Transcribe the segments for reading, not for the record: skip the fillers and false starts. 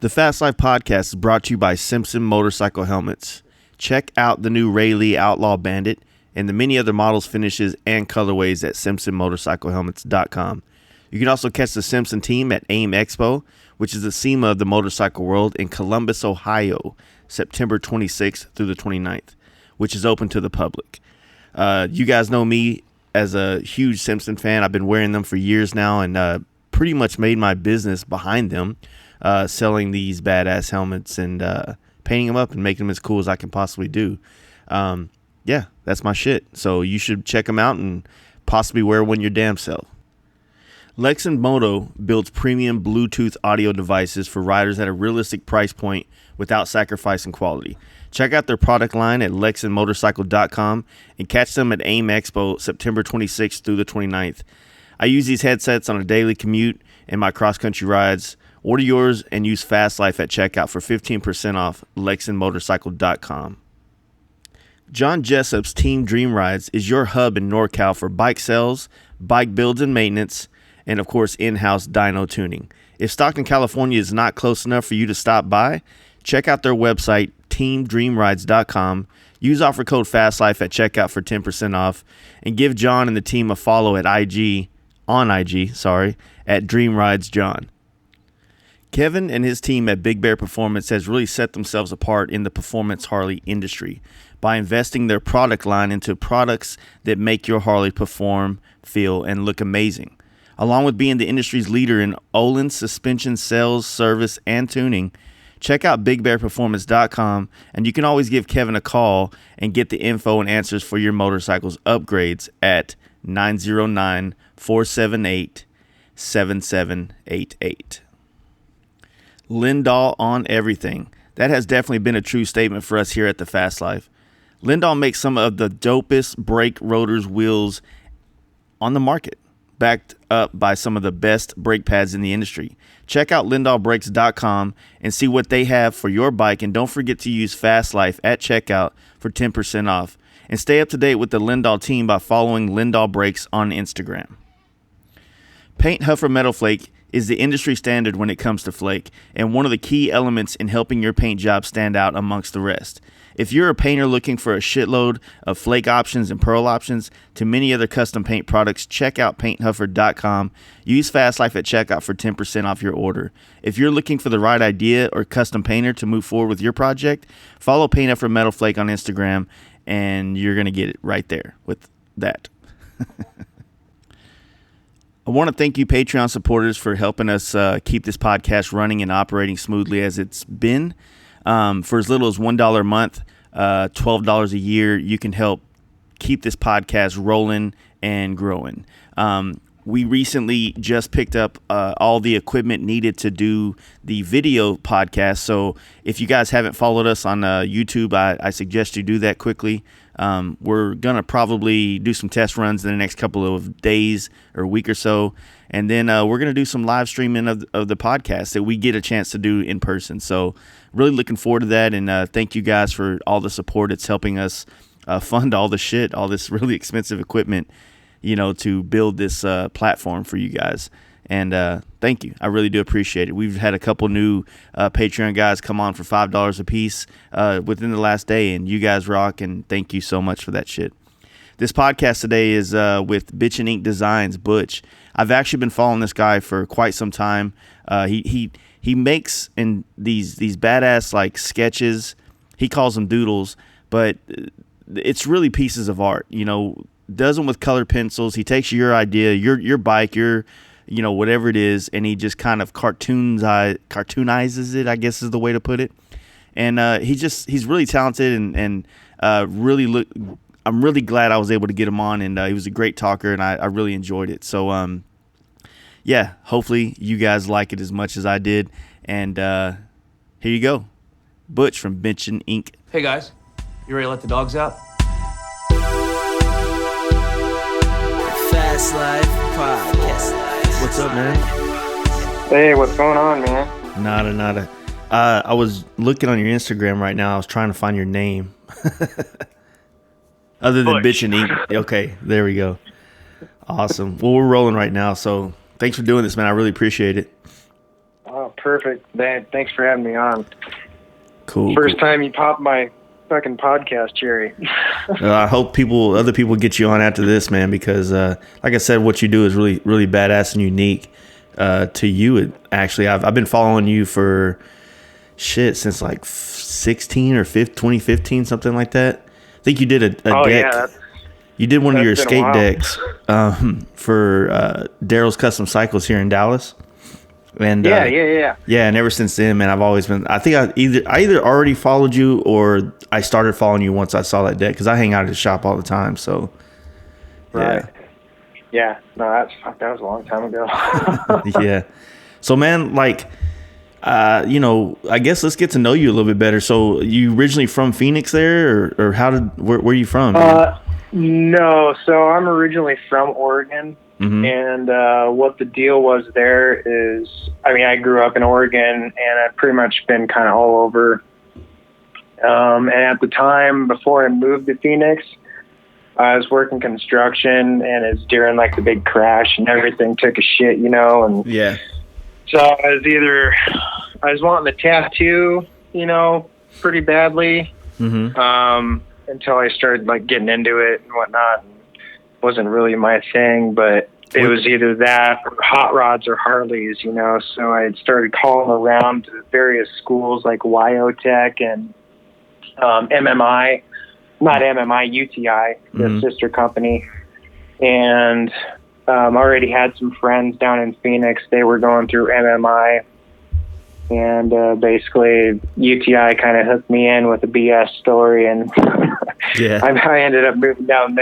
The Fast Life Podcast is brought to you by Simpson Motorcycle Helmets. Check out the new Rayleigh Outlaw Bandit and the many other models, finishes, and colorways at SimpsonMotorcycleHelmets.com. You can also catch the Simpson team at AIM Expo, which is the SEMA of the motorcycle world, in Columbus, Ohio, September 26th through the 29th, which is open to the public. You guys know me as a huge Simpson fan. I've been wearing them for years now and pretty much made my business behind them, selling these badass helmets and painting them up and making them as cool as I can possibly do. Yeah, that's my shit. So you should check them out and possibly wear one your damn self. Lex and Moto builds premium Bluetooth audio devices for riders at a realistic price point without sacrificing quality. Check out their product line at lexandmotorcycle.com and catch them at AIM Expo September 26th through the 29th. I use these headsets on a daily commute and my cross-country rides. Order yours and use Fast Life at checkout for 15% off lexandmotorcycle.com. John Jessup's Team Dream Rides is your hub in NorCal for bike sales, bike builds and maintenance, and of course in-house dyno tuning. If Stockton, California is not close enough for you to stop by, check out their website, teamdreamrides.com. Use offer code FASTLIFE at checkout for 10% off, and give John and the team a follow at IG, at Dream Rides John. Kevin and his team at Big Bear Performance has really set themselves apart in the performance Harley industry by investing their product line into products that make your Harley perform, feel, and look amazing. Along with being the industry's leader in Olin suspension sales, service, and tuning, check out BigBearPerformance.com, and you can always give Kevin a call and get the info and answers for your motorcycle's upgrades at 909-478-7788. Lindahl on everything. That has definitely been a true statement for us here at the Fast Life. Lindahl makes some of the dopest brake rotors, wheels on the market, backed up by some of the best brake pads in the industry. Check out LindahlBrakes.com and see what they have for your bike, and don't forget to use Fast Life at checkout for 10% off. And stay up to date with the Lindahl team by following Lindahl Brakes on Instagram. Paint Huffer Metal Flake is the industry standard when it comes to flake, and one of the key elements in helping your paint job stand out amongst the rest. If you're a painter looking for a shitload of flake options and pearl options to many other custom paint products, check out painthuffer.com. Use FastLife at checkout for 10% off your order. If you're looking for the right idea or custom painter to move forward with your project, follow Paint Huffer Metal Flake on Instagram, and you're going to get it right there with that. I want to thank you Patreon supporters for helping us keep this podcast running and operating smoothly as it's been. For as little as $1 a month, $12 a year, you can help keep this podcast rolling and growing. We recently just picked up all the equipment needed to do the video podcast. So if you guys haven't followed us on YouTube, I suggest you do that quickly. We're going to probably do some test runs in the next couple of days or week or so. And then we're going to do some live streaming of the podcast that we get a chance to do in person. So really looking forward to that. And thank you guys for all the support. It's helping us fund all the shit, all this really expensive equipment, to build this platform for you guys. And thank you. I really do appreciate it. We've had a couple new Patreon guys come on for $5 a piece within the last day, and you guys rock, and thank you so much for that shit. This podcast today is with Bitchin Inc Designs, Butch. I've actually been following this guy for quite some time. He makes these badass like sketches. He calls them doodles, but it's really pieces of art. Does them with colored pencils. He takes your idea, your bike, whatever it is, and he just kind of cartoonizes it, I guess is the way to put it. And he's really talented and really I'm really glad I was able to get him on, and he was a great talker, and I really enjoyed it. So yeah, hopefully you guys like it as much as I did. And here you go. Butch from Bitchin Inc. Hey guys, you ready to let the dogs out? Fast Life Podcast. What's up, man? Hey, what's going on, man? Nada. I was looking on your Instagram right now. I was trying to find your name. Other than Bitchin Inc. Okay, there we go. Awesome. Well, we're rolling right now, so thanks for doing this, man. I really appreciate it. perfect. Thanks for having me on. Cool. First time you popped my fucking podcast, Jerry. I hope other people get you on after this, man, because like I said, what you do is really, really badass and unique to you. Actually, I've been following you for since like 16 or 2015, something like that. I think you did a deck. Yeah, you did one of your been a escape while. decks for Daryl's Custom Cycles here in Dallas. And Yeah. yeah, and ever since then, man, I've always been. I think I either already followed you or I started following you once I saw that deck because I hang out at the shop all the time. So, Right. Yeah. No, that was a long time ago. yeah. So, man, like, I guess let's get to know you a little bit better. So, you originally from Phoenix there, or where are you from? Man? No. So I'm originally from Oregon. Mm-hmm. And what the deal was there is, I grew up in Oregon, and I've pretty much been kind of all over. And at the time, before I moved to Phoenix, I was working construction, and it's during like the big crash, and everything took a shit, and Yeah. so I was wanting the tattoo, pretty badly, until I started like getting into it and whatnot. Wasn't really my thing, but it was either that or hot rods or Harleys, so I had started calling around to various schools like YOTech and MMI, not MMI, UTI, the sister company, and already had some friends down in Phoenix. They were going through MMI, and basically UTI kind of hooked me in with a BS story, and Yeah. I ended up moved down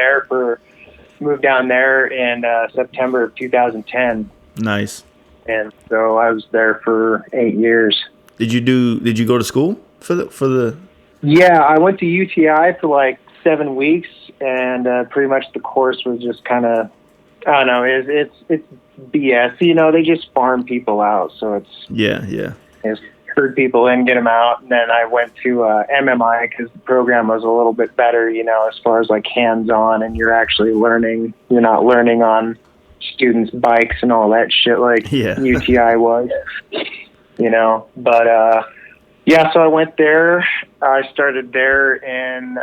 there in September of 2010. Nice. And so I was there for 8 years. Did you go to school for the? Yeah, I went to UTI for like 7 weeks, and pretty much the course was just kind of, I don't know, it's BS. They just farm people out, so it's herd people in, get them out, and then I went to MMI because the program was a little bit better, as far as like hands-on, and you're actually learning. You're not learning on students' bikes and all that shit like UTI was, But so I went there. I started there in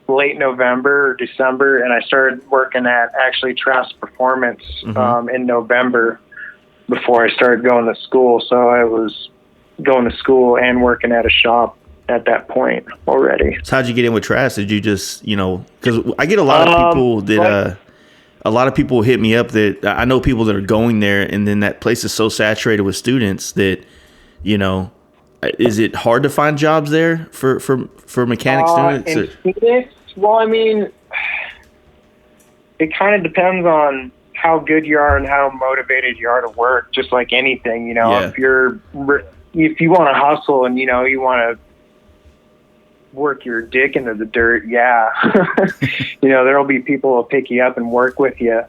late November or December, and I started working at actually Trask Performance in November, before I started going to school. So I was going to school and working at a shop at that point already. So how'd you get in with Trask? Did you just, because I get a lot of people that, a lot of people hit me up that I know people that are going there, and then that place is so saturated with students that, is it hard to find jobs there for mechanic students? In Phoenix? Well, it kind of depends on how good you are and how motivated you are to work, just like anything, if you want to hustle and, you want to work your dick into the dirt. Yeah. There'll be people who'll pick you up and work with you.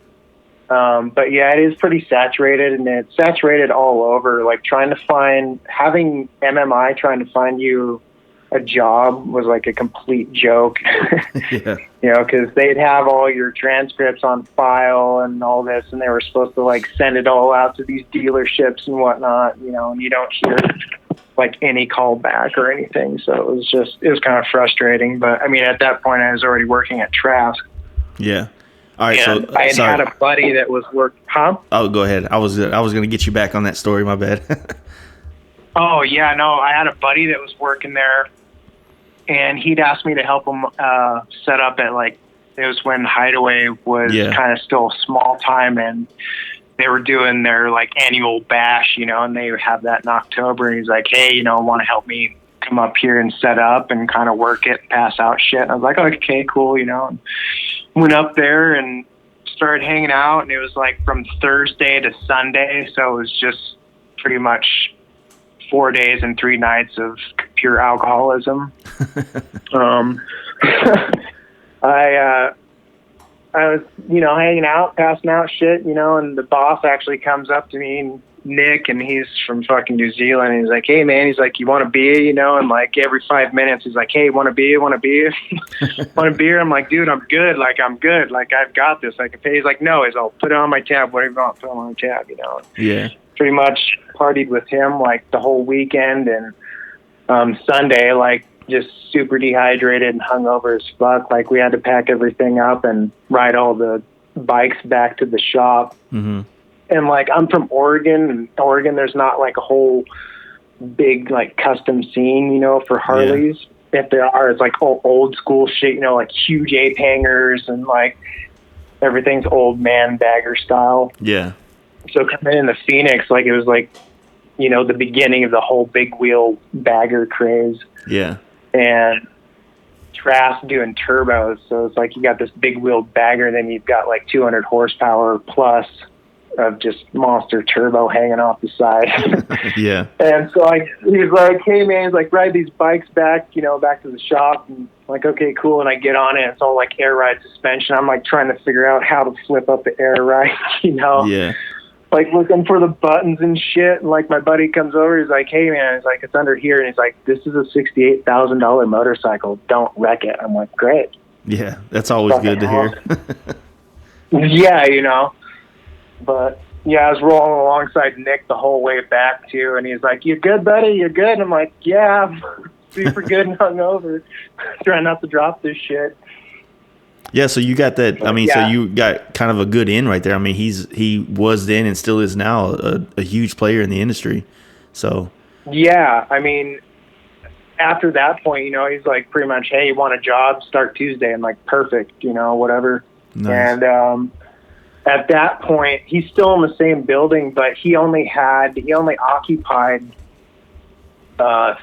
But yeah, it is pretty saturated, and it's saturated all over. Like having MMI trying to find you a job was like a complete joke. Because they'd have all your transcripts on file and all this, and they were supposed to like send it all out to these dealerships and whatnot, and you don't hear like any call back or anything. So it was kind of frustrating. But at that point I was already working at Trask. Yeah. All right. And So I had a buddy that was Oh, go ahead. I was going to get you back on that story. My bad. Oh yeah, no, I had a buddy that was working there, and he'd asked me to help him set up at it was when Hideaway was kind of still small time, and they were doing their annual bash, and they would have that in October. And he's like, hey, want to help me come up here and set up and kind of work it, pass out shit. And I was like, okay, cool, and went up there and started hanging out, and it was from Thursday to Sunday, so it was just pretty much 4 days and 3 nights of pure alcoholism. I was, hanging out, passing out shit, and the boss actually comes up to me, Nick, and he's from fucking New Zealand. And he's like, hey man, he's like, you want a beer, and every 5 minutes he's like, hey, want a beer? Want a beer? Want a beer? I'm like, dude, I'm good. I'm good. I've got this. I can pay. He's like, no, I'll put it on my tab. Whatever you want, put it on my tab, Yeah. pretty much partied with him like the whole weekend, and Sunday, like, just super dehydrated and hungover as fuck. Like, we had to pack everything up and ride all the bikes back to the shop. Mm-hmm. And like, I'm from Oregon, and Oregon, there's not like a whole big like custom scene, you know, for Harleys. Yeah. If there are, it's like old school shit, you know, like huge ape hangers and like everything's old man bagger style. Yeah. So coming into Phoenix, like, it was like, you know, the beginning of the whole big wheel bagger craze. Yeah. And Trask doing turbos. So it's like you got this big wheel bagger, then you've got like 200 horsepower plus of just monster turbo hanging off the side. Yeah. And so he's like, hey man, he's like, ride these bikes back, you know, back to the shop. And I'm like, okay, cool. And I get on it. It's all like air ride suspension. I'm like trying to figure out how to flip up the air ride, you know? Yeah. Like looking for the buttons and shit. And like my buddy comes over, he's like, hey man, he's like, it's under here. And he's like, this is a $68,000 motorcycle. Don't wreck it. I'm like, great. Yeah. That's always good to hear. Yeah, you know. But yeah, I was rolling alongside Nick the whole way back too, and he's like, "You good, buddy? You good?" I'm like, "Yeah, I'm super good and hungover, trying not to drop this shit." Yeah, so you got that. I mean, yeah. So you got kind of a good in right there. I mean, he was then and still is now a huge player in the industry. So yeah, I mean, after that point, you know, he's like pretty much, "Hey, you want a job? Start Tuesday." I'm like, "Perfect," you know, whatever. nice. And at that point, he's still in the same building, but he only occupied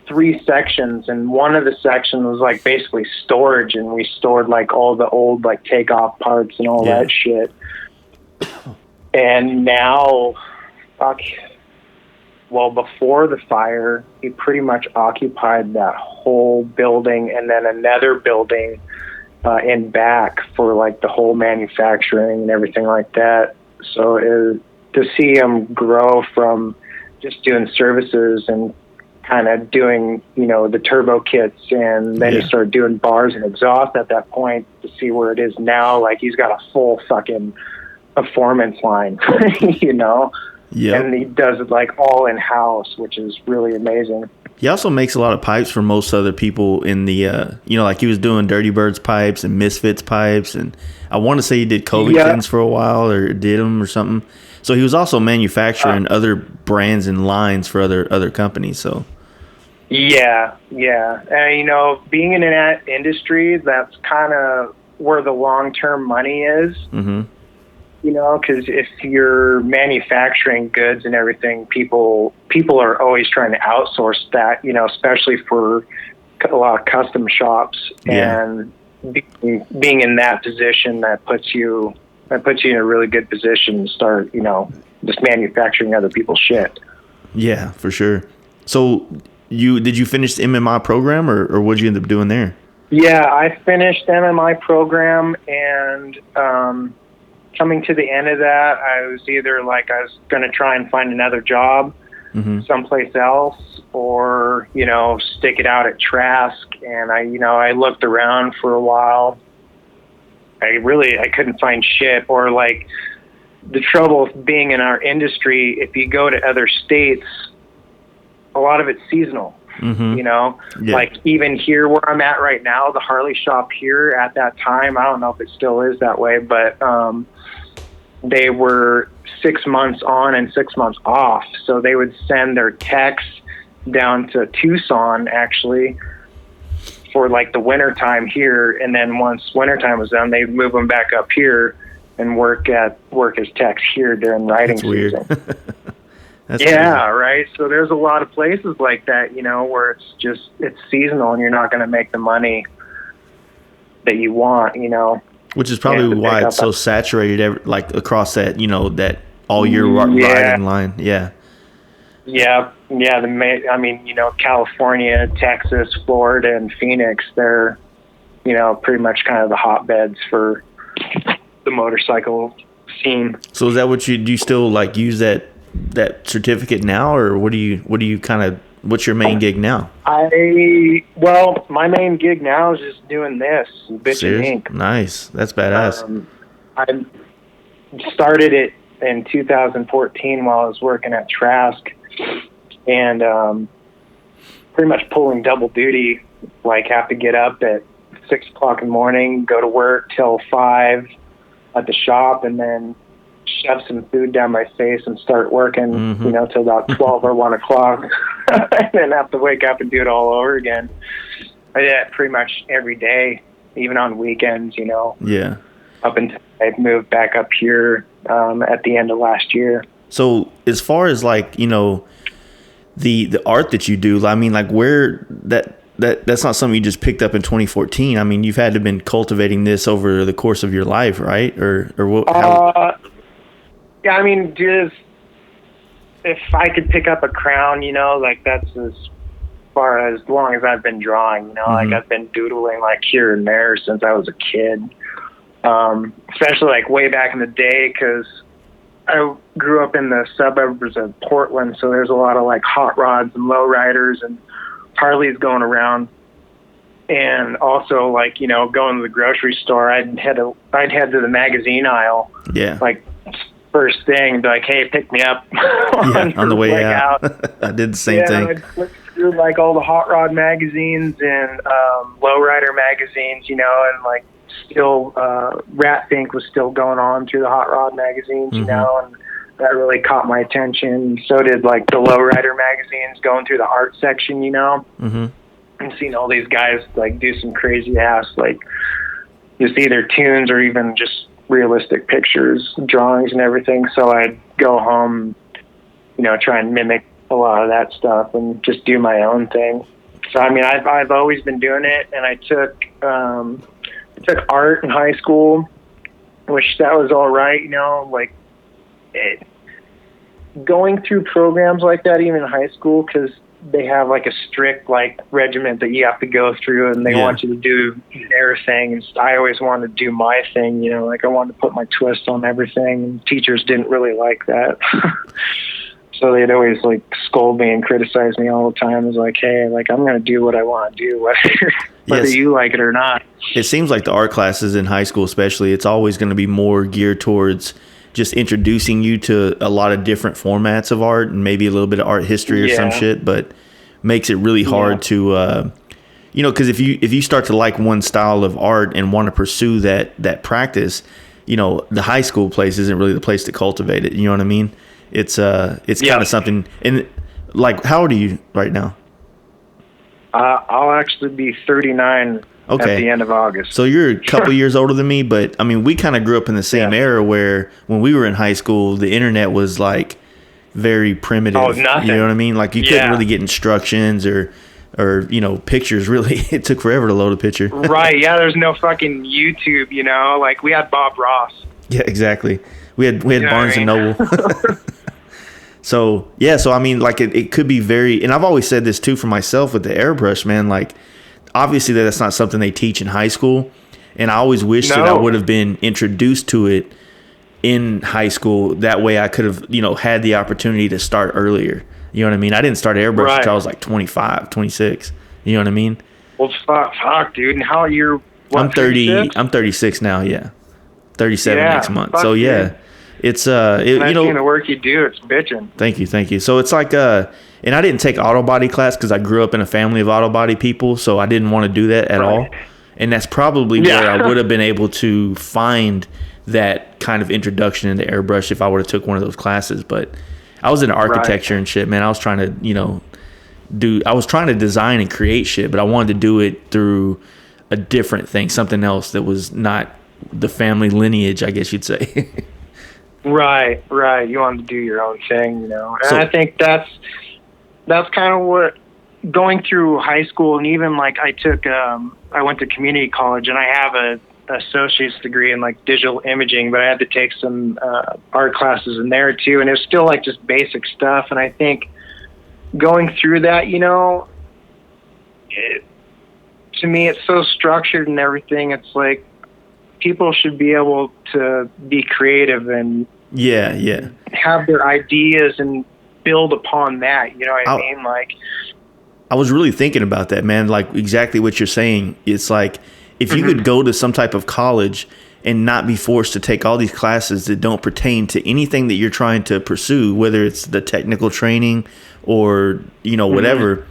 3 sections, and one of the sections was like basically storage, and we stored like all the old like takeoff parts and all that shit. And now, before the fire, he pretty much occupied that whole building and then another building in back for like the whole manufacturing and everything like that. So to see him grow from just doing services and kind of doing, you know, the turbo kits, and then he started doing bars and exhaust at that point, to see where it is now. Like, he's got a full fucking performance line, you know? Yeah. And he does it like all in house, which is really amazing. He also makes a lot of pipes for most other people in the, you know, like he was doing Dirty Birds pipes and Misfits pipes. And I want to say he did Covington's for a while, or did them or something. So he was also manufacturing other brands and lines for other companies. So. Yeah. And, you know, being in that industry, that's kind of where the long-term money is. Mm-hmm. You know, because if you're manufacturing goods and everything, people are always trying to outsource that, you know, especially for a lot of custom shops. Yeah. And being in that position, that puts you in a really good position to start, you know, just manufacturing other people's shit. Yeah, for sure. So did you finish the MMI program, or what did you end up doing there? Yeah, I finished MMI program, and coming to the end of that, I was either like, I was going to try and find another job someplace else, or, you know, stick it out at Trask. And I looked around for a while. I couldn't find shit. Or like, the trouble with being in our industry, if you go to other states, a lot of it's seasonal. You know, like even here where I'm at right now, the Harley shop here at that time, I don't know if it still is that way, but they were 6 months on and 6 months off. So they would send their techs down to Tucson, actually, for like the winter time here. And then once wintertime was done, they'd move them back up here and work as techs here during riding season. That's yeah, weird. Right. So there's a lot of places like that, you know, where it's seasonal and you're not going to make the money that you want, you know. Which is probably why it's so saturated, like across that, you know, that all year riding line. Yeah. Yeah. I mean, you know, California, Texas, Florida, and Phoenix, they're, you know, pretty much kind of the hotbeds for the motorcycle scene. So is that what do you still like use that certificate now, or what do you kind of, what's your main gig now? My main gig now is just doing this, Bitchin Inc. Nice. That's badass. I started it in 2014 while I was working at Trask, and pretty much pulling double duty. Like, have to get up at 6 o'clock in the morning, go to work till 5 at the shop, and then shove some food down my face and start working, till about 12 or 1 o'clock, and then have to wake up and do it all over again. I did that pretty much every day, even on weekends, Yeah. up until I moved back up here at the end of last year. So as far as like, the art that you do, I mean, like where that's not something you just picked up in 2014. I mean, you've had to been cultivating this over the course of your life, right? Or what? Yeah, I mean, just if I could pick up a crown, like that's as far as long as I've been drawing, like I've been doodling like here and there since I was a kid. Especially like way back in the day, because I grew up in the suburbs of Portland, so there's a lot of like hot rods and lowriders and Harleys going around. And also, like, going to the grocery store, I'd head to the magazine aisle. Yeah. Like, first thing, and be like, hey, pick me up. on the way out. I did the same thing. I'd flip through, like, all the hot rod magazines and lowrider magazines, and, like, still, Rat Think was still going on through the hot rod magazines, and that really caught my attention. So did, like, the lowrider magazines going through the art section, and seeing all these guys like do some crazy ass, like just either tunes or even just realistic pictures, drawings and everything. So I'd go home, try and mimic a lot of that stuff and just do my own thing. So, I mean, I've always been doing it, and I took art in high school, which that was all right, like going through programs like that, even in high school, because they have like a strict like regiment that you have to go through, and they want you to do their thing. And I always wanted to do my thing, like I wanted to put my twist on everything. And teachers didn't really like that. So they'd always like scold me and criticize me all the time. It was like, hey, like I'm going to do what I want to do, whether you like it or not. It seems like the art classes in high school, especially, it's always going to be more geared towards just introducing you to a lot of different formats of art and maybe a little bit of art history or some shit, but makes it really hard to, because if you start to like one style of art and want to pursue that practice, the high school place isn't really the place to cultivate it. You know what I mean? It's kind of something. And like, how old are you right now? I'll actually be 39 at the end of August. So you're a couple years older than me, but I mean, we kind of grew up in the same era where when we were in high school, the internet was like very primitive. Oh, nothing. You know what I mean? Like you couldn't really get instructions or pictures. Really, it took forever to load a picture. Right? Yeah. There's no fucking YouTube. Like we had Bob Ross. Yeah, exactly. We had Barnes and Noble. So I mean, like it could be very, and I've always said this too for myself with the airbrush, man. Like obviously that's not something they teach in high school, and I always wish that I would have been introduced to it in high school. That way I could have, had the opportunity to start earlier. You know what I mean? I didn't start airbrush until I was like 25, 26. You know what I mean? Well, fuck, dude. And how you're? I'm 30. 36? I'm 36 now. Yeah, 37 next month. So yeah. It's the work you do, it's bitching. Thank you. So it's like and I didn't take auto body class because I grew up in a family of auto body people, so I didn't want to do that at all. And that's probably where I would have been able to find that kind of introduction into airbrush if I would have took one of those classes. But I was into architecture and shit, man. I was trying to I was trying to design and create shit, but I wanted to do it through a different thing, something else that was not the family lineage, I guess you'd say. Right. You wanted to do your own thing, And I think that's kind of what going through high school, and even like I went to community college, and I have a associate's degree in like digital imaging, but I had to take some art classes in there too, and it was still like just basic stuff. And I think going through that, to me, it's so structured and everything. It's like, people should be able to be creative and have their ideas and build upon that. You know what I mean? Like, I was really thinking about that, man. Like exactly what you're saying. It's like if you could go to some type of college and not be forced to take all these classes that don't pertain to anything that you're trying to pursue, whether it's the technical training or, you know, whatever,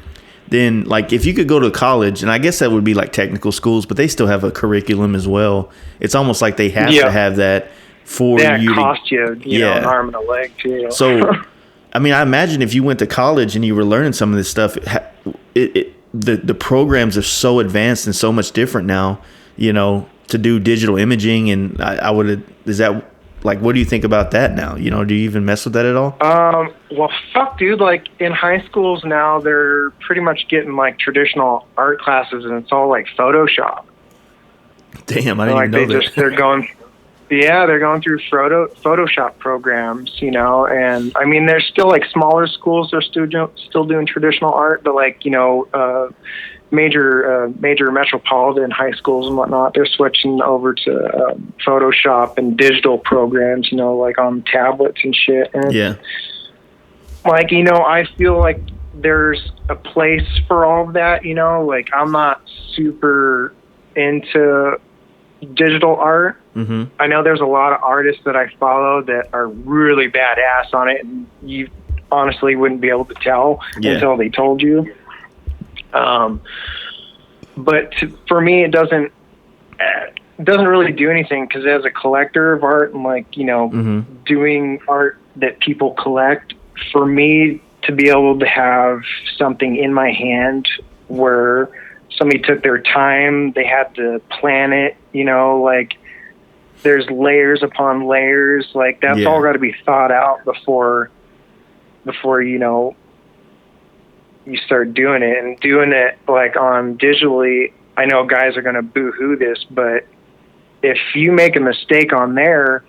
then like if you could go to college, and I guess that would be like technical schools, but they still have a curriculum as well. It's almost like they have to have that for you. Cost you, know, an arm and a leg too. So, I mean, I imagine if you went to college and you were learning some of this stuff, the programs are so advanced and so much different now, you know, to do digital imaging. And is that like, what do you think about that now? You know, do you even mess with that at all? Well, fuck, dude, like in high schools now, they're pretty much getting like traditional art classes and it's all like Photoshop. Damn, I didn't even know that. They're going through Photoshop programs, you know, and I mean, there's still like smaller schools that are still doing traditional art, but like, you know, major metropolitan high schools and whatnot, they're switching over to Photoshop and digital programs, you know, like on tablets and shit. And like, you know, I feel like there's a place for all of that, you know, like I'm not super into digital art. I know there's a lot of artists that I follow that are really badass on it, and you honestly wouldn't be able to tell until they told you. But for me, it doesn't really do anything, because as a collector of art and like, you know, doing art that people collect, for me to be able to have something in my hand where somebody took their time, they had to plan it, you know, like there's layers upon layers, like that's all got to be thought out before, you know, you start doing it. And doing it like on digitally, I know guys are going to boo-hoo this, but if you make a mistake on there,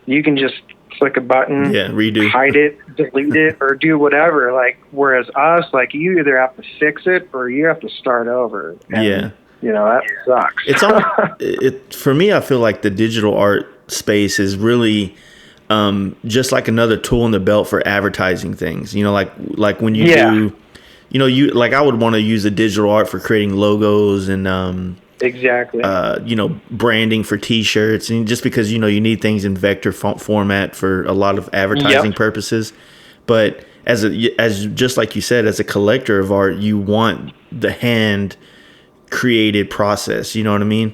you can just click a button, redo, hide it, delete it, or do whatever. Like, whereas us, like, you either have to fix it or you have to start over. And, you know, that sucks. It's all, for me, I feel like the digital art space is really just like another tool in the belt for advertising things. You know, like when you do, you know, like I would want to use the digital art for creating logos and exactly, you know, branding for T-shirts, and just because, you know, you need things in vector font format for a lot of advertising purposes. But as just like you said, as a collector of art, you want the hand created process. You know what I mean?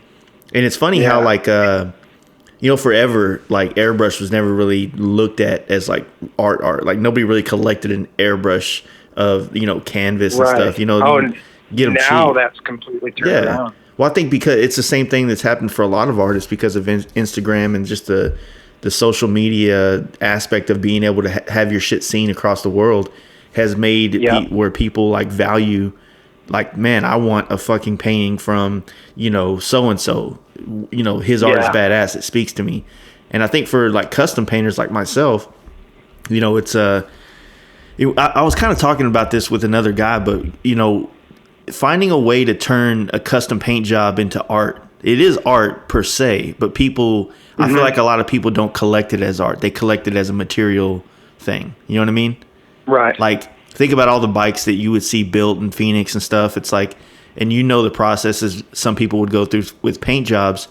And it's funny how like you know, forever, like airbrush was never really looked at as like art. Like nobody really collected an airbrush of, you know, canvas and stuff. You know, get them now cheap. That's completely turned around. Well, I think because it's the same thing that's happened for a lot of artists because of Instagram and just the social media aspect of being able to have your shit seen across the world has made where people like value, like, man, I want a fucking painting from, you know, so-and-so, you know, his art is badass. It speaks to me. And I think for like custom painters like myself, you know, it's I was kind of talking about this with another guy, but, you know, finding a way to turn a custom paint job into art. It is art per se, but people, I feel like a lot of people don't collect it as art. They collect it as a material thing. You know what I mean? Right. Like, think about all the bikes that you would see built in Phoenix and stuff. It's like, and you know the processes some people would go through with paint jobs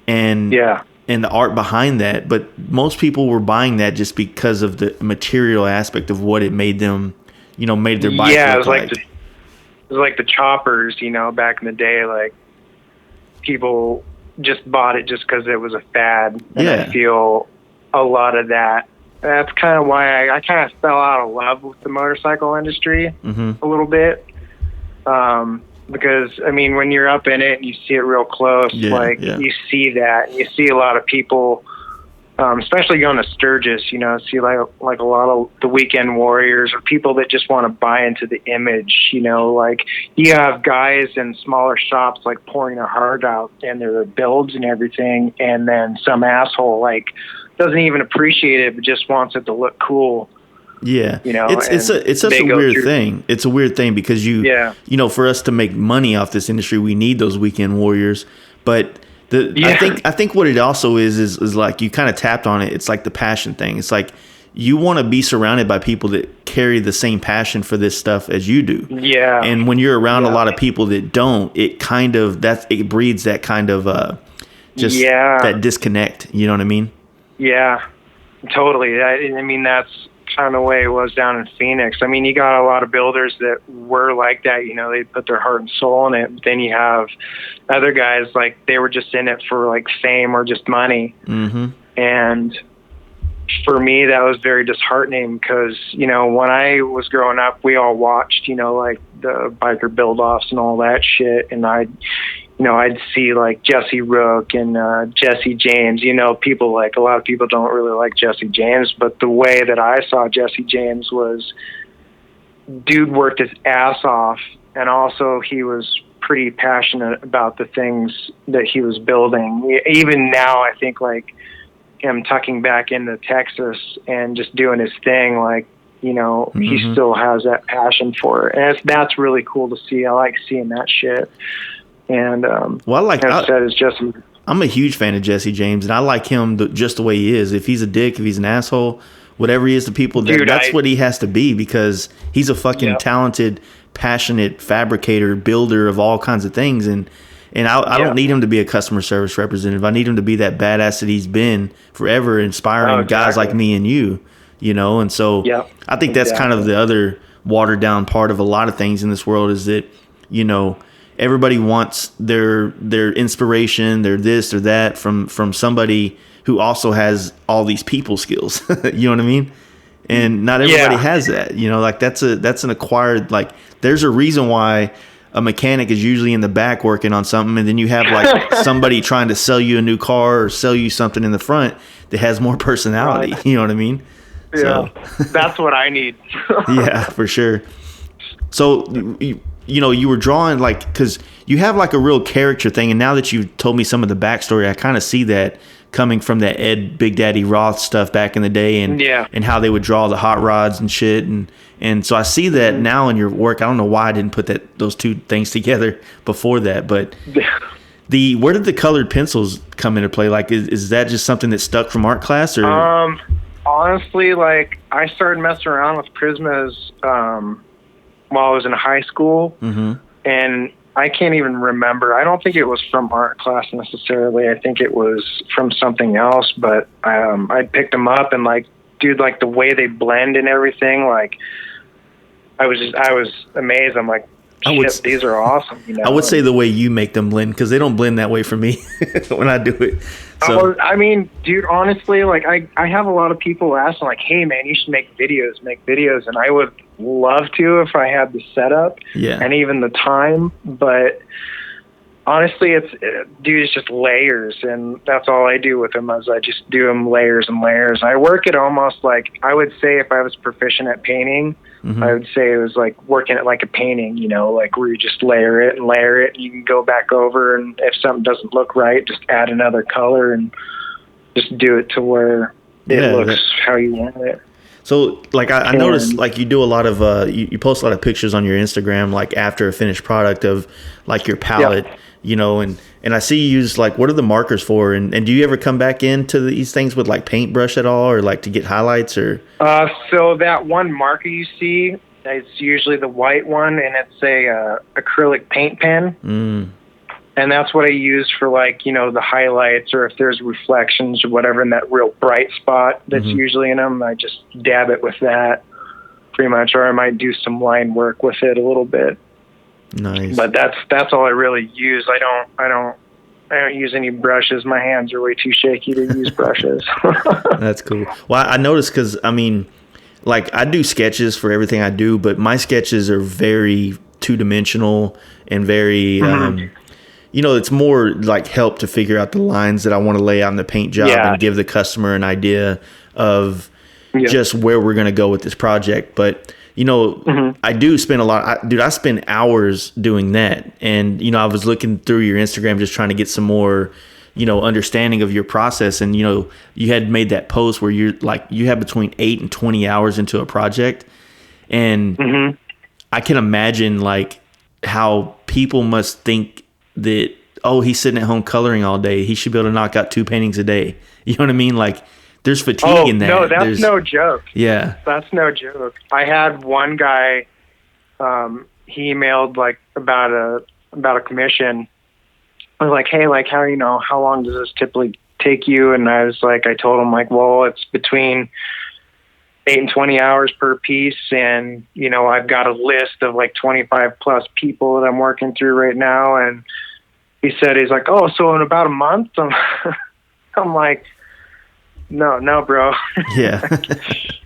and the art behind that. But most people were buying that just because of the material aspect of what it made them, you know, made their bike look like. It was like the choppers, you know, back in the day. Like, people just bought it just because it was a fad. And I feel a lot of that. That's kind of why I kind of fell out of love with the motorcycle industry a little bit. Because, I mean, when you're up in it and you see it real close, you see that. You see a lot of people, especially going to Sturgis, you know, see like a lot of the weekend warriors or people that just want to buy into the image, you know, like you have guys in smaller shops like pouring their heart out and their builds and everything, and then some asshole like doesn't even appreciate it but just wants it to look cool. Yeah, you know, it's such a weird thing. It's a weird thing because you know, for us to make money off this industry, we need those weekend warriors, but I think what it also is like you kind of tapped on it. It's like the passion thing. It's like you want to be surrounded by people that carry the same passion for this stuff as you do. Yeah. And when you're around a lot of people that don't, it breeds that kind of just that disconnect. You know what I mean? Yeah, totally. I mean, that's kind of the way it was down in Phoenix. I mean, you got a lot of builders that were like that, you know, they put their heart and soul in it. But then you have other guys, like, they were just in it for, like, fame or just money. Mm-hmm. And for me, that was very disheartening because, you know, when I was growing up, we all watched, you know, like the biker build-offs and all that shit. And I'd see like Jesse Rook and Jesse James, you know, people like, a lot of people don't really like Jesse James, but the way that I saw Jesse James was, dude worked his ass off. And also he was pretty passionate about the things that he was building. Even now, I think like, him tucking back into Texas and just doing his thing, like, you know, he still has that passion for it. And that's really cool to see. I like seeing that shit. And, I'm a huge fan of Jesse James, and I like him just the way he is. If he's a dick, if he's an asshole, whatever he is to people, that's what he has to be, because he's a fucking talented, passionate fabricator, builder of all kinds of things. And I don't need him to be a customer service representative. I need him to be that badass that he's been forever, inspiring guys like me and you know? And so I think that's kind of the other watered down part of a lot of things in this world, is that, you know, everybody wants their inspiration, their this or that from somebody who also has all these people skills. You know what I mean? And not everybody has that, you know, like that's an acquired, like, there's a reason why a mechanic is usually in the back working on something, and then you have like somebody trying to sell you a new car or sell you something in the front that has more personality. Right. You know what I mean? Yeah, so. That's what I need. Yeah, for sure. So, you know, you were drawing, like, because you have like a real character thing, and now that you've told me some of the backstory, I kind of see that coming from that Ed Big Daddy Roth stuff back in the day, and how they would draw the hot rods and shit, and so I see that now in your work. I don't know why I didn't put those two things together before that, but where did the colored pencils come into play? Like, is that just something that stuck from art class, or? Honestly, like, I started messing around with Prismas while I was in high school, and I can't even remember. I don't think it was from art class necessarily. I think it was from something else, but I picked them up, and like, dude, like the way they blend and everything, like, I was amazed. I'm like, shit, these are awesome. You know? I would say the way you make them blend, because they don't blend that way for me when I do it. So. I mean, dude, honestly, like, I have a lot of people asking, like, hey, man, you should make videos. And I would love to if I had the setup and even the time. But honestly, it's just layers. And that's all I do with them, is I just do them layers and layers. I work it almost like, I would say if I was proficient at painting, I would say it was like working it like a painting, you know, like where you just layer it, and you can go back over, and if something doesn't look right, just add another color and just do it to where it looks how you want it. So, like, I noticed, like, you do a lot of, you post a lot of pictures on your Instagram, like, after a finished product of, like, your palette, you know, and I see you use, like, what are the markers for? And do you ever come back into these things with, like, paintbrush at all, or, like, to get highlights, or? So that one marker you see, it's usually the white one, and it's a acrylic paint pen. And that's what I use for, like, you know, the highlights, or if there's reflections or whatever in that real bright spot that's usually in them, I just dab it with that pretty much, or I might do some line work with it a little bit. Nice. But that's all I really use. I don't use any brushes. My hands are way too shaky to use brushes. That's cool. Well, I noticed, because, I mean, like, I do sketches for everything I do, but my sketches are very two-dimensional and very, you know, it's more like help to figure out the lines that I want to lay out in the paint job and give the customer an idea of just where we're going to go with this project. But, you know, I do spend I spend hours doing that. And, you know, I was looking through your Instagram just trying to get some more, you know, understanding of your process. And, you know, you had made that post where you're like, you have between 8 and 20 hours into a project. And I can imagine, like, how people must think that, oh, he's sitting at home coloring all day, he should be able to knock out 2 paintings a day. You know what I mean? Like, there's fatigue in that. No, that's no joke. Yeah. That's no joke. I had one guy, he emailed, like, about a commission, I was like, hey, like, how long does this typically take you? And I told him, like, well, it's between 8 and 20 hours per piece. And, I've got a list of like 25 plus people that I'm working through right now. And he's like, oh, so in about a month? I'm like, no, bro. Yeah.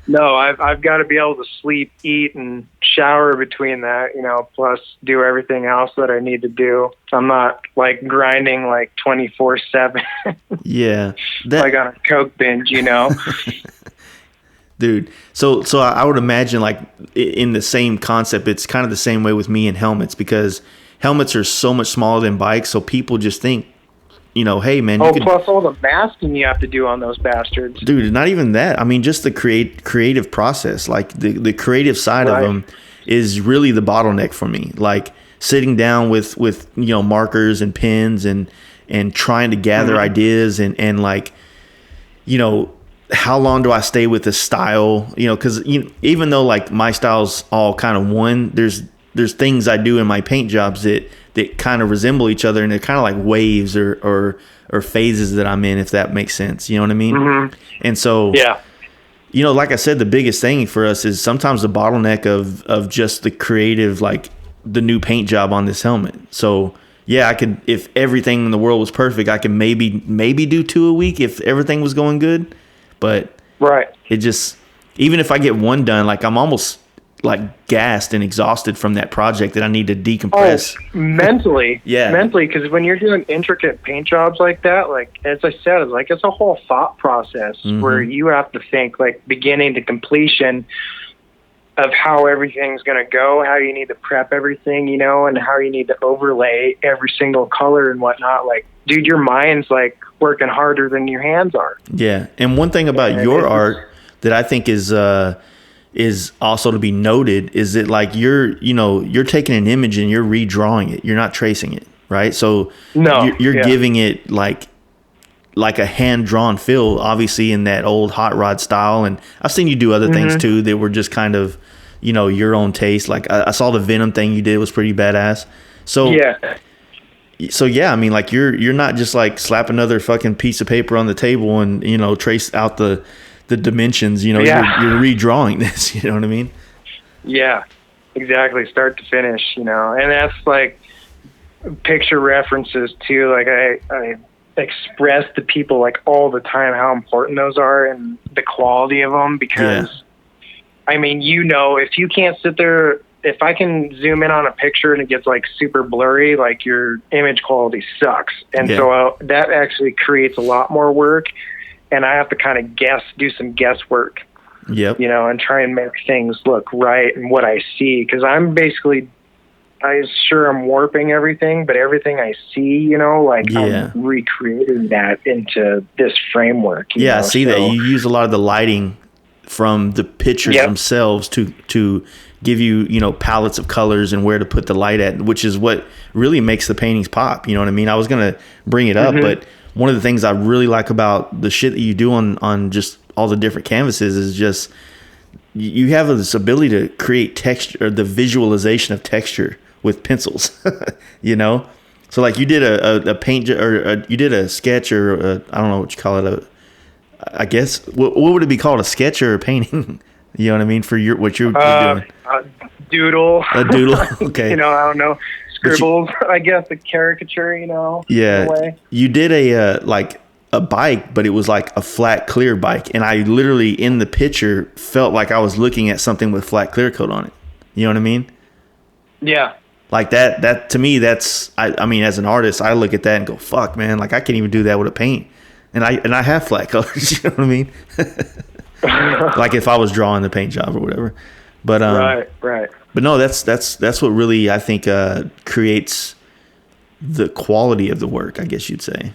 No, I've got to be able to sleep, eat, and shower between that, plus do everything else that I need to do. I'm not like grinding like 24/7. Yeah. Like on a Coke binge, Dude. So I would imagine like in the same concept, it's kind of the same way with me and helmets, because helmets are so much smaller than bikes. So people just think, hey man. Plus all the masking you have to do on those bastards. Dude, not even that. I mean, just the creative process, like the creative side of them is really the bottleneck for me. Like sitting down with markers and pens and trying to gather ideas and like, how long do I stay with the style? Because even though like my style's all kind of one, there's things I do in my paint jobs that kind of resemble each other, and they're kind of like waves or phases that I'm in, if that makes sense. You know what I mean? Mm-hmm. And so, yeah, like I said, the biggest thing for us is sometimes the bottleneck of just the creative, like the new paint job on this helmet. So yeah, I could, if everything in the world was perfect, I could maybe do 2 a week if everything was going good. But it just, even if I get one done, like I'm almost like gassed and exhausted from that project that I need to decompress. Mentally. Yeah. Mentally, because when you're doing intricate paint jobs like that, like as I said, it's a whole thought process where you have to think like beginning to completion of how everything's going to go, how you need to prep everything, and how you need to overlay every single color and whatnot. Like, dude, your mind's like working harder than your hands are. Yeah. And one thing about your art that I think is also to be noted is that like you're taking an image and you're redrawing it. You're not tracing it, right? So you're giving it like a hand-drawn feel, obviously in that old hot rod style. And I've seen you do other things too that were just kind of, your own taste. Like I saw the Venom thing you did was pretty badass. So yeah, I mean, like you're not just like slap another fucking piece of paper on the table and, trace out the dimensions, you're redrawing this, you know what I mean? Yeah, exactly. Start to finish, and that's like picture references too. Like I express to people like all the time how important those are and the quality of them, because I mean, if you can't sit there, if I can zoom in on a picture and it gets like super blurry, like your image quality sucks. And so that actually creates a lot more work. And I have to kind of do some guesswork, and try and make things look right and what I see. Because I'm warping everything, but everything I see, I'm recreating that into this framework. I see that. You use a lot of the lighting from the pictures themselves to give you, palettes of colors and where to put the light at, which is what really makes the paintings pop. You know what I mean? I was going to bring it up, but one of the things I really like about the shit that you do on just all the different canvases is just you have this ability to create texture, or the visualization of texture with pencils, So like you did a paint or you did a sketch or I don't know what you call it. I guess what would it be called? A sketch or a painting? You know what I mean? For what you're doing. A doodle. A doodle. Okay. I don't know. Scribbles, I guess, a caricature, Yeah. In a way. You did a bike, but it was like a flat clear bike. And I literally in the picture felt like I was looking at something with flat clear coat on it. You know what I mean? Yeah. Like that to me, I mean, as an artist, I look at that and go, fuck, man, like I can't even do that with a paint. And I have flat colors, you know what I mean? Like if I was drawing the paint job or whatever. But right. But no, that's what really I think creates the quality of the work, I guess you'd say.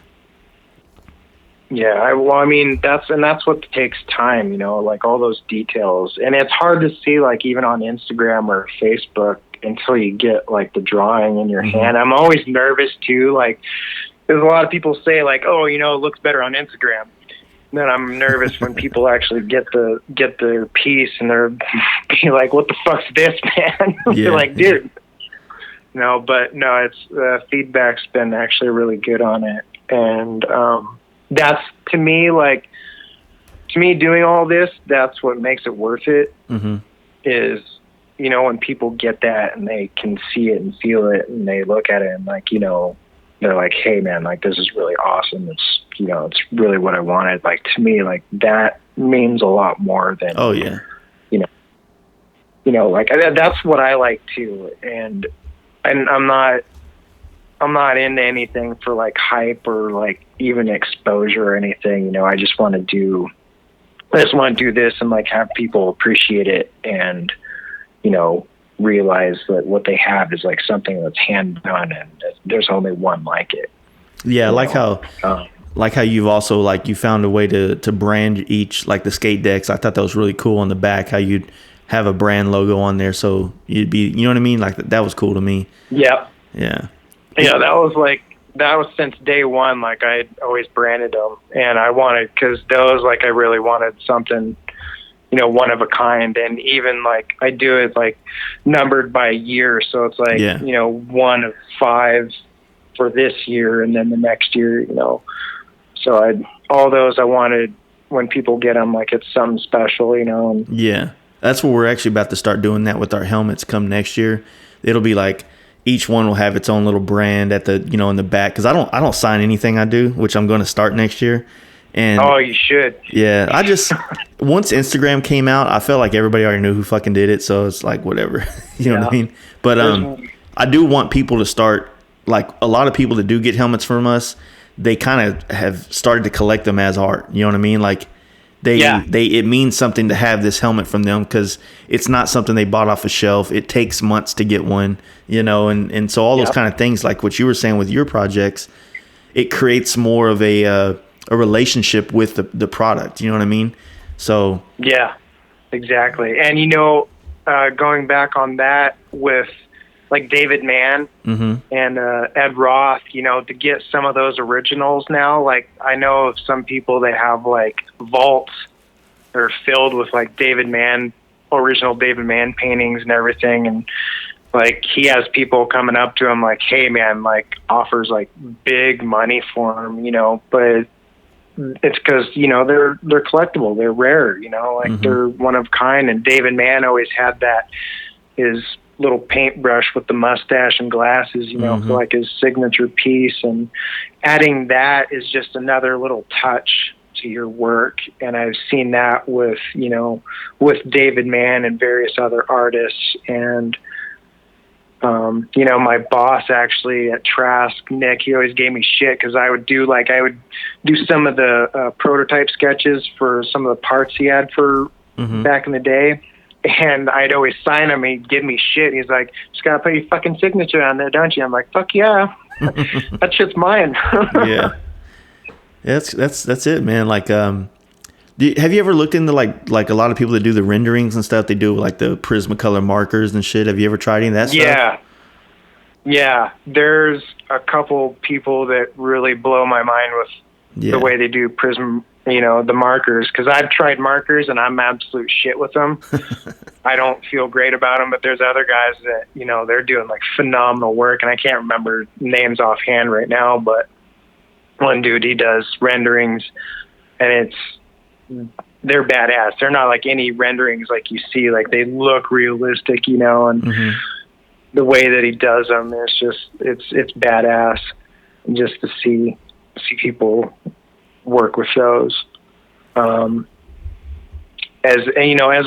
Yeah, I mean that's what takes time, like all those details, and it's hard to see like even on Instagram or Facebook until you get like the drawing in your hand. I'm always nervous too. Like there's a lot of people say like, oh, it looks better on Instagram. And then I'm nervous when people actually get their piece and they're be like, what the fuck's this, man? You're like, dude, no, but no, it's feedback's been actually really good on it, and that's to me doing all this. That's what makes it worth it. Mm-hmm. Is when people get that and they can see it and feel it, and they look at it and they're like, hey man, like this is really awesome. It's it's really what I wanted. Like to me, like that means a lot more than oh yeah. Like that's what I like too, and I'm not into anything for like hype or like even exposure or anything. I just want to do this and like have people appreciate it and realize that what they have is like something that's hand done and there's only one like it. Yeah, like how you've also like you found a way to brand each, like the skate decks. I thought that was really cool on the back, how you'd have a brand logo on there, so you'd be, you know what I mean? Like that was cool to me. Yep. Yeah. Yeah, that was since day one. Like I always branded them, and I wanted, because those, like I really wanted something, one of a kind, and even like I do it like numbered by year, so it's like 1 of 5 for this year, and then the next year, So all those I wanted when people get them, like it's something special, And yeah. That's what we're actually about to start doing that with our helmets come next year. It'll be like each one will have its own little brand at the, in the back. Cause I don't sign anything I do, which I'm going to start next year. And oh, you should. Yeah. I just, once Instagram came out, I felt like everybody already knew who fucking did it. So it's like, whatever, you know what I mean? But, I do want people to start, like a lot of people that do get helmets from us, they kind of have started to collect them as art. You know what I mean? Like, it means something to have this helmet from them, because it's not something they bought off a shelf. It takes months to get one, and so all those kind of things, like what you were saying with your projects, it creates more of a relationship with the product. You know what I mean? So yeah, exactly. And going back on that with like David Mann and Ed Roth, to get some of those originals now. Like I know of some people that have like vaults that are filled with like original David Mann paintings and everything. And like he has people coming up to him like, hey man, like offers like big money for him, but it's because, they're collectible. They're rare, like they're one of kind. And David Mann always had his little paintbrush with the mustache and glasses, for like his signature piece, and adding that is just another little touch to your work. And I've seen that with David Mann and various other artists. And, my boss actually at Trask, Nick, he always gave me shit, cause I would do some of the prototype sketches for some of the parts he had for back in the day. And I'd always sign him. He'd give me shit. He's like, just gotta put your fucking signature on there, don't you? I'm like, fuck yeah, that shit's mine. Yeah, that's it, man. Like, have you ever looked into like a lot of people that do the renderings and stuff? They do like the Prismacolor markers and shit. Have you ever tried any of that stuff? Yeah. There's a couple people that really blow my mind with the way they do Prism. The markers, because I've tried markers and I'm absolute shit with them. I don't feel great about them, but there's other guys that, they're doing like phenomenal work, and I can't remember names offhand right now, but one dude, he does renderings, and they're badass. They're not like any renderings like you see, like they look realistic, and the way that he does them, it's badass. And just to see people work with those, as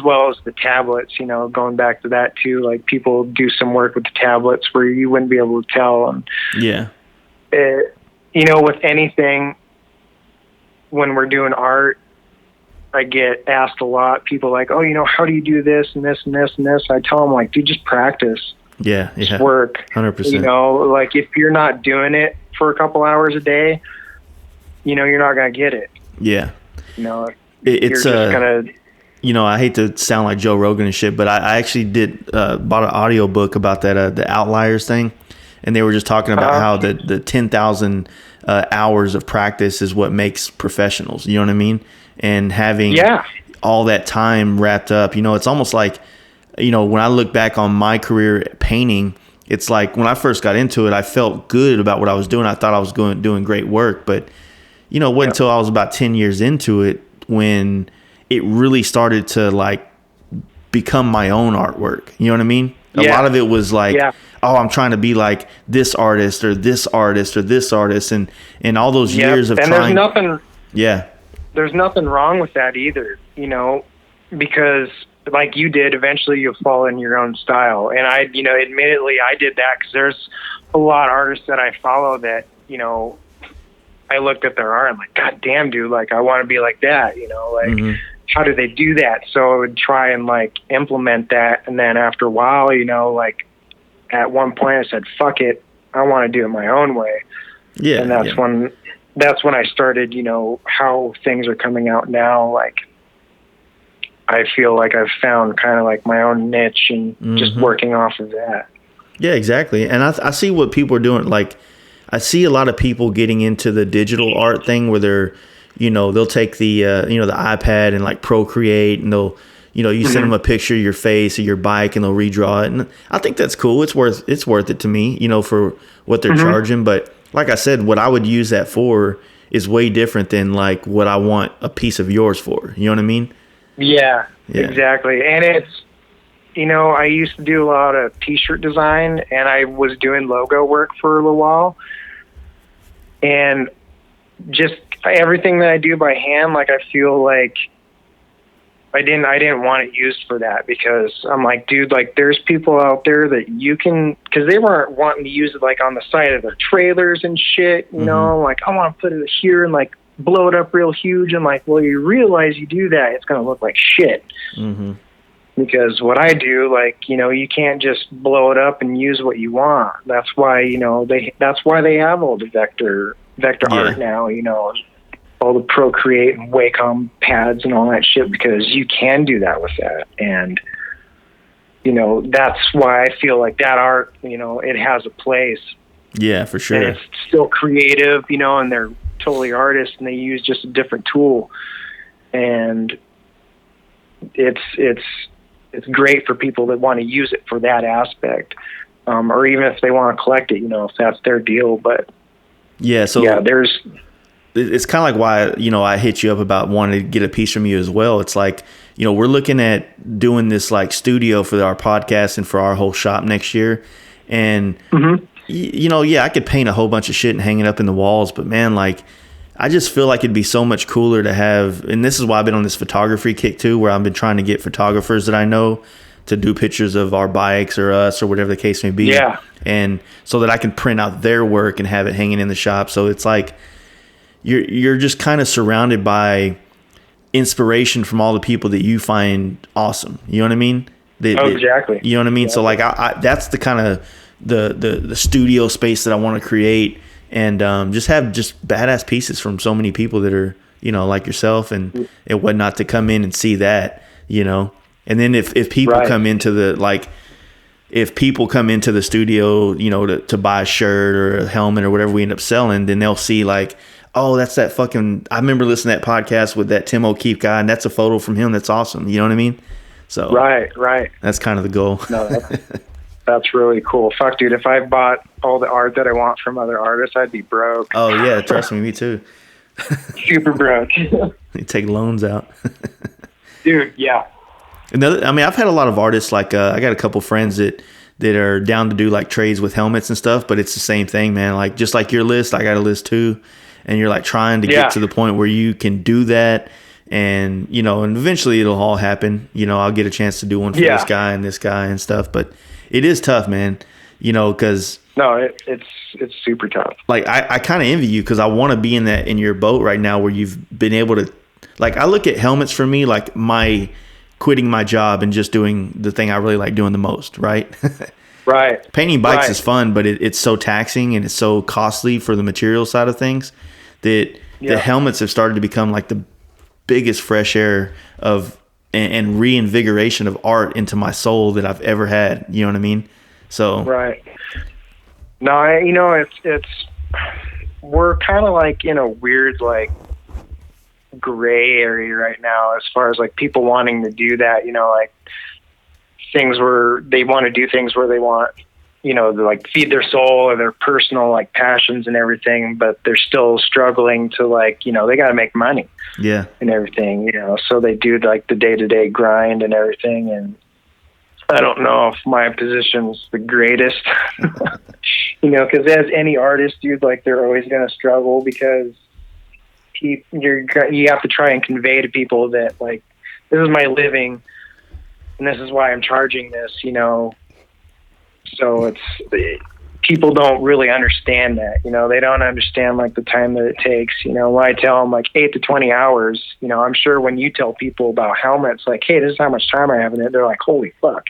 well as the tablets, going back to that too, like people do some work with the tablets where you wouldn't be able to tell. And with anything, when we're doing art, I get asked a lot, people like, oh, how do you do this and this and this and this? I tell them like, dude, just practice. Just work. 100%. Like if you're not doing it for a couple hours a day, you're not going to get it. Yeah. It's just going to, I hate to sound like Joe Rogan and shit, but I actually bought an audio book about that, the Outliers thing. And they were just talking about how the 10,000 hours of practice is what makes professionals. You know what I mean? And having all that time wrapped up, it's almost like, when I look back on my career painting, it's like when I first got into it, I felt good about what I was doing. I thought I was doing great work, but you know, it wasn't until I was about 10 years into it when it really started to like become my own artwork. You know what I mean? A lot of it was like, oh, I'm trying to be like this artist or this artist or this artist, and all those years of trying. There's nothing wrong with that either, you know, because like you did, eventually you'll fall in your own style. And I, you know, admittedly, I did that because there's a lot of artists that I follow that, you know, I looked at their art and I'm like, God damn, dude, like I want to be like that, you know, like how do they do that? So I would try and like implement that. And then after a while, you know, like at one point I said, fuck it, I want to do it my own way. Yeah. And that's when I started, you know, how things are coming out now. Like, I feel like I've found kind of like my own niche and just working off of that. Yeah, exactly. And I see what people are doing. Like, I see a lot of people getting into the digital art thing where they're, you know, they'll take the, you know, the iPad and like Procreate, and they'll, you know, you send them a picture of your face or your bike and they'll redraw it. And I think that's cool. It's worth it to me, you know, for what they're charging. But like I said, what I would use that for is way different than like what I want a piece of yours for. You know what I mean? Yeah, exactly. And it's, you know, I used to do a lot of t-shirt design, and I was doing logo work for a little while. And just everything that I do by hand, like I feel like I didn't want it used for that, because I'm like, dude, like there's people out there that you can, because they weren't wanting to use it like on the side of their trailers and shit, you know, like I want to put it here and like blow it up real huge. And like, well, you realize you do that, it's going to look like shit. Because what I do, like, you know, you can't just blow it up and use what you want. That's why, you know, that's why they have all the vector art now, you know, all the Procreate and Wacom pads and all that shit, because you can do that with that. And, you know, that's why I feel like that art, you know, it has a place. Yeah, for sure. And it's still creative, you know, and they're totally artists and they use just a different tool. And it's great for people that want to use it for that aspect. Or even if they want to collect it, you know, if that's their deal. But it's kind of like why, you know, I hit you up about wanting to get a piece from you as well. It's like, you know, we're looking at doing this like studio for our podcast and for our whole shop next year. And, you know, I could paint a whole bunch of shit and hang it up in the walls, but man, like, I just feel like it'd be so much cooler to have, and this is why I've been on this photography kick too, where I've been trying to get photographers that I know to do pictures of our bikes or us or whatever the case may be. Yeah. And so that I can print out their work and have it hanging in the shop. So it's like, you're just kind of surrounded by inspiration from all the people that you find awesome. You know what I mean? Exactly. You know what I mean? Yeah. So like, I that's the kind of the studio space that I want to create, and just have just badass pieces from so many people that are, you know, like yourself and whatnot, to come in and see that, you know. And then if people come into the, like, if people come into the studio, you know, to buy a shirt or a helmet or whatever we end up selling, then they'll see like, oh, that's that fucking, I remember listening to that podcast with that Tim O'Keefe guy, and that's a photo from him. That's awesome. You know what I mean? So right. That's kind of the goal. No, that's really cool. Fuck, dude, if I bought all the art that I want from other artists, I'd be broke. Oh yeah, trust me too. Super broke. You take loans out. Dude, yeah. I've had a lot of artists, like I got a couple friends that are down to do like trades with helmets and stuff, but it's the same thing, man. Like, just like your list, I got a list too, and you're like trying to get to the point where you can do that, and you know, and eventually it'll all happen. You know, I'll get a chance to do one for this guy and stuff, but it is tough, man. You know, because it's super tough. Like, I kind of envy you, because I want to be in your boat right now, where you've been able to, like, I look at helmets for me like my quitting my job and just doing the thing I really like doing the most, right? Right. Painting bikes is fun, but it's so taxing and it's so costly for the material side of things that the helmets have started to become like the biggest fresh air of and reinvigoration of art into my soul that I've ever had. You know what I mean? So right. No, you know, it's we're kind of like in a weird like gray area right now, as far as like people wanting to do that, you know, like things where they want to do things where they want to like feed their soul or their personal like passions and everything, but they're still struggling to like, they got to make money. Yeah. And everything, so they do like the day-to-day grind and everything. And I don't know if my position's the greatest, because as any artist, dude, like they're always going to struggle because you have to try and convey to people that like, this is my living and this is why I'm charging this, so people don't really understand that, they don't understand like the time that it takes, when I tell them like 8 to 20 hours, I'm sure when you tell people about helmets, like, hey, this is how much time I have in it, they're like, holy fuck.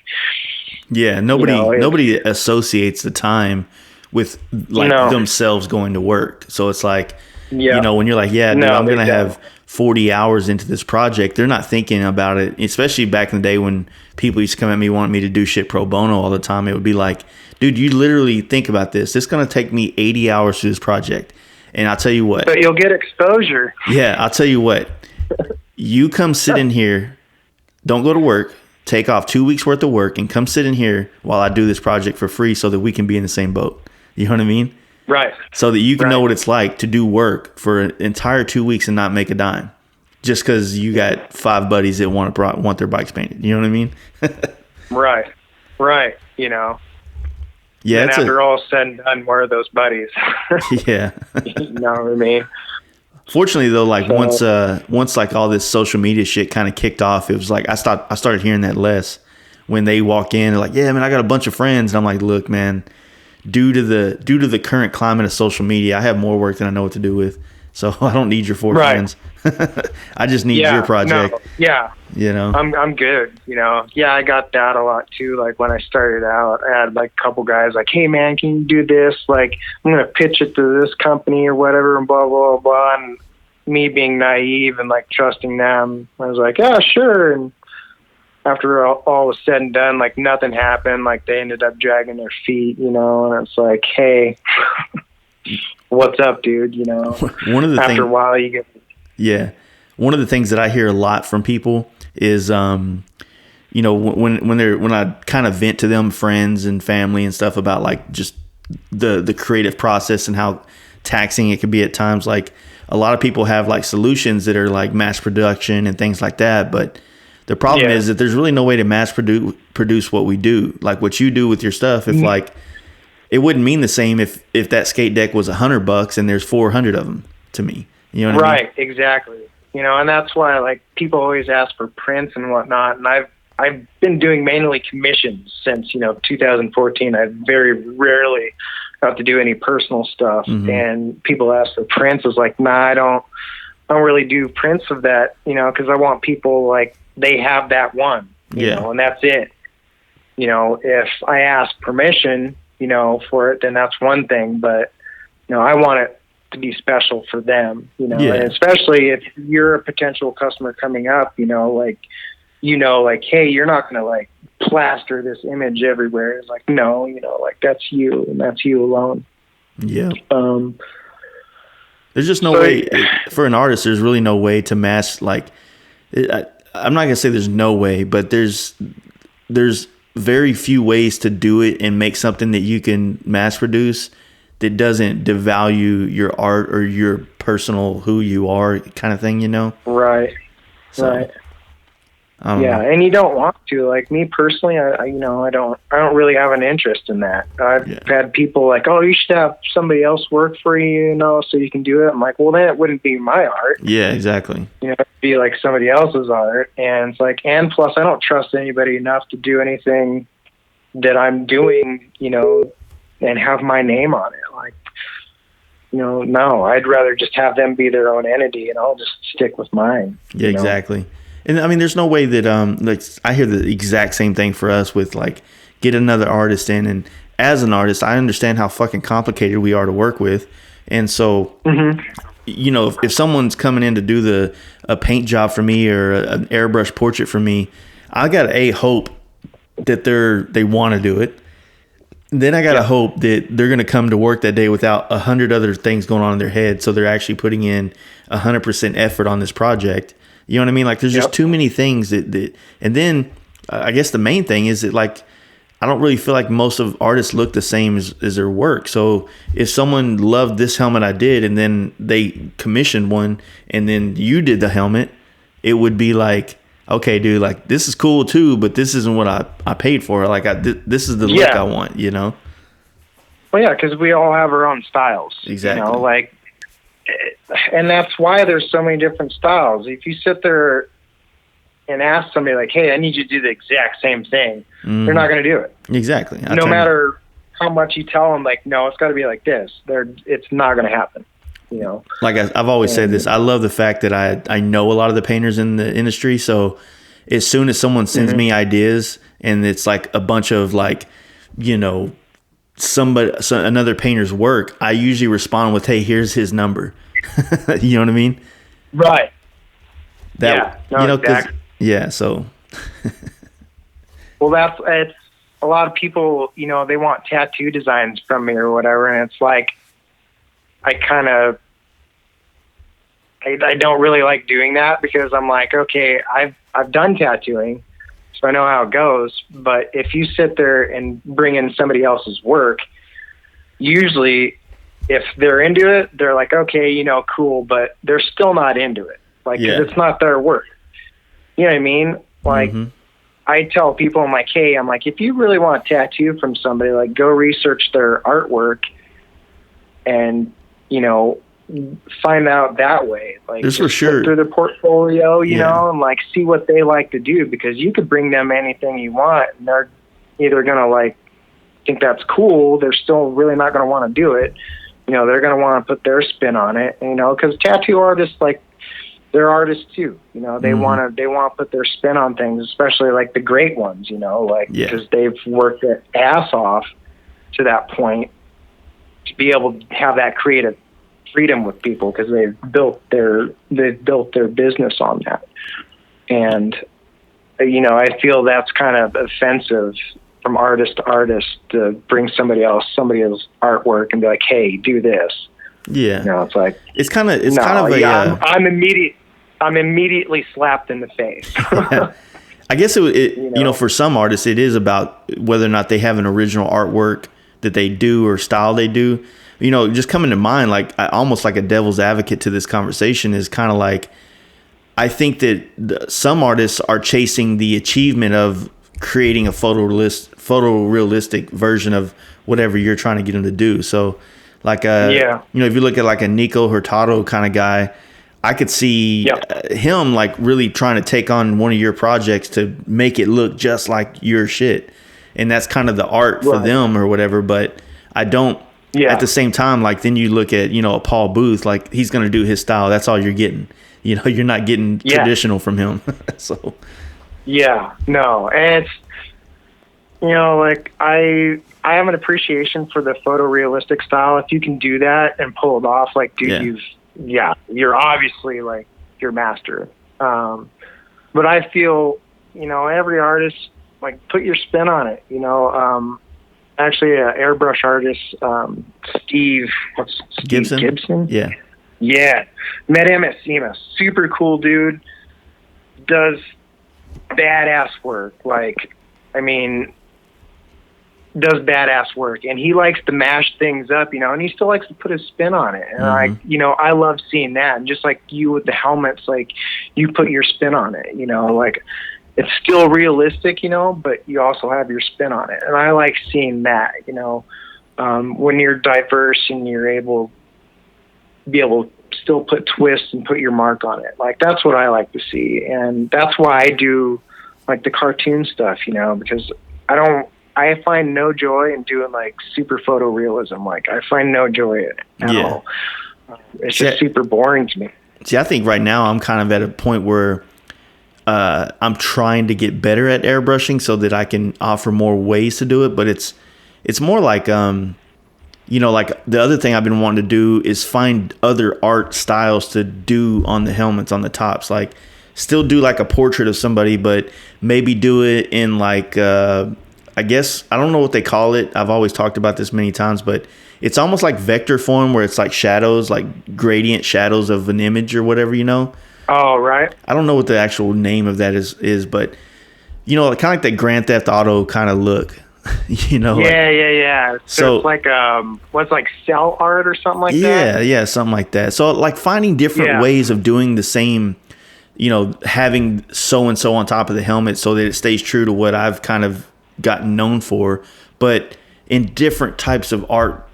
Yeah. Nobody associates the time with like themselves going to work. So it's like, when you're like, yeah, dude, I'm going to have 40 hours into this project, they're not thinking about it, especially back in the day when people used to come at me wanting me to do shit pro bono all the time. It would be like, dude, you literally think about this. It's going to take me 80 hours to this project. And I'll tell you what. But you'll get exposure. Yeah, I'll tell you what. You come sit in here, don't go to work, take off 2 weeks worth of work, and come sit in here while I do this project for free so that we can be in the same boat. You know what I mean? Right. So that you can know what it's like to do work for an entire 2 weeks and not make a dime. Just because you got 5 buddies that want their bikes painted. You know what I mean? Right. Yeah. And after all said and done, where are those buddies? Yeah. You know what I mean? Fortunately, though, like once like all this social media shit kind of kicked off, it was like I started hearing that less when they walk in. They're like, yeah, man, I got a bunch of friends, and I'm like, look, man, due to the current climate of social media, I have more work than I know what to do with. So I don't need your 4 friends. I just need your project. I'm good. I got that a lot too. Like when I started out, I had like a couple guys like, hey man, can you do this? Like I'm going to pitch it to this company or whatever and blah, blah, blah. And me being naive and like trusting them, I was like, yeah, sure. And after all was said and done, like nothing happened. Like they ended up dragging their feet, and it's like, hey, what's up, dude? One of the after a while you get. Yeah. One of the things that I hear a lot from people is, when I kind of vent to them, friends and family and stuff about like just the creative process and how taxing it can be at times. Like a lot of people have like solutions that are like mass production and things like that. But the problem is that there's really no way to mass produce what we do, like what you do with your stuff. If like, it wouldn't mean the same if that skate deck was $100 and there's 400 of them to me. You know what I mean? Right, exactly. And that's why like people always ask for prints and whatnot. And I've been doing mainly commissions since 2014. I very rarely got to do any personal stuff. Mm-hmm. And people ask for prints. I was like, nah, I don't really do prints of that. Because I want people like they have that one. You know, and that's it. If I ask permission, for it, then that's one thing. But I want it to be special for them, and especially if you're a potential customer coming up, like, hey, you're not going to like plaster this image everywhere. It's like, no, like that's you and that's you alone. Yeah. There's just no way for an artist. There's really no way to mass like, I'm not going to say there's no way, but there's very few ways to do it and make something that you can mass produce that doesn't devalue your art or your personal who you are kind of thing, Right. So, right. And you don't want to. Like me personally, I don't really have an interest in that. I've had people like, oh, you should have somebody else work for you, so you can do it. I'm like, well, then it wouldn't be my art. Yeah, exactly. It'd be like somebody else's art. And it's like, and plus I don't trust anybody enough to do anything that I'm doing, and have my name on it. Like, no, I'd rather just have them be their own entity and I'll just stick with mine. Yeah, exactly. And I mean, there's no way that, like I hear the exact same thing for us with like get another artist in. And as an artist, I understand how fucking complicated we are to work with. And so, if someone's coming in to do a paint job for me or an airbrush portrait for me, I got to hope that they want to do it. Then I got to hope that they're going to come to work that day without 100 other things going on in their head. So they're actually putting in 100% effort on this project. You know what I mean? Like there's just too many things that and then I guess the main thing is that like, I don't really feel like most of artists look the same as their work. So if someone loved this helmet I did, and then they commissioned one, and then you did the helmet, it would be like, okay, dude, like this is cool too, but this isn't what I paid for. Like this is the look I want, you know? Well, yeah, because we all have our own styles. Exactly. You know, like, and that's why there's so many different styles. If you sit there and ask somebody like, hey, I need you to do the exact same thing, they're not going to do it. Exactly. No matter how much you tell them, like, no, it's got to be like this. It's not going to happen. You know, like I've always said this, I love the fact that I know a lot of the painters in the industry. So as soon as someone sends me ideas and it's like a bunch of like, you know, another painter's work, I usually respond with, hey, here's his number. You know what I mean? Right. Exactly. Yeah. So. Well, it's a lot of people, you know, they want tattoo designs from me or whatever. And it's like, I don't really like doing that because I'm like, okay, I've done tattooing, so I know how it goes. But if you sit there and bring in somebody else's work, usually if they're into it, they're like, okay, you know, cool, but they're still not into it. Like, 'cause it's not their work. You know what I mean? Like, I tell people, I'm like, hey, if you really want a tattoo from somebody, like, go research their artwork and, you know, find out that way. Like, just for sure, look through their portfolio, you know, and like see what they like to do, because you could bring them anything you want, and they're either gonna like think that's cool, they're still really not gonna want to do it. You know, they're gonna want to put their spin on it. You know, because tattoo artists, like, they're artists too. You know, they want to put their spin on things, especially like the great ones. You know, like because they've worked their ass off to that point to be able to have that creative freedom with people, because they've built their business on that. And you know, I feel that's kind of offensive from artist to artist to bring somebody else's artwork and be like, hey, do this. Yeah, you know, it's like I'm immediately slapped in the face. I guess you know, for some artists, it is about whether or not they have an original artwork that they do or style they do. You know, just coming to mind, like almost like a devil's advocate to this conversation is kind of like, I think that some artists are chasing the achievement of creating a photorealistic version of whatever you're trying to get them to do. So like, you know, if you look at like a Nico Hurtado kind of guy, I could see him like really trying to take on one of your projects to make it look just like your shit. And that's kind of the art for them or whatever. But I don't, at the same time, like then you look at, you know, a Paul Booth, like he's going to do his style. That's all you're getting. You know, you're not getting traditional from him. So. Yeah, no. And it's, you know, like I have an appreciation for the photorealistic style. If you can do that and pull it off, like, dude, you're obviously like your master. But I feel, you know, every artist, like, put your spin on it. You know, actually, an airbrush artist, Steve Gibson. Yeah, met him at SEMA. Super cool dude. Does badass work. Like, I mean, does badass work, and he likes to mash things up, you know, and he still likes to put his spin on it. And I, you know, I love seeing that. And just like you with the helmets, like, you put your spin on it, you know, like, it's still realistic, you know, but you also have your spin on it. And I like seeing that, you know, when you're diverse and you're able to still put twists and put your mark on it. Like, that's what I like to see. And that's why I do like the cartoon stuff, you know, because I find no joy in doing like super photorealism. Like, I find no joy in it at all. It's just super boring to me. See, I think right now I'm kind of at a point where I'm trying to get better at airbrushing so that I can offer more ways to do it. But it's more like, you know, like the other thing I've been wanting to do is find other art styles to do on the helmets, on the tops. Like, still do like a portrait of somebody, but maybe do it in like, I guess, I don't know what they call it. I've always talked about this many times, but it's almost like vector form, where it's like shadows, like gradient shadows of an image or whatever, you know? Oh, right. I don't know what the actual name of that is, but, you know, kind of like that Grand Theft Auto kind of look. you know? Yeah. So it's like what's like cell art or something like that. Yeah, something like that. So like finding different ways of doing the same, you know, having so and so on top of the helmet so that it stays true to what I've kind of gotten known for, but in different types of art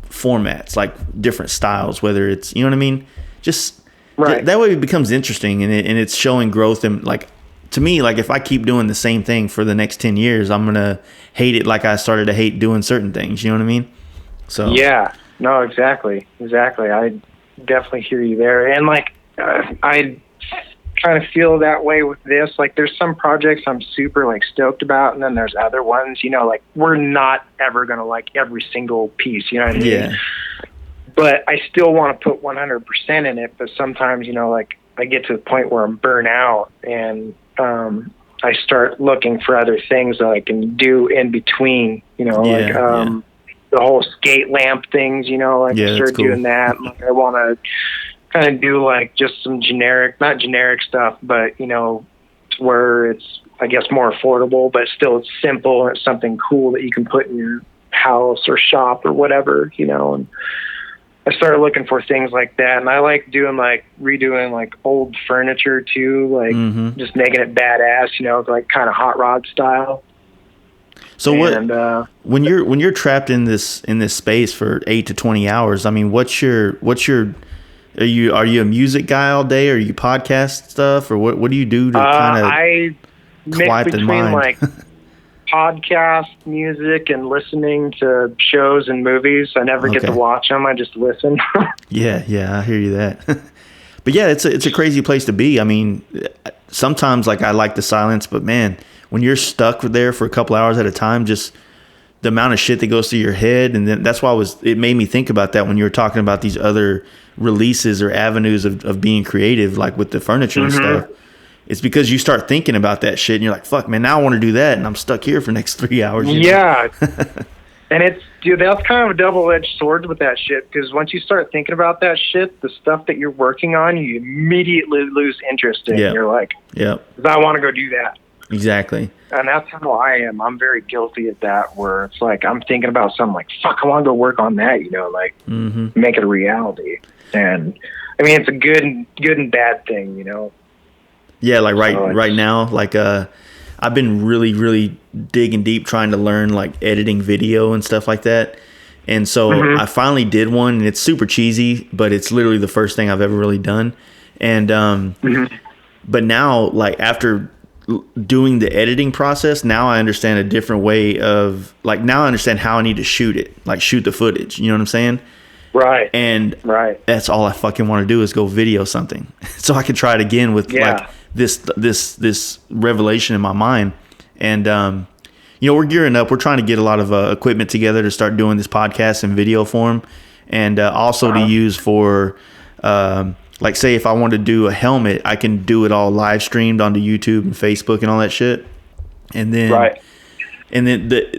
formats, like different styles, whether it's, you know what I mean? Just that way it becomes interesting, and it's showing growth. And like, to me, like if I keep doing the same thing for the next 10 years, I'm going to hate it like I started to hate doing certain things. You know what I mean? So yeah, no, exactly. I definitely hear you there. And like, I kind of feel that way with this. Like there's some projects I'm super like stoked about, and then there's other ones, you know, like we're not ever going to like every single piece, you know what I mean? Yeah. But I still want to put 100% in it. But sometimes, you know, like I get to the point where I'm burnt out, and I start looking for other things that I can do in between, you know, the whole skate lamp things, you know, like I start doing that. Like I want to kind of do like just some not generic stuff, but, you know, to where it's, I guess, more affordable, but still it's simple and it's something cool that you can put in your house or shop or whatever, you know. And I started looking for things like that, and I like doing like redoing like old furniture too, like just making it badass, you know, like kind of hot rod style. So when you're trapped in this space for 8 to 20 hours, I mean, what's your are you a music guy all day, or you podcast stuff, or what do you do to kind of quiet the mind? Like podcast, music, and listening to shows and movies. I never get to watch them. I just listen. Yeah, I hear you that. But yeah, it's a crazy place to be. I mean, sometimes like I like the silence, but man, when you're stuck there for a couple hours at a time, just the amount of shit that goes through your head. And then that's why it made me think about that when you were talking about these other releases or avenues of being creative, like with the furniture and stuff. It's because you start thinking about that shit and you're like, fuck, man, now I want to do that. And I'm stuck here for the next 3 hours. Yeah. And that's kind of a double-edged sword with that shit, because once you start thinking about that shit, the stuff that you're working on, you immediately lose interest in. You're like, I want to go do that. Exactly. And that's how I am. I'm very guilty of that, where it's like I'm thinking about something like, fuck, I want to go work on that, you know, like make it a reality. And I mean, it's a good and bad thing, you know. Yeah, like right now, like I've been really, really digging deep trying to learn like editing video and stuff like that. And so I finally did one, and it's super cheesy, but it's literally the first thing I've ever really done. And but now, like after doing the editing process, now I understand a different way of like, now I understand how I need to shoot it, like shoot the footage. You know what I'm saying? Right. And that's all I fucking want to do is go video something so I can try it again with like this revelation in my mind. And you know, we're gearing up. We're trying to get a lot of equipment together to start doing this podcast in video form, and also to use for like, say if I want to do a helmet, I can do it all live streamed onto YouTube and Facebook and all that shit. And then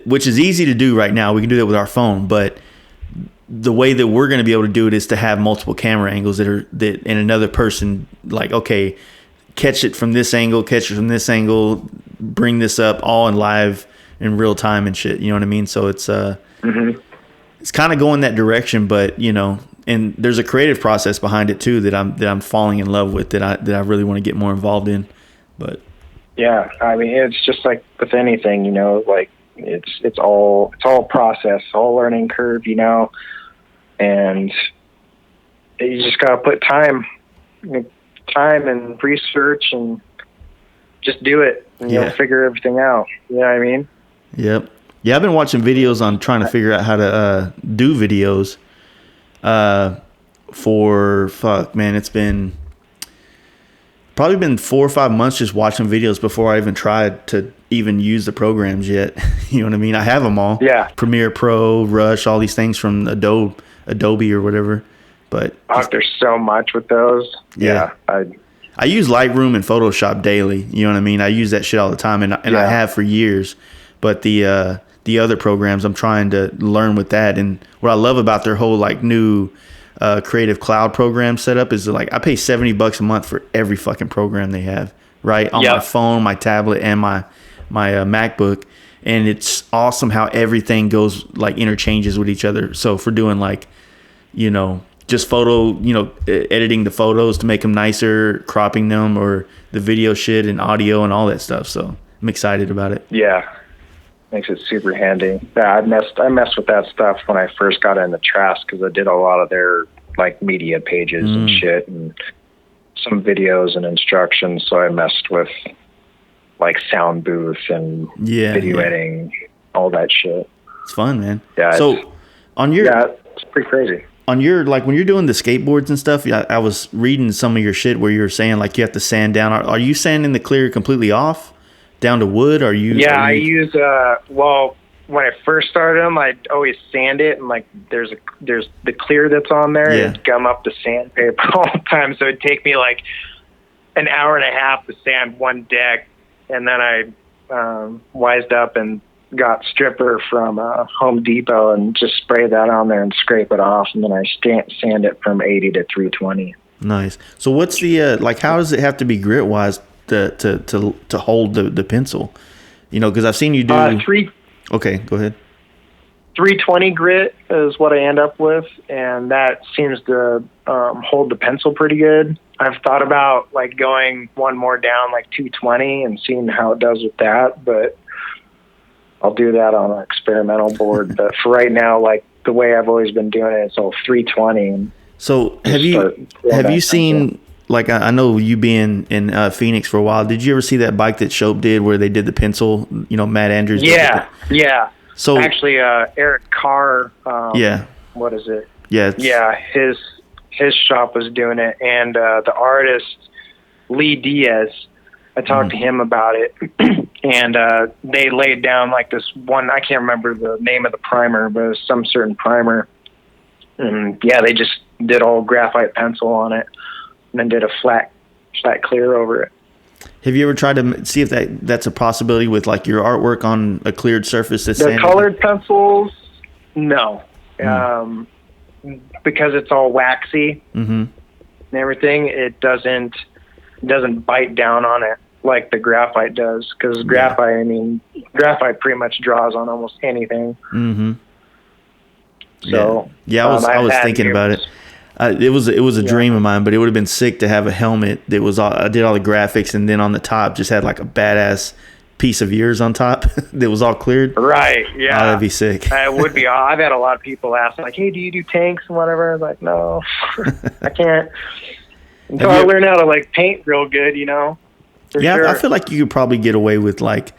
which is easy to do right now. We can do that with our phone, but the way that we're going to be able to do it is to have multiple camera angles and another person, like, okay, catch it from this angle, catch it from this angle, bring this up all in live in real time and shit. You know what I mean? So it's it's kind of going that direction, but you know, and there's a creative process behind it too that I'm falling in love with, that I really want to get more involved in. But yeah, I mean, it's just like with anything, you know, like it's all process, all learning curve, you know. And you just gotta put time and research and just do it, and you'll figure everything out. You know what I mean? Yep. Yeah, I've been watching videos on trying to figure out how to do videos. It's been probably been 4 or 5 months just watching videos before I even tried to even use the programs yet. You know what I mean? I have them all. Yeah. Premiere Pro, Rush, all these things from Adobe or whatever. But there's so much with those. Yeah. I use Lightroom and Photoshop daily. You know what I mean? I use that shit all the time, and I have for years. But the other programs, I'm trying to learn with that. And what I love about their whole like new Creative Cloud program setup is like I pay $70 a month for every fucking program they have, right? On my phone, my tablet, and my MacBook. and it's awesome how everything goes like interchanges with each other. So for doing like, you know, just photo, you know, editing the photos to make them nicer, cropping them, or the video shit and audio and all that stuff. So I'm excited about it. Yeah, makes it super handy. Yeah, I messed with that stuff when I first got into Trask because I did a lot of their like media pages and shit and some videos and instructions. So I messed with like sound booth and video editing, all that shit. It's fun, man. Yeah. So it's pretty crazy. On your, like when you're doing the skateboards and stuff, I was reading some of your shit where you were saying like you have to sand down. Are you sanding the clear completely off down to wood? Are you? Yeah, I use well, when I first started them, I'd always sand it, and like there's the clear that's on there, and it'd gum up the sandpaper all the time. So it'd take me like an hour and a half to sand one deck, and then I wised up and got stripper from Home Depot and just spray that on there and scrape it off, and then I sand it from 80 to 320. Nice. So what's the like? How does it have to be grit wise to hold the pencil? You know, because I've seen you do Okay, go ahead. 320 grit is what I end up with, and that seems to hold the pencil pretty good. I've thought about like going one more down, like 220, and seeing how it does with that, but I'll do that on an experimental board. But for right now, like the way I've always been doing it, it's all 320. So have you seen, like I know you being in Phoenix for a while, did you ever see that bike that Shope did where they did the pencil, you know, Matt Andrews? Yeah. So actually, Eric Carr, what is it? Yeah. His shop was doing it, and the artist Lee Diaz, I talked to him about it, and they laid down like this one, I can't remember the name of the primer, but it was some certain primer. And they just did all graphite pencil on it and then did a flat clear over it. Have you ever tried to see if that's a possibility with like your artwork on a cleared surface? The colored pencils, no. Because it's all waxy and everything, it doesn't bite down on it like the graphite does, because graphite pretty much draws on almost anything. So I was thinking about it. It was a dream of mine, but it would have been sick to have a helmet that was I did all the graphics, and then on the top just had like a badass piece of yours on top that was all cleared. Right. Yeah. Oh, that'd be sick. It would be. I've had a lot of people ask like, "Hey, do you do tanks and whatever?" I was like, "No, I can't." Until I learn how to like paint real good, you know. Sure. I feel like you could probably get away with like,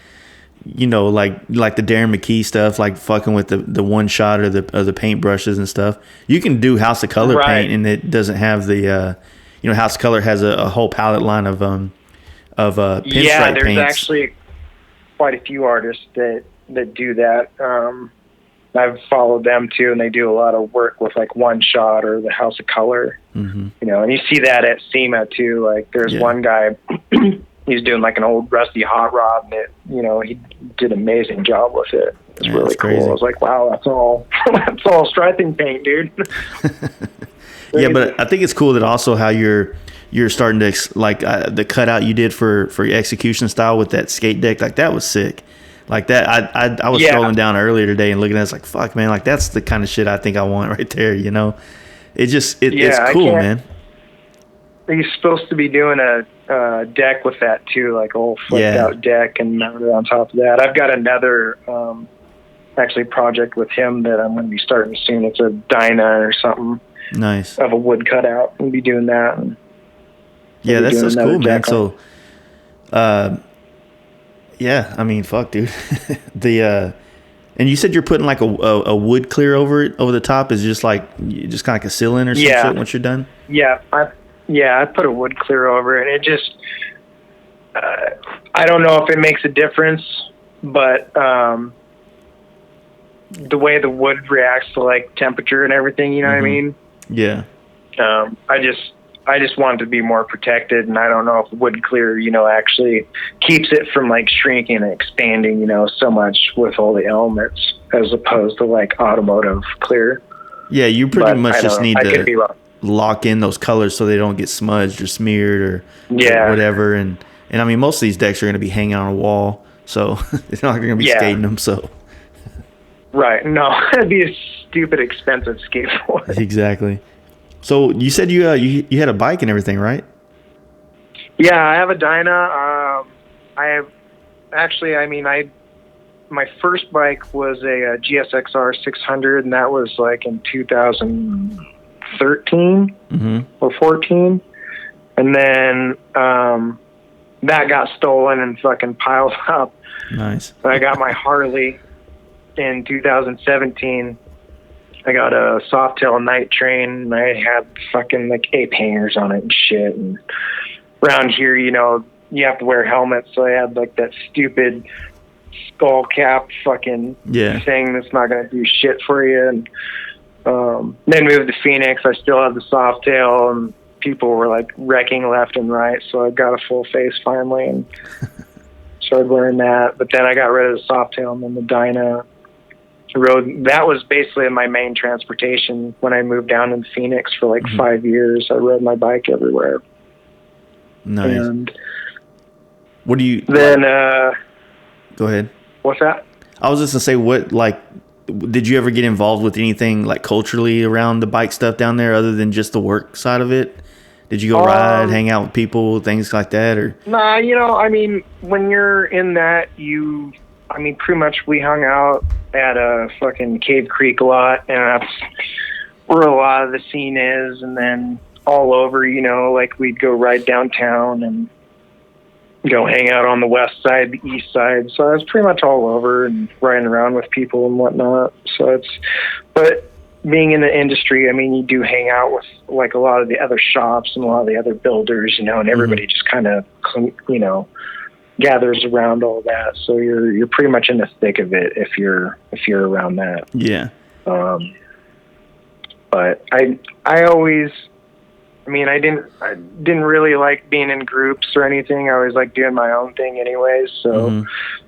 you know, like the Darren McKee stuff, like fucking with the one shot or the paint brushes and stuff. You can do House of Color paint, and it doesn't have the, you know, House of Color has a whole palette line of pinstripe paints. Yeah, there's actually quite a few artists that do that. I've followed them too, and they do a lot of work with like One Shot or the House of Color. You know, and you see that at SEMA too. Like there's one guy. He's doing like an old rusty hot rod, and you know, he did an amazing job with it. It's really cool. Crazy. I was like, wow, that's all striping paint, dude. Yeah, but I think it's cool that also how you're starting to like the cutout you did for your execution style with that skate deck. Like that was sick. Like that, I was scrolling down earlier today and looking at it, it's like, fuck, man, like that's the kind of shit I think I want right there. You know, it's cool, man. He's supposed to be doing a deck with that too, like a whole flipped out deck and mounted on top of that. I've got another actually project with him that I'm going to be starting soon. It's a Dyna or something. Nice. Of a wood cutout. We'll be doing that. And that's cool, man. So, I mean, fuck, dude. And you said you're putting like a wood clear over the top. Is it just like kind of like a seal-in or some shit once you're done? Yeah, I put a wood clear over it. It just, I don't know if it makes a difference, but the way the wood reacts to like temperature and everything, you know what I mean? Yeah. I just want it to be more protected, and I don't know if wood clear, you know, actually keeps it from like shrinking and expanding, you know, so much with all the elements as opposed to like automotive clear. Yeah, you pretty much just need to lock in those colors so they don't get smudged or smeared or whatever. And I mean, most of these decks are going to be hanging on a wall, so it's not going to be skating them. So right, no, it'd be a stupid expensive skateboard. exactly. So you said you had a bike and everything, right? Yeah, I have a Dyna. I have actually. I mean, my first bike was a GSXR 600, and that was like in 2013 or 14. And then that got stolen and fucking piled up. Nice. I got my Harley in 2017. I got a Softail Night Train, and I had fucking like 8 hangers on it and shit. And around here, you know, you have to wear helmets, so I had like that stupid skull cap fucking thing that's not going to do shit for you. And then moved to Phoenix. I still have the Softail, and people were like wrecking left and right, so I got a full face finally and started wearing that. But then I got rid of the Softail, and then the Dyna rode. That was basically my main transportation when I moved down in Phoenix for like 5 years. I rode my bike everywhere. Nice. And what do you then go ahead. What's that? I was just gonna say, what, like, did you ever get involved with anything like culturally around the bike stuff down there other than just the work side of it? Did you go ride, hang out with people, things like that? Or nah, you know, I mean, when you're in that, pretty much we hung out at a fucking Cave Creek a lot, and that's where a lot of the scene is. And then all over, you know, like we'd go ride downtown and go hang out on the west side, the east side. So I was pretty much all over and riding around with people and whatnot. But being in the industry, I mean, you do hang out with like a lot of the other shops and a lot of the other builders, you know, and everybody just kind of, you know, gathers around all that. So you're pretty much in the thick of it if you're around that. Yeah. But I always, I mean, I didn't really like being in groups or anything. I always liked doing my own thing anyways. So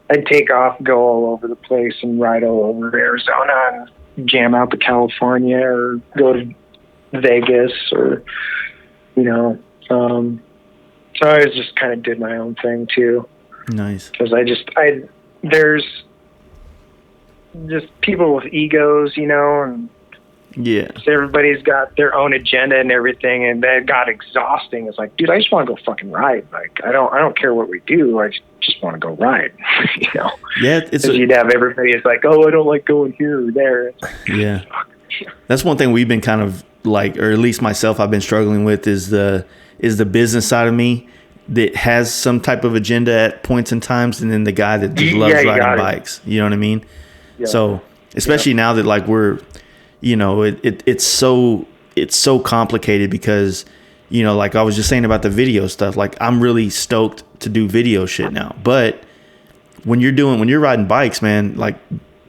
I'd take off, go all over the place and ride all over Arizona and jam out to California or go to Vegas or, you know, so I always just kind of did my own thing too. Nice. Cause there's just people with egos, you know, and yeah, so everybody's got their own agenda and everything, and that got exhausting. It's like, dude, I just want to go fucking ride. Like, I don't care what we do. I just want to go ride. You know? Yeah, you'd have everybody. It's like, oh, I don't like going here or there. It's like, yeah, that's one thing we've been kind of like, or at least myself, I've been struggling with is the business side of me that has some type of agenda at points and times, and then the guy that just loves riding bikes. You know what I mean? Yeah. So especially now that like we're, you know, it's so complicated because, you know, like I was just saying about the video stuff, like I'm really stoked to do video shit now. But when you're riding bikes, man, like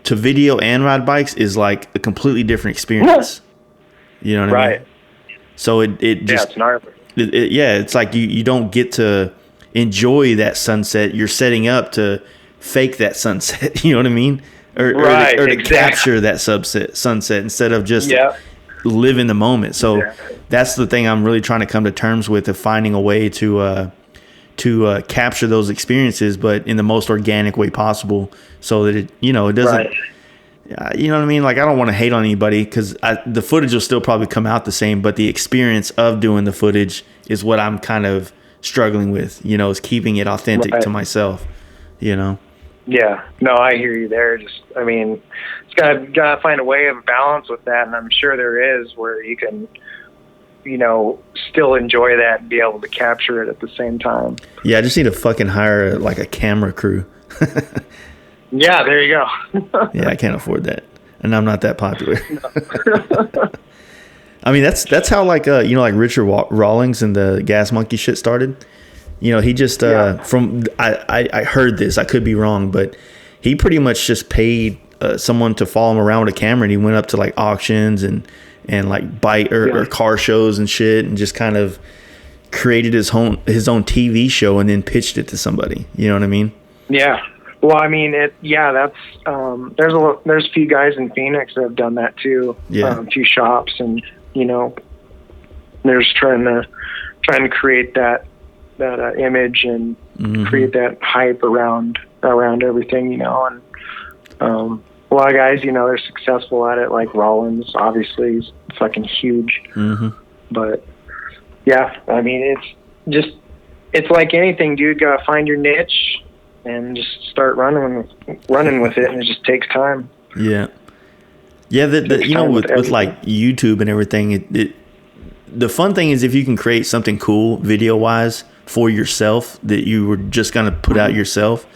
to video and ride bikes is like a completely different experience. You know what I mean? Right. So it just, it's gnarly. It's like you don't get to enjoy that sunset. You're setting up to fake that sunset. You know what I mean? Or to capture that sunset instead of just live in the moment. So that's the thing I'm really trying to come to terms with, of finding a way to capture those experiences, but in the most organic way possible, so that it doesn't. Right. You know what I mean? Like, I don't want to hate on anybody because the footage will still probably come out the same, but the experience of doing the footage is what I'm kind of struggling with. You know, is keeping it authentic to myself. You know. Yeah, no, I hear you there. Just, I mean, it's gotta find a way of balance with that, and I'm sure there is, where you can, you know, still enjoy that and be able to capture it at the same time. Yeah, I just need to fucking hire like a camera crew. Yeah, there you go. Yeah, I can't afford that, and I'm not that popular. I mean, that's how like like Richard Rawlings and the Gas Monkey shit started. You know, he just I heard this, I could be wrong, but he pretty much just paid someone to follow him around with a camera, and he went up to like auctions and like bike or car shows and shit, and just kind of created his own TV show and then pitched it to somebody. You know what I mean? Yeah. Well, I mean, that's there's a few guys in Phoenix that have done that too. Yeah. A few shops, and you know, they're just trying to create that image and create that hype around everything, you know. And a lot of guys, you know, they're successful at it, like Rollins, obviously, he's fucking huge. But yeah, I mean, it's like anything, dude. Gotta find your niche and just start running with it, and it just takes time. Yeah. You know, with like YouTube and everything, the fun thing is if you can create something cool video wise for yourself that you were just gonna put out yourself,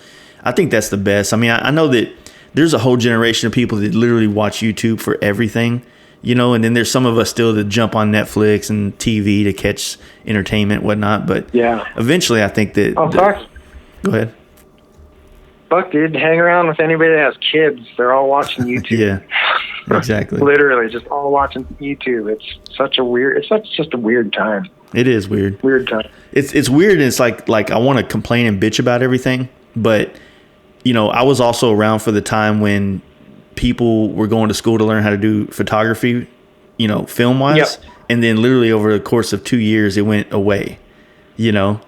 I think that's the best. I mean, I know that there's a whole generation of people that literally watch YouTube for everything, you know, and then there's some of us still that jump on Netflix and TV to catch entertainment, whatnot. But eventually I think that. Fuck. Go ahead. Fuck, dude, hang around with anybody that has kids. They're all watching YouTube. Yeah, exactly. Literally, just all watching YouTube. It's just a weird time. It is weird. Weird time. It's weird, and it's like I want to complain and bitch about everything, but you know, I was also around for the time when people were going to school to learn how to do photography, you know, film wise, and then literally over the course of 2 years, it went away, you know,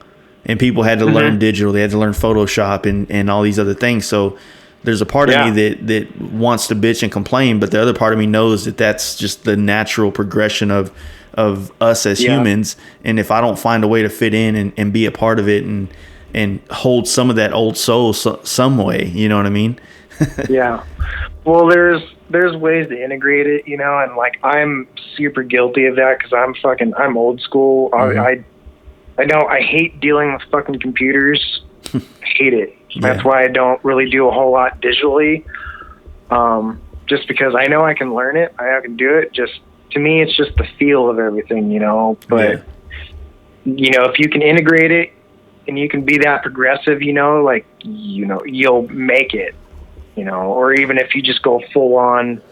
and people had to learn digital, they had to learn Photoshop and all these other things. So there's a part of me that wants to bitch and complain, but the other part of me knows that that's just the natural progression of us as humans. And if I don't find a way to fit in and be a part of it and hold some of that old soul some way, you know what I mean? Yeah. Well, there's ways to integrate it, you know, and like I'm super guilty of that because I'm old school. I hate dealing with fucking computers. Hate it. That's why I don't really do a whole lot digitally. Just because I know I can learn it, I can do it. Just to me, it's just the feel of everything, you know. But you know, if you can integrate it and you can be that progressive, you know, like, you know, you'll make it, you know. Or even if you just go full on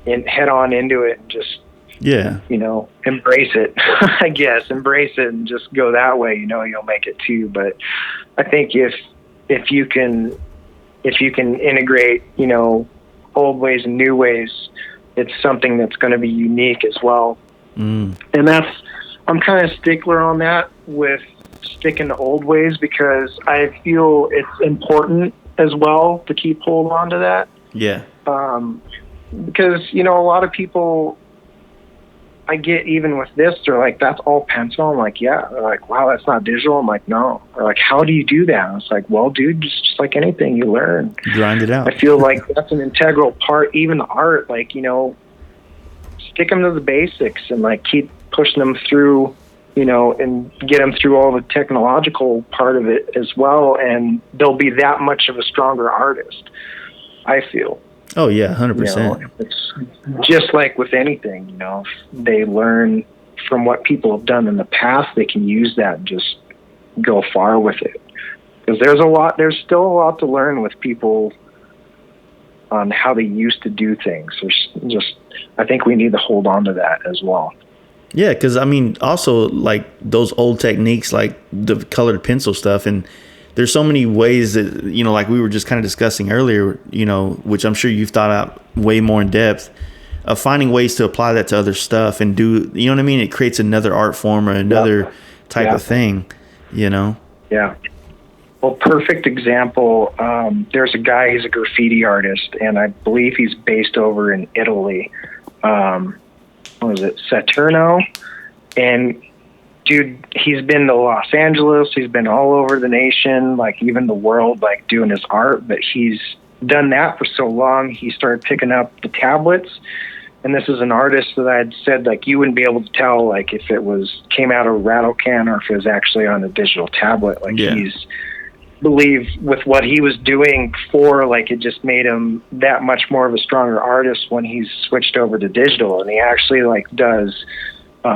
and head on into it and just, you know, embrace it. I guess embrace it and just go that way, you know, you'll make it too. But I think if you can integrate, you know, old ways and new ways, it's something that's going to be unique as well. And I'm kind of stickler on that with sticking to old ways because I feel it's important as well to keep hold on to that. Yeah. Because, you know, a lot of people I get even with this, they're like, that's all pencil. I'm like, yeah. They're like, wow, that's not digital. I'm like, no. They're like, how do you do that? I was like, well, dude, just like anything, you learn. Grind it out. I feel like that's an integral part, even the art, like, you know, stick them to the basics and like keep pushing them through, you know, and get them through all the technological part of it as well. And they'll be that much of a stronger artist, I feel. Oh yeah, 100%. You know, it's just like with anything, you know, if they learn from what people have done in the past, they can use that and just go far with it. Because there's still a lot to learn with people on how they used to do things. I think we need to hold on to that as well. Yeah, because I mean, also like those old techniques, like the colored pencil stuff, and there's so many ways that, you know, like we were just kind of discussing earlier, you know, which I'm sure you've thought out way more in depth, of finding ways to apply that to other stuff and do, you know what I mean? It creates another art form or another type of thing, you know? Yeah. Well, perfect example. There's a guy, he's a graffiti artist, and I believe he's based over in Italy. What was it? Saturno. And dude, he's been to Los Angeles. He's been all over the nation, like even the world, like doing his art. But he's done that for so long, he started picking up the tablets. And this is an artist that I'd said, like, you wouldn't be able to tell, like, if it came out of a rattle can or if it was actually on a digital tablet. Like, he's believed with what he was doing before, like, it just made him that much more of a stronger artist when he's switched over to digital. And he actually, like, does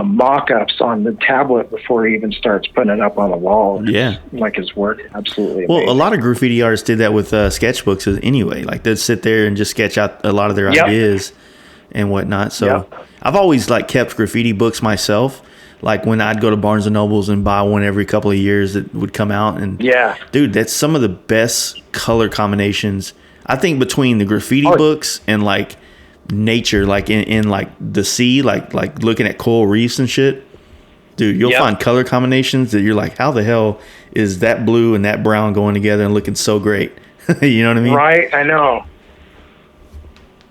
mock-ups on the tablet before he even starts putting it up on the wall. Like his work, absolutely amazing. Well, a lot of graffiti artists did that with sketchbooks anyway. Like they'd sit there and just sketch out a lot of their ideas and whatnot. So I've always like kept graffiti books myself. Like when I'd go to Barnes and Nobles and buy one every couple of years that would come out. And dude, that's some of the best color combinations, I think, between the graffiti books and like nature, like in like the sea, like looking at coral reefs and shit. Dude, you'll find color combinations that you're like, how the hell is that blue and that brown going together and looking so great? You know what I mean? Right, I know.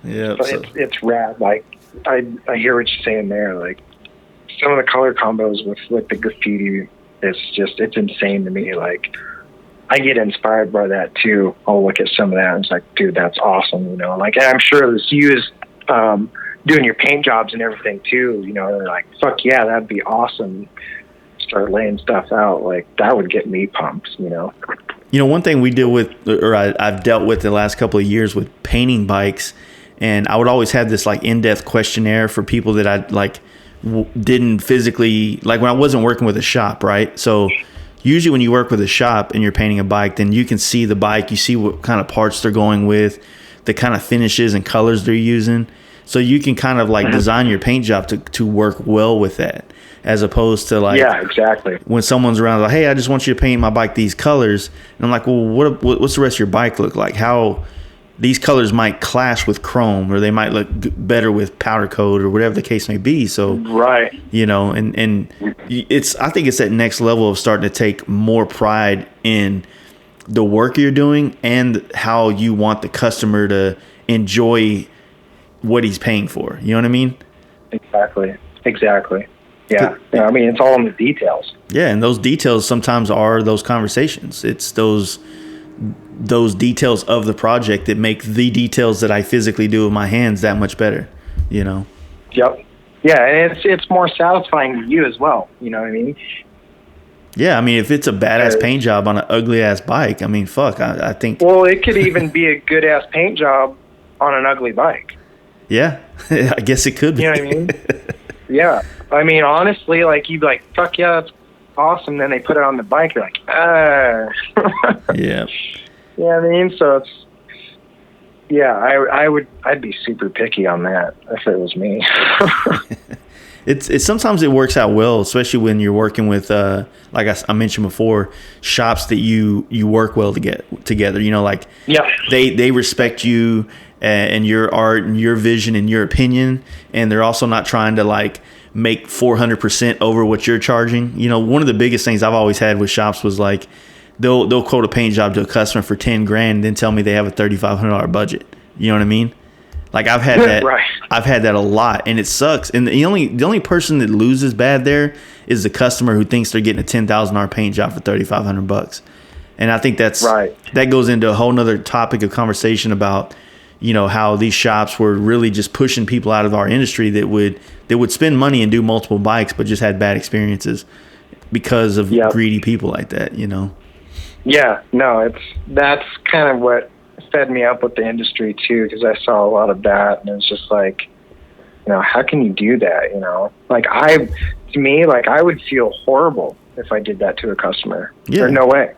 Yeah. So. It's rad. Like, I hear what you're saying there. Like, some of the color combos with the graffiti, it's insane to me. Like, I get inspired by that too. I'll look at some of that and it's like, dude, that's awesome. You know, like, and I'm sure it was used doing your paint jobs and everything too. You know, they're like, fuck yeah, that'd be awesome. Start laying stuff out. Like, that would get me pumped, you know. You know, one thing we deal with, or I've dealt with the last couple of years with painting bikes, and I would always have this like in-depth questionnaire for people that I like didn't physically, like when I wasn't working with a shop, right? So usually when you work with a shop and you're painting a bike, then you can see the bike, you see what kind of parts they're going with, the kind of finishes and colors they're using. So you can kind of like design your paint job to work well with that, as opposed to like, yeah, exactly. When someone's around like, hey, I just want you to paint my bike these colors, and I'm like, well, what's the rest of your bike look like? How these colors might clash with chrome, or they might look better with powder coat, or whatever the case may be. So right, you know, and I think it's that next level of starting to take more pride in the work you're doing and how you want the customer to enjoy what he's paying for. You know what I mean? Exactly. Yeah. I mean, it's all in the details. Yeah, and those details sometimes are those conversations. It's those details of the project that make the details that I physically do with my hands that much better, you know? Yep. Yeah, and it's more satisfying to you as well. You know what I mean? Yeah, I mean, if it's a badass paint job on an ugly-ass bike, I mean, fuck, I think... Well, it could even be a good-ass paint job on an ugly bike. Yeah, I guess it could be. You know what I mean? Yeah. I mean, honestly, like, you'd be like, fuck yeah, that's awesome. Then they put it on the bike, you're like, Yeah. You know what I mean? So it's, yeah, I'd be super picky on that if it was me. It's sometimes it works out well, especially when you're working with, like I mentioned before, shops that you work well to get together. You know, like they respect you and your art and your vision and your opinion, and they're also not trying to like make 400% over what you're charging. You know, one of the biggest things I've always had with shops was like they'll quote a paint job to a customer for $10,000 and then tell me they have a $3,500 budget. You know what I mean? Like I've had that. Right. I've had that a lot, and it sucks. And the only person that loses bad there is the customer who thinks they're getting a $10,000 paint job for $3,500. And I think that's right. That goes into a whole nother topic of conversation about, you know, how these shops were really just pushing people out of our industry that would spend money and do multiple bikes, but just had bad experiences because of greedy people like that. You know. Yeah. No, that's kind of what fed me up with the industry too, because I saw a lot of that, and it was just like, you know, how can you do that? You know, like I would feel horrible if I did that to a customer. Yeah. There's no way.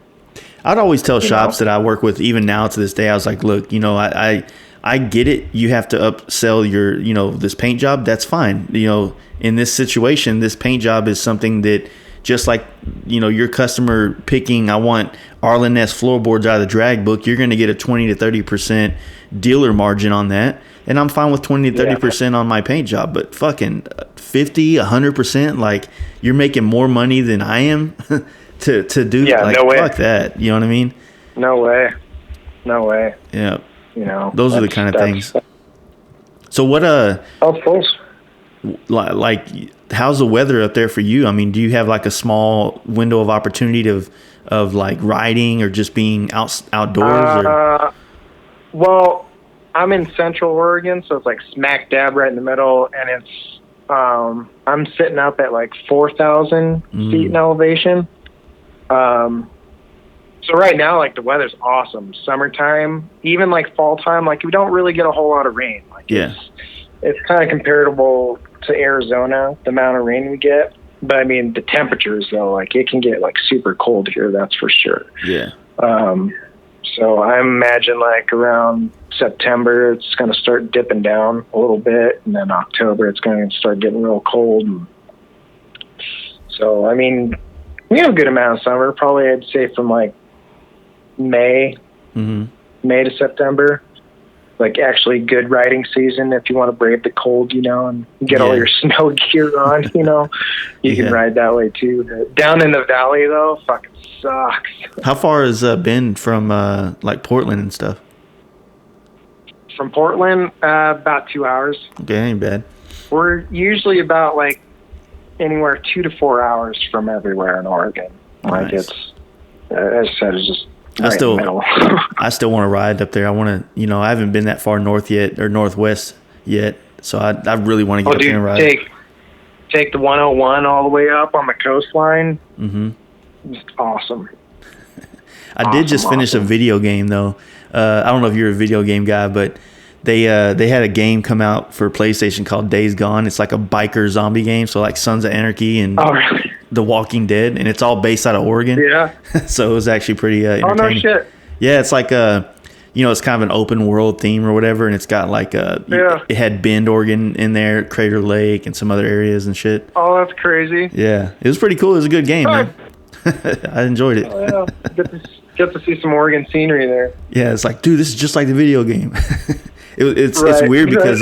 I'd always tell shops that I work with, even now to this day, I was like, look, you know, I get it. You have to upsell your, you know, this paint job. That's fine. You know, in this situation, this paint job is something that, just like, you know, your customer picking, I want Arlen Ness floorboards out of the drag book, you're going to get a 20 to 30% dealer margin on that. And I'm fine with 20 to 30% on my paint job, but fucking 50, 100%, like you're making more money than I am to do. Yeah, like, no way. Fuck that. You know what I mean? No way. Yeah. You know, those are the kind of things. So what, of course. Like, how's the weather up there for you? I mean, do you have like a small window of opportunity of like riding or just being outdoors? Well, I'm in Central Oregon, so it's like smack dab right in the middle, and it's I'm sitting up at like 4,000 feet in elevation. So right now, like, the weather's awesome. Summertime, even like fall time, like we don't really get a whole lot of rain. Like, it's kind of comparable to Arizona, the amount of rain we get. But I mean, the temperatures though, like it can get like super cold here. That's for sure. Yeah. So I imagine like around September, it's going to start dipping down a little bit, and then October, it's going to start getting real cold. And so, I mean, we have a good amount of summer. Probably, I'd say from like May to September. like actually good riding season, if you want to brave the cold, and get all your snow gear on, you can ride that way too. But down in the valley though, fucking sucks. How far has been from like Portland and stuff? From Portland, about 2 hours. Okay, ain't bad. We're usually about like anywhere 2 to 4 hours from everywhere in Oregon. Like Nice. it's, as I said, it's just right still- in the middle. I still want to ride up there. I want to, I haven't been that far north yet or northwest yet, so I really want to get up there and ride. Take the 101 all the way up on the coastline. Mm-hmm. Just awesome. I did just finish a video game though. I don't know if you're a video game guy, but they had a game come out for PlayStation called Days Gone. It's like a biker zombie game, so like Sons of Anarchy and Really? The Walking Dead, and it's all based out of Oregon. Yeah. So it was actually pretty entertaining. Oh, no shit. Yeah, it's like it's kind of an open world theme or whatever, and it's got like it had Bend, Oregon in there, Crater Lake, and some other areas and shit. Oh, that's crazy. Yeah, it was pretty cool. It was a good game, man. I enjoyed it. Oh, yeah. Get to see some Oregon scenery there. Yeah, it's like, dude, this is just like the video game. It's weird because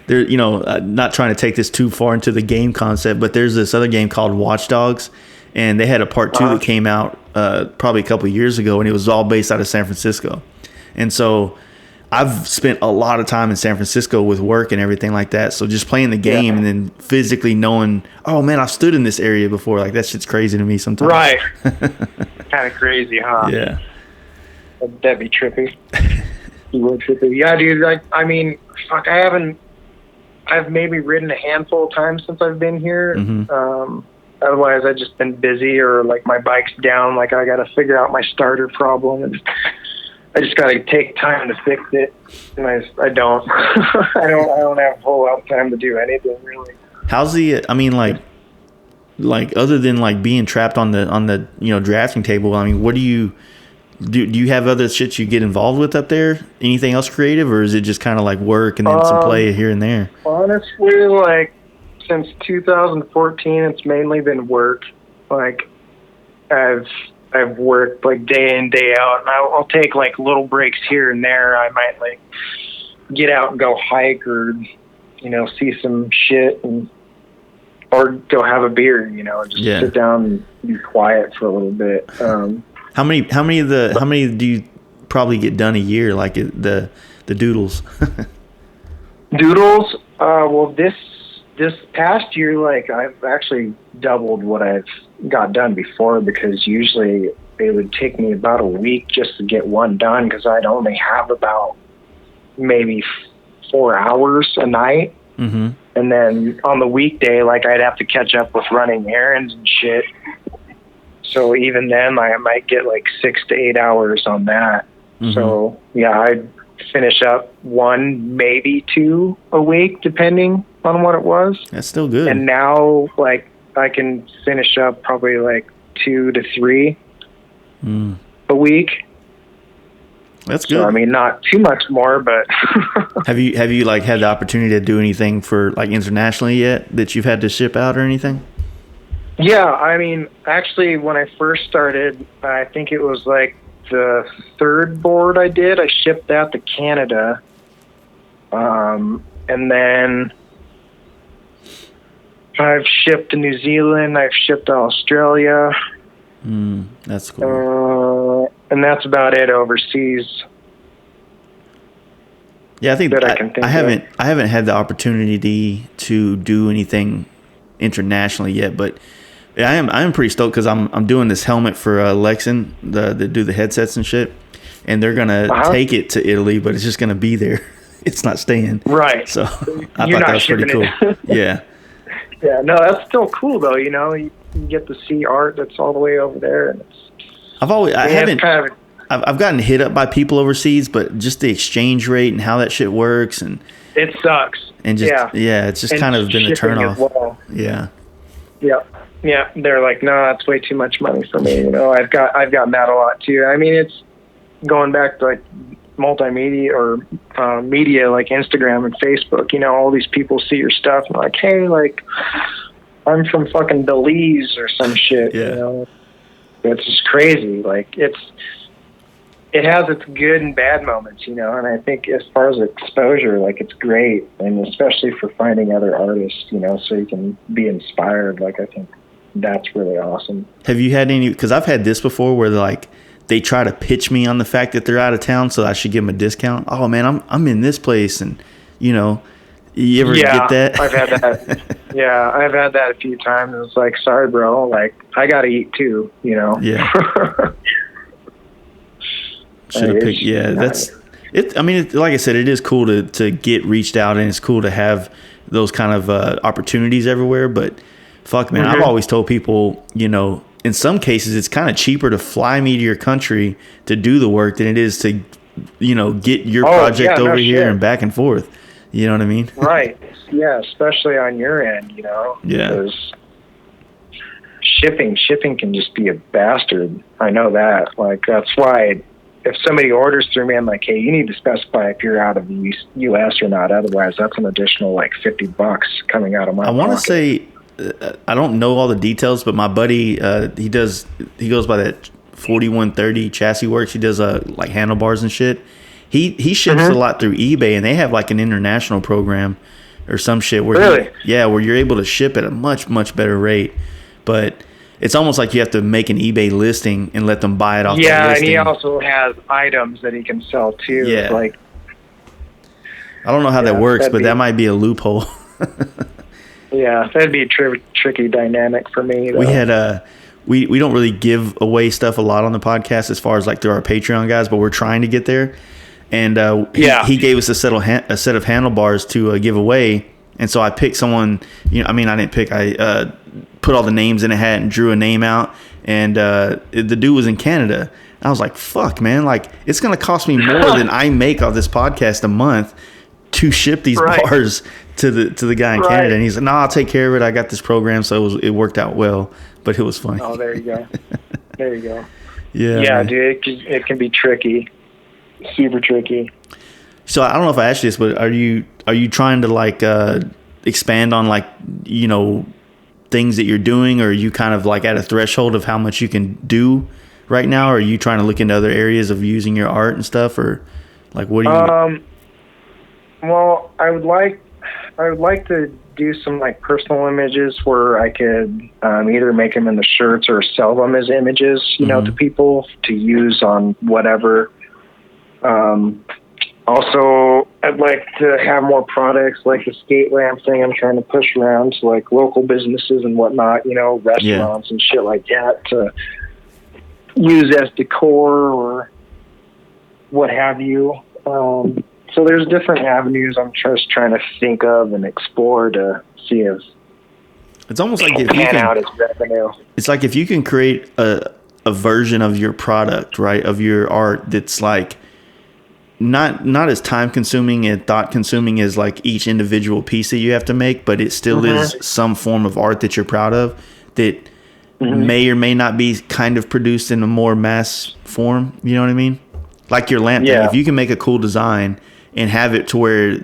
there, not trying to take this too far into the game concept, but there's this other game called Watch Dogs, and they had a part 2 that came out probably a couple of years ago, and it was all based out of San Francisco. And so I've spent a lot of time in San Francisco with work and everything like that. So just playing the game and then physically knowing, oh man, I've stood in this area before. Like that shit's crazy to me sometimes. Right. Kind of crazy, huh? Yeah. That'd be trippy. Trippy. Yeah, dude. Fuck, I've maybe ridden a handful of times since I've been here. Mm-hmm. Otherwise, I've just been busy or like my bike's down. Like I got to figure out my starter problem, and I just got to take time to fix it. And I don't. I don't have a whole lot of time to do anything really. How's the? I mean, like other than like being trapped on the drafting table. I mean, what do you? Do you have other shit you get involved with up there? Anything else creative, or is it just kind of like work and then some play here and there? Honestly, like since 2014, it's mainly been work. Like I've worked like day in, day out, and I'll take like little breaks here and there. I might like get out and go hike or see some shit or go have a beer. And just sit down and be quiet for a little bit. How many do you probably get done a year? Like the doodles? Doodles? Well, this past year, like I've actually doubled what I've got done before, because usually it would take me about a week just to get one done, because I'd only have about maybe 4 hours a night. Mm-hmm. And then on the weekday, like I'd have to catch up with running errands and shit. So even then, I might get like 6 to 8 hours on that. Mm-hmm. So yeah, I'd finish up 1, maybe 2 a week, depending on what it was. That's still good. And now, like, I can finish up probably like 2 to 3 a week. That's good. So, I mean, not too much more, but have you like had the opportunity to do anything for like internationally yet that you've had to ship out or anything? Yeah, I mean, actually, when I first started, I think it was like the 3rd board I did. I shipped that to Canada, and then I've shipped to New Zealand. I've shipped to Australia. That's cool. And that's about it overseas. Yeah, I think that I can think I haven't had the opportunity to do anything internationally yet, but I am pretty stoked because I'm doing this helmet for Lexan, that do the headsets and shit, and they're gonna take it to Italy, but it's just gonna be there. It's not staying. Right. So I thought that was pretty cool. Yeah. Yeah. No, that's still cool though. You get to see art that's all the way over there, and I've gotten hit up by people overseas, but just the exchange rate and how that shit works, and it sucks. And just it's just kind of been a turnoff. Well. Yeah. Yeah. They're like, no, that's way too much money for me. I've gotten that a lot too. I mean, it's going back to like multimedia or media like Instagram and Facebook. All these people see your stuff and like, hey, like I'm from fucking Belize or some shit. Yeah. It's just crazy. Like it's it has its good and bad moments, and I think as far as exposure, like it's great, and especially for finding other artists, so you can be inspired. Like I think that's really awesome. Have you had any? Because I've had this before, where they try to pitch me on the fact that they're out of town, so I should give them a discount. Oh man, I'm in this place, and you ever get that? I've had that. Yeah, I've had that a few times. It's like, sorry, bro, like I gotta eat too, Yeah. Should have picked. Yeah, that's it. I mean, like I said, it is cool to get reached out, and it's cool to have those kind of opportunities everywhere. But fuck, man, I've always told people, in some cases, it's kind of cheaper to fly me to your country to do the work than it is to, get your project over here and back and forth. You know what I mean? Right. Yeah, especially on your end, Yeah. Because shipping can just be a bastard. I know that. Like, that's why if somebody orders through me, I'm like, hey, you need to specify if you're out of the U.S. or not. Otherwise, that's an additional like $50 coming out of my pocket. I want to say, I don't know all the details, but my buddy, he goes by that 4130 Chassis Works. He does like handlebars and shit. He ships a lot through eBay, and they have like an international program or some shit where where you're able to ship at a much, much better rate. But it's almost like you have to make an eBay listing and let them buy it off. Yeah, and he also has items that he can sell too. Yeah. Like, I don't know how that works, but that might be a loophole. Yeah, that'd be a tricky dynamic for me, though. We had we don't really give away stuff a lot on the podcast as far as like through our Patreon guys, but we're trying to get there. And he gave us a set of handlebars to give away. And so I picked someone, I didn't pick, I put all the names in a hat and drew a name out. And the dude was in Canada. I was like, fuck, man, like it's going to cost me more than I make on this podcast a month to ship these bars to the guy in Canada. And he's like, no, I'll take care of it. I got this program. So it worked out well, but it was funny. Oh, there you go. There you go. Yeah, man. Dude, it can be tricky. Super tricky. So I don't know if I asked you this, but are you trying to like expand on like things that you're doing, or are you kind of like at a threshold of how much you can do right now, or are you trying to look into other areas of using your art and stuff, or like what do you? Well, I would like to do some like personal images where I could either make them into shirts or sell them as images, to people to use on whatever. Also, I'd like to have more products like the skate lamp thing I'm trying to push around to like local businesses and whatnot, restaurants and shit like that to use as decor or what have you. So there's different avenues I'm just trying to think of and explore to see if it's almost like if pan out as revenue. It's like if you can create a version of your product, right, of your art that's like not as time consuming and thought consuming as like each individual piece that you have to make, but it still is some form of art that you're proud of that may or may not be kind of produced in a more mass form. You know what I mean? Like your lamp thing. If you can make a cool design and have it to where,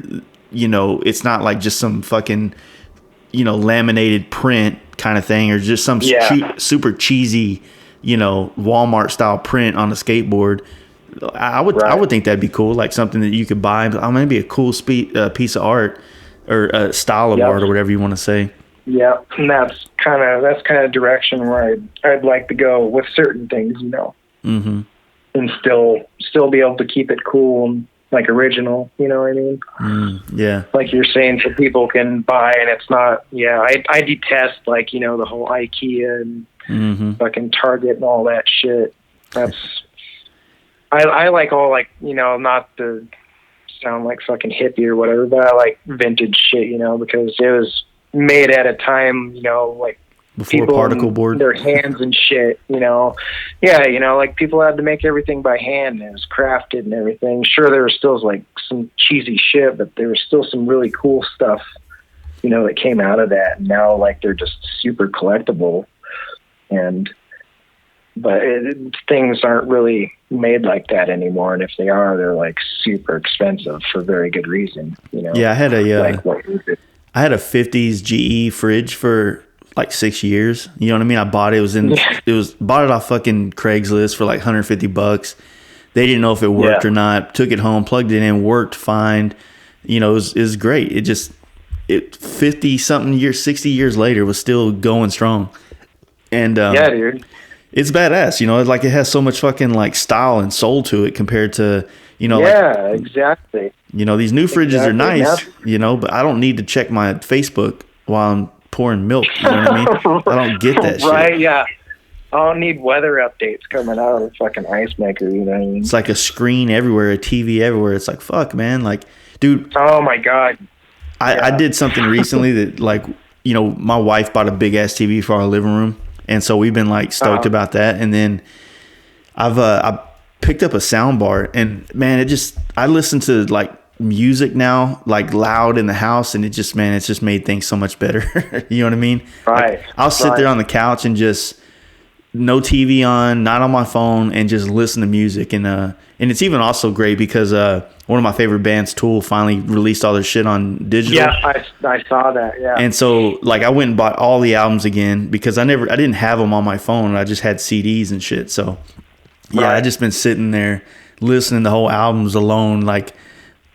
it's not like just some fucking, laminated print kind of thing, or just some super cheesy, Walmart style print on a skateboard. I would think that'd be cool, like something that you could buy. Maybe a cool piece of art or a style of art or whatever you want to say. Yeah, and that's kind of direction where I'd like to go with certain things, and still be able to keep it cool and like original. You know what I mean? Yeah. Like you're saying, so people can buy, and it's not. Yeah, I detest like the whole IKEA and fucking Target and all that shit. That's. I like all like, not to sound like fucking hippie or whatever, but I like vintage shit, because it was made at a time, like before people particle board, their hands and shit, Yeah, like people had to make everything by hand and it was crafted and everything. Sure, there was still like some cheesy shit, but there was still some really cool stuff, that came out of that. And now like they're just super collectible but things aren't really made like that anymore, and if they are, they're like super expensive for very good reason. Yeah, I had I had a 50s GE fridge for like 6 years. You know what I mean? I bought it. Bought it off fucking Craigslist for like $150. They didn't know if it worked or not. Took it home, plugged it in, worked fine. You know, it was great. It 50 something years, 60 years later was still going strong. And dude, it's badass. You know, it's like it has so much fucking like style and soul to it compared to, you know, exactly. You know, these new fridges are nice, you know, but I don't need to check my Facebook while I'm pouring milk. You know what I mean? I don't get that shit. Right, yeah. I don't need weather updates coming out of the fucking ice maker, you know what I mean? It's like a screen everywhere, a TV everywhere. It's like, fuck, man. Like, dude. Oh, my God. I did something recently that, like, you know, my wife bought a big-ass TV for our living room, and so we've been, like, stoked about that. And then I picked up a sound bar, and, man, I listen to, like, music now, like loud in the house, and it's just made things so much better. You know what I mean? Right. Like, I'll sit there on the couch and just no TV on, not on my phone, and just listen to music. And it's even also great because one of my favorite bands, Tool, finally released all their shit on digital. Yeah, I saw that. Yeah. And so, like, I went and bought all the albums again because I didn't have them on my phone. I just had CDs and shit. So yeah, I just been sitting there listening to whole albums alone, like,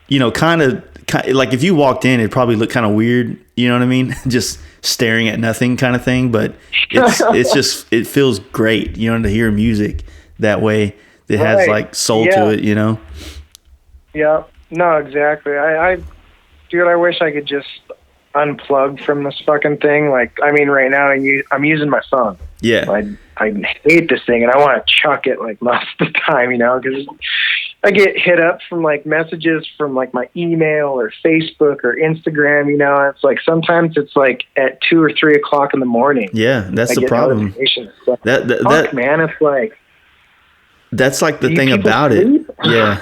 you know, kind of like if you walked in, it'd probably look kind of weird. You know what I mean? Just staring at nothing kind of thing. But it feels great, you know, to hear music that way. It has like soul to it, you know? Yeah. No, exactly. Dude, I wish I could just unplug from this fucking thing. Like, I mean, right now I'm using my phone. Yeah. I hate this thing and I want to chuck it like most of the time, you know, because I get hit up from like messages from like my email or Facebook or Instagram, you know. It's like sometimes it's like at 2 or 3 o'clock in the morning. Yeah, that's the problem. Like, that man, it's like that's like the thing about sleep? It. Yeah.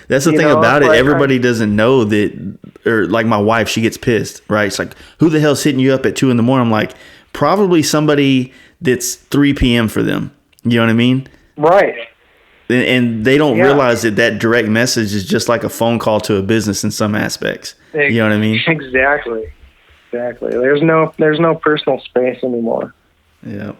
That's the thing about it. Like, everybody doesn't know that, or like my wife, she gets pissed, right? It's like, who the hell's hitting you up at 2 a.m? I'm like, probably somebody that's 3 p.m. for them. You know what I mean? Right. And they don't realize that direct message is just like a phone call to a business in some aspects. You know what I mean? Exactly. There's no personal space anymore. Yeah.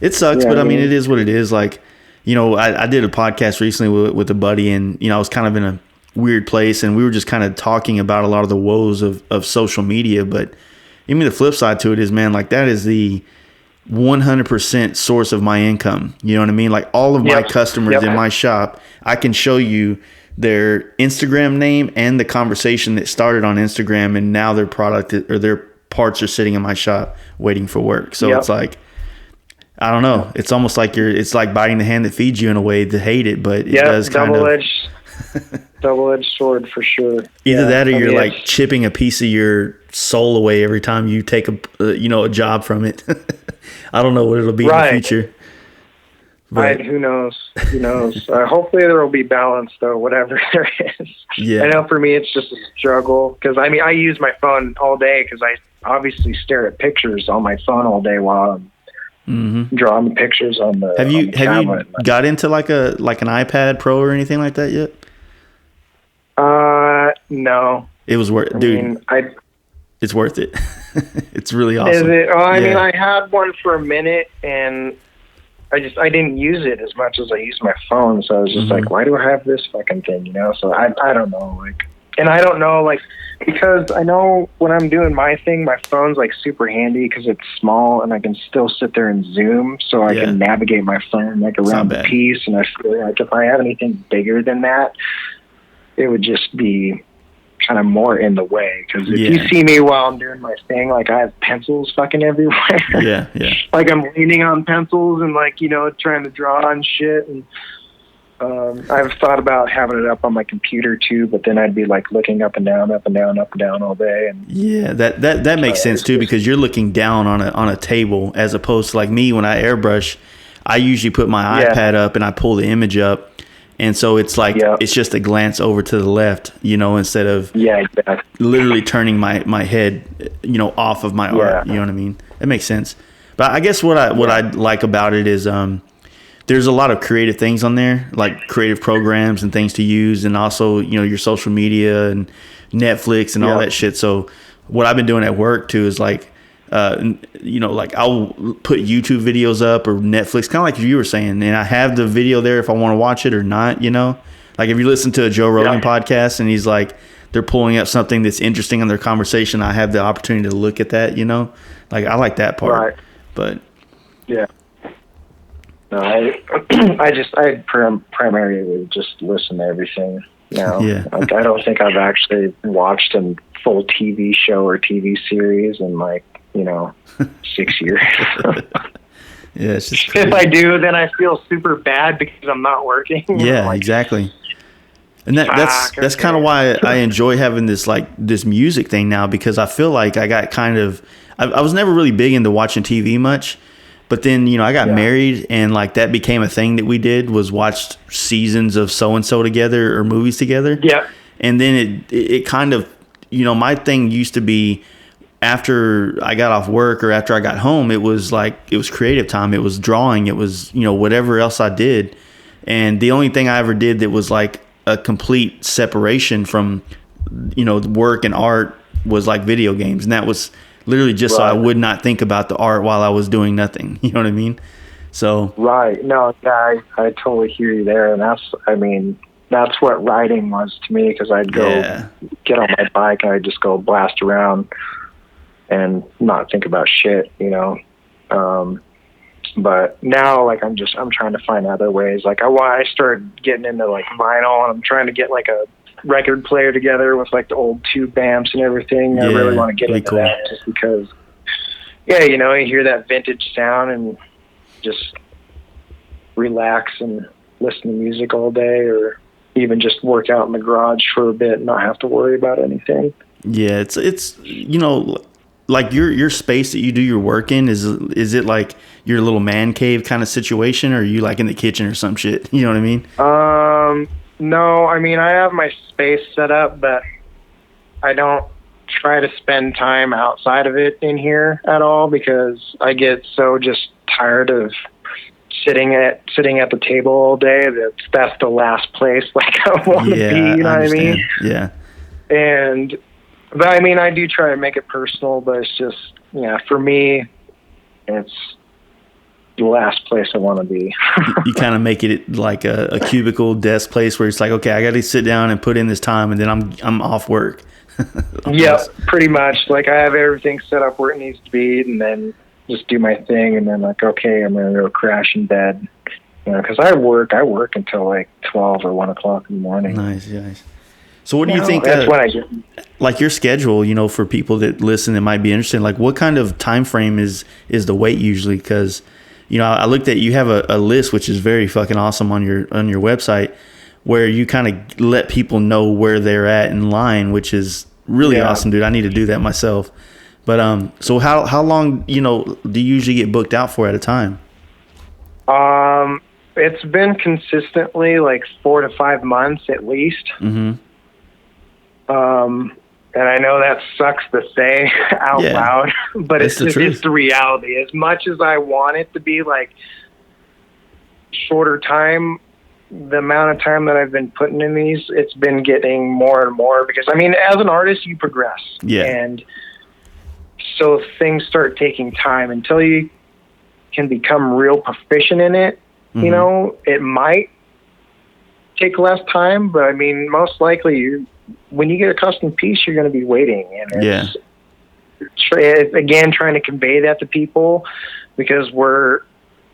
It sucks, but I mean, it is what it is. Like, you know, I did a podcast recently with a buddy, and, you know, I was kind of in a weird place, and we were just kind of talking about a lot of the woes of social media. But I mean, the flip side to it is, man, like that is the 100% source of my income. You know what I mean? Like all of my customers in my shop, I can show you their Instagram name and the conversation that started on Instagram, and now their product or their parts are sitting in my shop waiting for work. So it's like, I don't know. It's almost like it's like biting the hand that feeds you in a way to hate it, but it does kind of double-edged sword for sure. Either that or you're like chipping a piece of your soul away every time you take a job from it. I don't know what it'll be in the future. But, who knows? Hopefully there will be balance, though, whatever there is. Yeah. I know for me it's just a struggle because, I mean, I use my phone all day because I obviously stare at pictures on my phone all day while I'm drawing pictures on the Have you got into like an iPad Pro or anything like that yet? No. It was worth, dude. It's worth it. It's really awesome. Is it? Oh, I mean, I had one for a minute, and I didn't use it as much as I used my phone. So I was just like, why do I have this fucking thing? You know? So I don't know, and I don't know, because I know when I'm doing my thing, my phone's like super handy because it's small and I can still sit there and zoom, so I can navigate my phone like around the piece. And I feel like if I have anything bigger than that, it would just be kind of more in the way. Because if you see me while I'm doing my thing, like I have pencils fucking everywhere. Yeah. Like I'm leaning on pencils and trying to draw on shit. And I've thought about having it up on my computer too, but then I'd be like looking up and down, up and down, up and down all day. And that makes sense too, because you're looking down on a table, as opposed to like me when I airbrush. I usually put my iPad up and I pull the image up. And so it's like, it's just a glance over to the left, instead of literally turning my head, off of my art. You know what I mean? That makes sense. But I guess what I like about it is there's a lot of creative things on there, like creative programs and things to use, and also, your social media and Netflix and all that shit. So what I've been doing at work too is like like I'll put YouTube videos up or Netflix, kind of like you were saying, and I have the video there if I want to watch it or not. Like if you listen to a Joe Rogan podcast and he's like, they're pulling up something that's interesting in their conversation, I have the opportunity to look at that. Like I like that part. Right. But yeah. No, I primarily just listen to everything now. Yeah. Like, I don't think I've actually watched a full TV show or TV series in 6 years. Yeah, it's just crazy. If I do, then I feel super bad because I'm not working. Yeah, exactly. And that's kind of why I enjoy having this music thing now, because I feel like I got I was never really big into watching TV much, but then, I got married and like that became a thing that we did, was watched seasons of so-and-so together or movies together. Yeah. And then it kind of, my thing used to be after I got off work or after I got home, it was creative time. It was drawing. It was, whatever else I did. And the only thing I ever did that was like a complete separation from, work and art was like video games. And that was literally just so I would not think about the art while I was doing nothing. You know what I mean? So. Right. No, I totally hear you there. And that's what riding was to me, because I'd go get on my bike and I'd just go blast around and not think about shit, but now, like, I'm trying to find other ways. Like, I started getting into like vinyl, and I'm trying to get like a record player together with like the old tube amps and everything. I really want to get into that, just because, you hear that vintage sound and just relax and listen to music all day, or even just work out in the garage for a bit and not have to worry about anything. Yeah, it's like your space that you do your work in, is it like your little man cave kind of situation, or are you like in the kitchen or some shit? You know what I mean? No, I have my space set up, but I don't try to spend time outside of it in here at all, because I get so just tired of sitting at the table all day. That's the last place like I want to be. You know what I mean? Yeah. But I do try to make it personal, but it's just, for me, it's the last place I want to be. You kind of make it like a cubicle desk place where it's like, okay, I got to sit down and put in this time, and then I'm off work. Yep, pretty much. Like, I have everything set up where it needs to be, and then just do my thing, and then like, okay, I'm going to go crash in bed. Because I work until like 12 or 1 o'clock in the morning. Nice. So what do you think, that's what I do. Like your schedule, for people that listen that might be interested, like what kind of time frame is the wait usually? Because, I looked at, you have a list, which is very fucking awesome on your website, where you kind of let people know where they're at in line, which is really awesome, dude. I need to do that myself. But, so how long, do you usually get booked out for at a time? It's been consistently like 4 to 5 months at least. Mm-hmm. And I know that sucks to say out loud, but it's the reality. As much as I want it to be like shorter time, the amount of time that I've been putting in these, it's been getting more and more, because as an artist, you progress. Yeah. And so things start taking time until you can become real proficient in it. Mm-hmm. It might take less time, but most likely when you get a custom piece, you're going to be waiting. And it's again, trying to convey that to people, because we're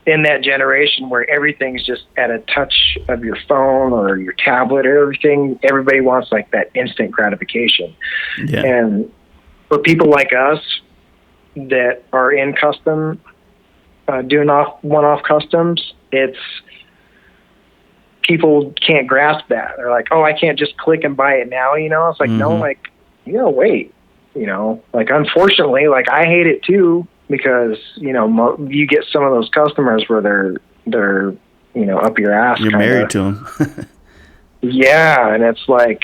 in that generation where everything's just at a touch of your phone or your tablet or everything. Everybody wants like that instant gratification. Yeah. And for people like us that are in custom, doing one-off customs, people can't grasp that. They're like, oh, I can't just click and buy it now, It's like, no, like, wait, like, unfortunately, like, I hate it too, because, you get some of those customers where they're, up your ass. You're married to them. Yeah. And it's like,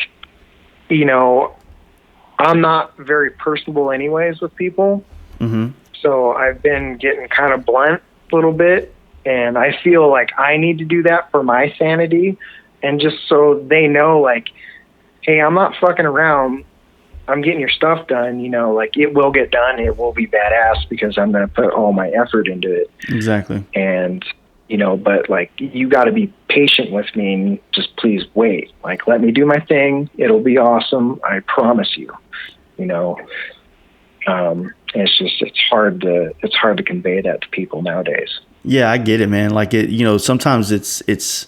I'm not very personable anyways with people. Mm-hmm. So I've been getting kind of blunt a little bit. And I feel like I need to do that for my sanity, and just so they know, like, hey, I'm not fucking around. I'm getting your stuff done, like it will get done. It will be badass because I'm going to put all my effort into it. Exactly. And, but like, you got to be patient with me and just please wait. Like, let me do my thing. It'll be awesome. I promise you, it's hard to convey that to people nowadays. Yeah, I get it, man. Like sometimes it's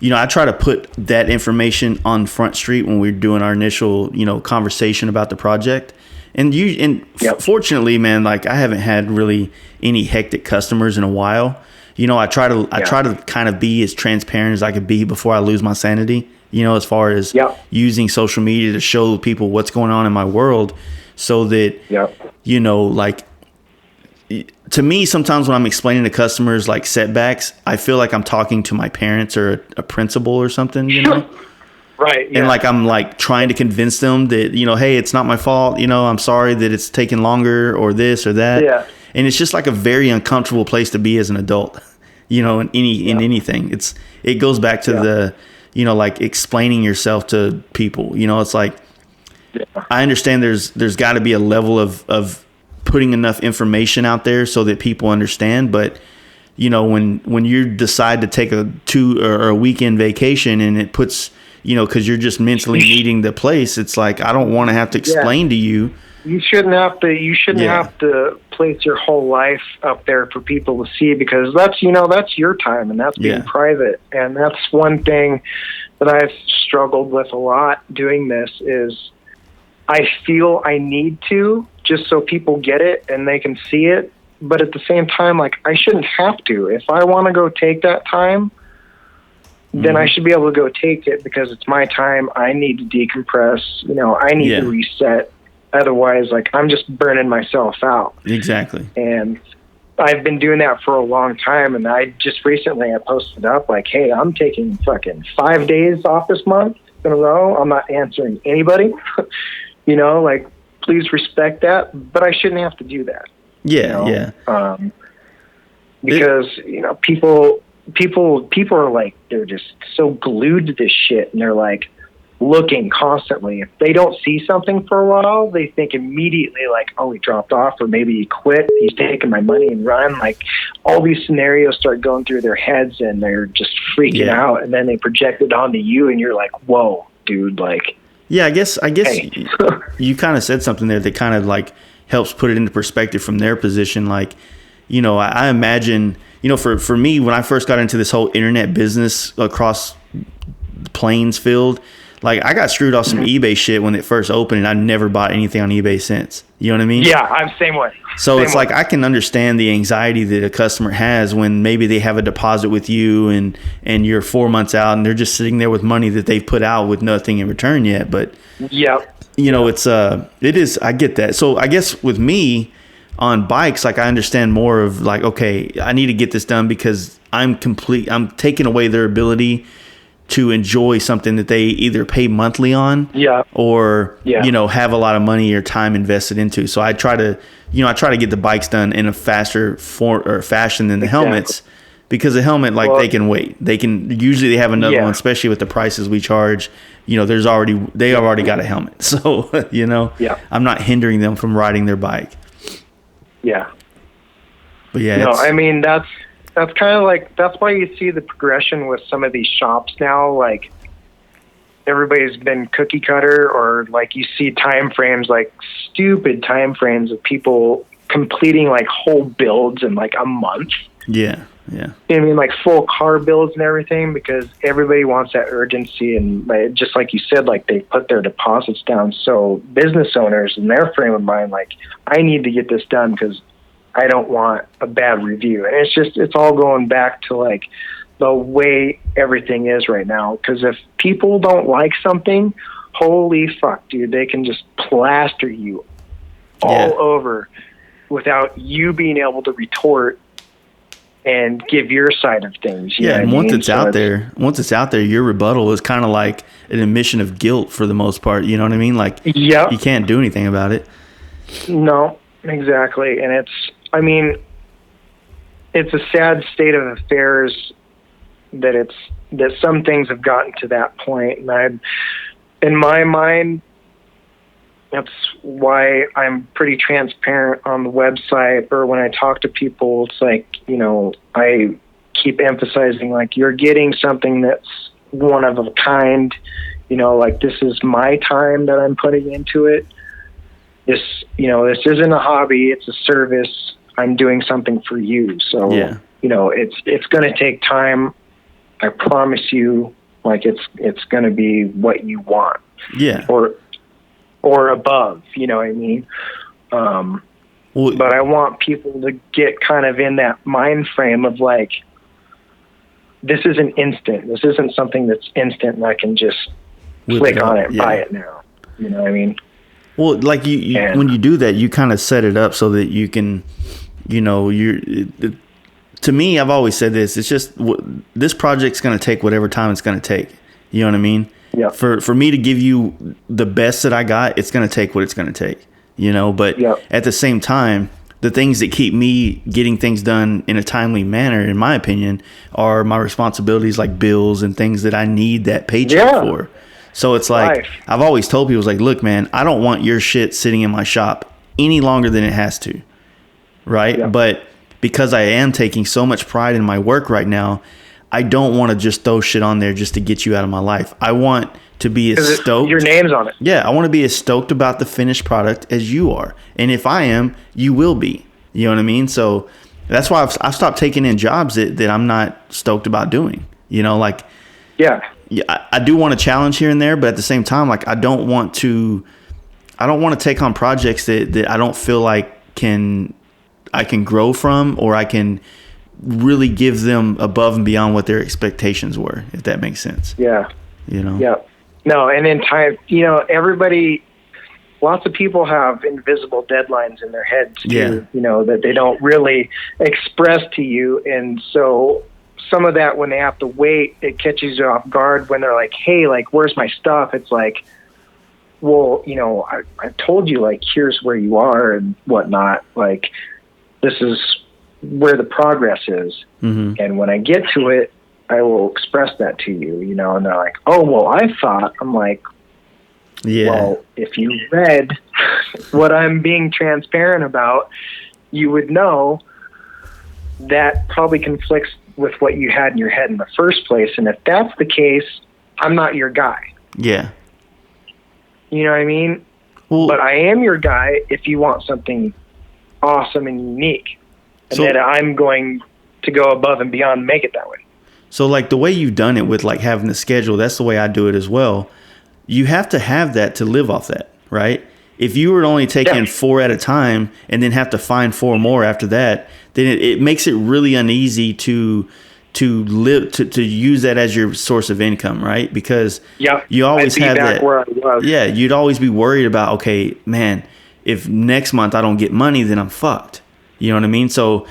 I try to put that information on Front Street when we're doing our initial, conversation about the project. And fortunately, man, like I haven't had really any hectic customers in a while. I try to kind of be as transparent as I could be before I lose my sanity, as far as using social media to show people what's going on in my world, so that, like, to me, sometimes when I'm explaining to customers like setbacks, I feel like I'm talking to my parents or a principal or something, Right. Yeah. And like, I'm like trying to convince them that, hey, it's not my fault. I'm sorry that it's taken longer or this or that. Yeah. And it's just like a very uncomfortable place to be as an adult, in anything. It goes back to the, like explaining yourself to people, it's like, I understand there's got to be a level of putting enough information out there so that people understand. But, when you decide to take a 2 or a weekend vacation and it puts, because you're just mentally needing the place, it's like, I don't want to have to explain to you. You shouldn't have to place your whole life up there for people to see, because that's your time and that's being private. And that's one thing that I've struggled with a lot doing this is I feel I need to, just so people get it and they can see it. But at the same time, like, I shouldn't have to. If I want to go take that time, then I should be able to go take it, because it's my time. I need to decompress. I need to reset. Otherwise, like, I'm just burning myself out. Exactly. And I've been doing that for a long time. And I just recently, I posted up like, hey, I'm taking fucking 5 days off this month in a row. I'm not answering anybody. Like, please respect that. But I shouldn't have to do that. Yeah. Because, people are like, they're just so glued to this shit, and they're like looking constantly. If they don't see something for a while, they think immediately like, oh, he dropped off, or maybe he quit, he's taking my money and run. Like, all these scenarios start going through their heads, and they're just freaking out, and then they project it onto you, and you're like, whoa, dude, like. Yeah, I guess hey. You kind of said something there that kind of like helps put it into perspective from their position. Like, I imagine, for me, when I first got into this whole internet business across the Plains field, like, I got screwed off some eBay shit when it first opened, and I've never bought anything on eBay since. You know what I mean? Yeah, I'm same way. So it's like, I can understand the anxiety that a customer has when maybe they have a deposit with you and you're 4 months out and they're just sitting there with money that they've put out with nothing in return yet. But it is, I get that. So I guess with me on bikes, like, I understand more of like, okay, I need to get this done because I'm taking away their ability to enjoy something that they either pay monthly on or, have a lot of money or time invested into. So I try to get the bikes done in a faster fashion than the helmets, because the helmet, like, they can wait. They have another one, especially with the prices we charge. They have already got a helmet. So, I'm not hindering them from riding their bike. Yeah. But yeah, I mean, that's kind of like, that's why you see the progression with some of these shops now. Like, everybody's been cookie cutter, or like, you see time frames, like stupid time frames of people completing like whole builds in like a month. Yeah. I mean, like full car builds and everything, because everybody wants that urgency. And just like you said, like, they put their deposits down. So business owners in their frame of mind, like, I need to get this done because I don't want a bad review. And it's all going back to like the way everything is right now. Because if people don't like something, holy fuck, dude, they can just plaster you all over without you being able to retort and give your side of things. And once it's out there, your rebuttal is kind of like an admission of guilt for the most part. You know what I mean? Like, you can't do anything about it. No, exactly. And it's a sad state of affairs that some things have gotten to that point. And in my mind, That's why I'm pretty transparent on the website, or when I talk to people, it's like, I keep emphasizing, like, you're getting something that's one of a kind, like, this is my time that I'm putting into it. This isn't a hobby, it's a service. I'm doing something for you. So, it's going to take time. I promise you, like, it's going to be what you want. Yeah. Or above, you know what I mean? But I want people to get kind of in that mind frame of, like, this isn't instant. This isn't something that's instant and I can just click on it and buy it now. You know what I mean? Well, like you when you do that, you kind of set it up so that you can, to me, I've always said this. It's just this project's going to take whatever time it's going to take. You know what I mean? Yeah. For me to give you the best that I got, it's going to take what it's going to take. But at the same time, the things that keep me getting things done in a timely manner, in my opinion, are my responsibilities, like bills and things that I need that paycheck for. So it's like, I've always told people, it's like, look, man, I don't want your shit sitting in my shop any longer than it has to. Right. Yeah. But because I am taking so much pride in my work right now, I don't want to just throw shit on there just to get you out of my life. I want to be as stoked. Your name's on it. Yeah, I want to be as stoked about the finished product as you are. And if I am, you will be. You know what I mean? So that's why I've stopped taking in jobs that I'm not stoked about doing. I do want a challenge here and there, but at the same time, like, I don't want to take on projects that I don't feel like I can grow from, or I can really give them above and beyond what their expectations were, if that makes sense. Yeah. Yeah. No, and in time, lots of people have invisible deadlines in their heads too, that they don't really express to you. And so some of that, when they have to wait, it catches you off guard when they're like, hey, like, where's my stuff? It's like, well, I told you, like, here's where you are and whatnot. Like, this is where the progress is. Mm-hmm. And when I get to it, I will express that to you, and they're like, oh, well, I thought. I'm like, well, if you read what I'm being transparent about, you would know that probably conflicts with what you had in your head in the first place. And if that's the case, I'm not your guy. Yeah. You know what I mean? Well, but I am your guy if you want something awesome and unique. And then I'm going to go above and beyond and make it that way. So, like, the way you've done it with, like, having the schedule, that's the way I do it as well. You have to have that to live off that, right? If you were only taking 4 at a time and then have to find 4 more after that, then it makes it really uneasy to live, to use that as your source of income, right? Because you always have that. Where I was. Yeah, you'd always be worried about, okay, man, if next month I don't get money, then I'm fucked. You know what I mean? So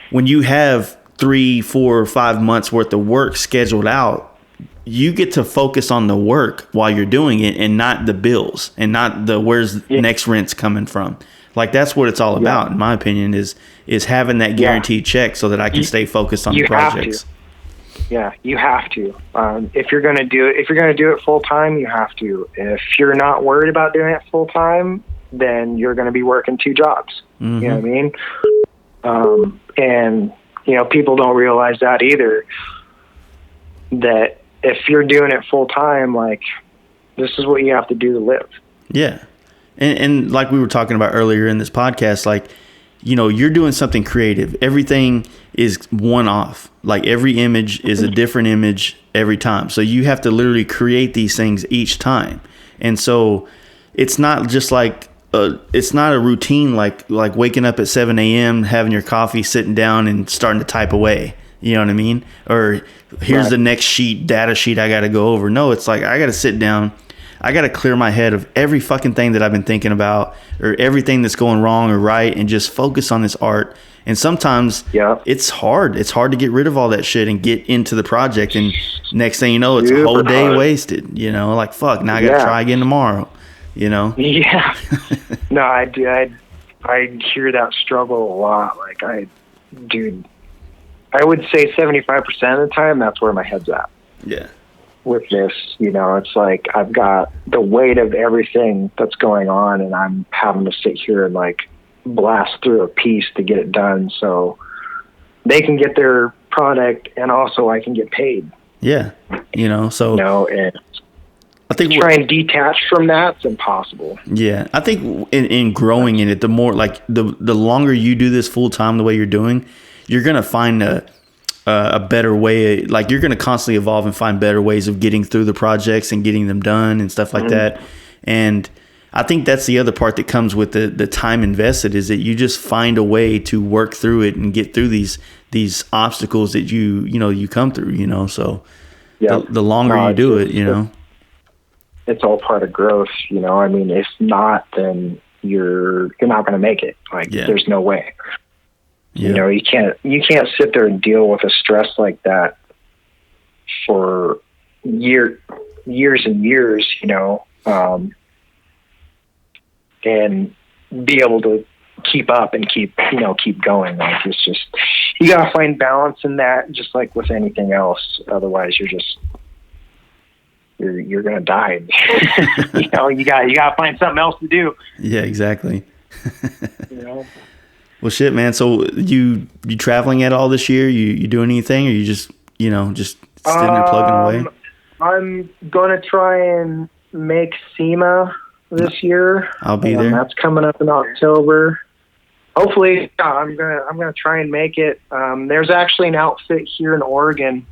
when you have 3, 4, 5 months worth of work scheduled out, you get to focus on the work while you're doing it, and not the bills, and not the where's next rent's coming from. Like, that's what it's all about, in my opinion, is having that guaranteed check so that I can stay focused on the projects. Yeah, you have to. If you're going to do it full time, you have to. If you're not worried about doing it full time, then you're going to be working 2 jobs. Mm-hmm. You know what I mean? And people don't realize that either. That if you're doing it full time, like, this is what you have to do to live. Yeah. And like we were talking about earlier in this podcast, like, you're doing something creative. Everything is one off. Like, every image is a different image every time. So you have to literally create these things each time. And so it's not just like, it's not a routine like waking up at 7 a.m., having your coffee, sitting down and starting to type away. You know what I mean? Or here's the next data sheet I got to go over. No, it's like, I got to sit down. I got to clear my head of every fucking thing that I've been thinking about, or everything that's going wrong or right, and just focus on this art. And sometimes it's hard. It's hard to get rid of all that shit and get into the project. And next thing you know, it's a whole day wasted. Like, fuck, now I got to try again tomorrow. Yeah. No, I do. I hear that struggle a lot. Like, I would say 75% of the time, that's where my head's at. Yeah. with this. You know, it's like I've got the weight of everything that's going on, and I'm having to sit here and like blast through a piece to get it done so they can get their product and also I can get paid. Yeah. You know, so You know, and I think try and detach from that's impossible. Yeah, I think in growing in it, the more like the longer you do this full time, the way you're doing, you're gonna find a better way. Like you're gonna constantly evolve and find better ways of getting through the projects and getting them done and stuff like that. And I think that's the other part that comes with the time invested, is that you just find a way to work through it and get through these obstacles that you come through. You know, so the longer you do it, you know. It's all part of growth, you know. I mean, if not, then you're not going to make it. Like, there's no way. Yeah. You know, you can't sit there and deal with a stress like that for years and years, you know, and be able to keep up and keep going. Like, it's just, you got to find balance in that, just like with anything else. Otherwise, you're going to die. You know, you got to find something else to do. Yeah, exactly. You know? Well, shit, man. So you traveling at all this year? You doing anything, or you just sitting there plugging away? I'm going to try and make SEMA this year. I'll be there. That's coming up in October. Hopefully, I'm gonna try and make it. There's actually an outfit here in Oregon,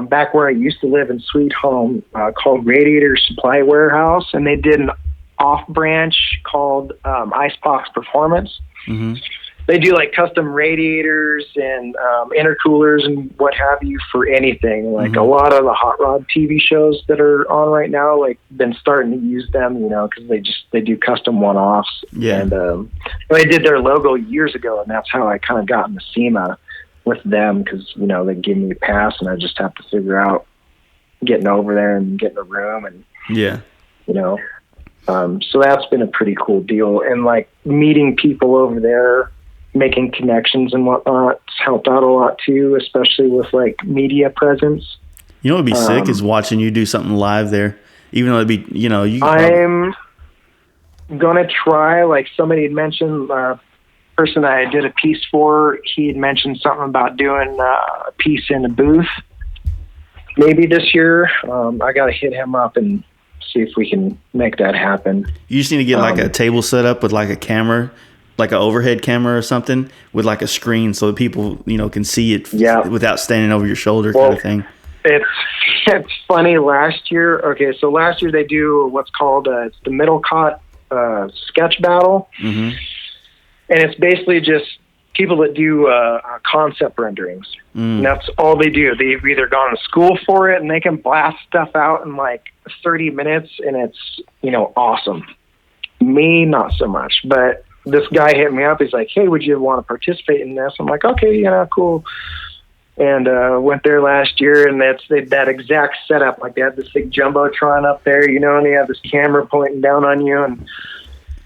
back where I used to live in Sweet Home, called Radiator Supply Warehouse, and they did an off branch called Icebox Performance. Mm-hmm. They do like custom radiators and intercoolers and what have you for anything. Like a lot of the hot rod TV shows that are on right now, like been starting to use them, you know, because they do custom one-offs. Yeah. And they did their logo years ago, and that's how I kind of got into SEMA with them, because, you know, they give me a pass and I just have to figure out getting over there and getting a room and, you know, so that's been a pretty cool deal. And like meeting people over there, making connections and whatnot, it's helped out a lot too, especially with like media presence. You know what'd be sick is watching you do something live there, even though it'd be, you know, I'm gonna try, like somebody had mentioned, person I did a piece for, he had mentioned something about doing a piece in a booth maybe this year. I gotta hit him up and see if we can make that happen. You just need to get like a table set up with like a camera, like an overhead camera or something, with like a screen so that people, you know, can see it without standing over your shoulder, kind of thing. It's funny. Last year they do what's called it's the Middle Cot sketch battle. Mm-hmm. And it's basically just people that do concept renderings. And that's all they do. They've either gone to school for it and they can blast stuff out in like 30 minutes and it's, you know, awesome. Me, not so much. But this guy hit me up. He's like, hey, would you want to participate in this? I'm like, okay, yeah, cool. And went there last year, and that's that exact setup. Like, they had this big Jumbotron up there, you know, and they have this camera pointing down on you, and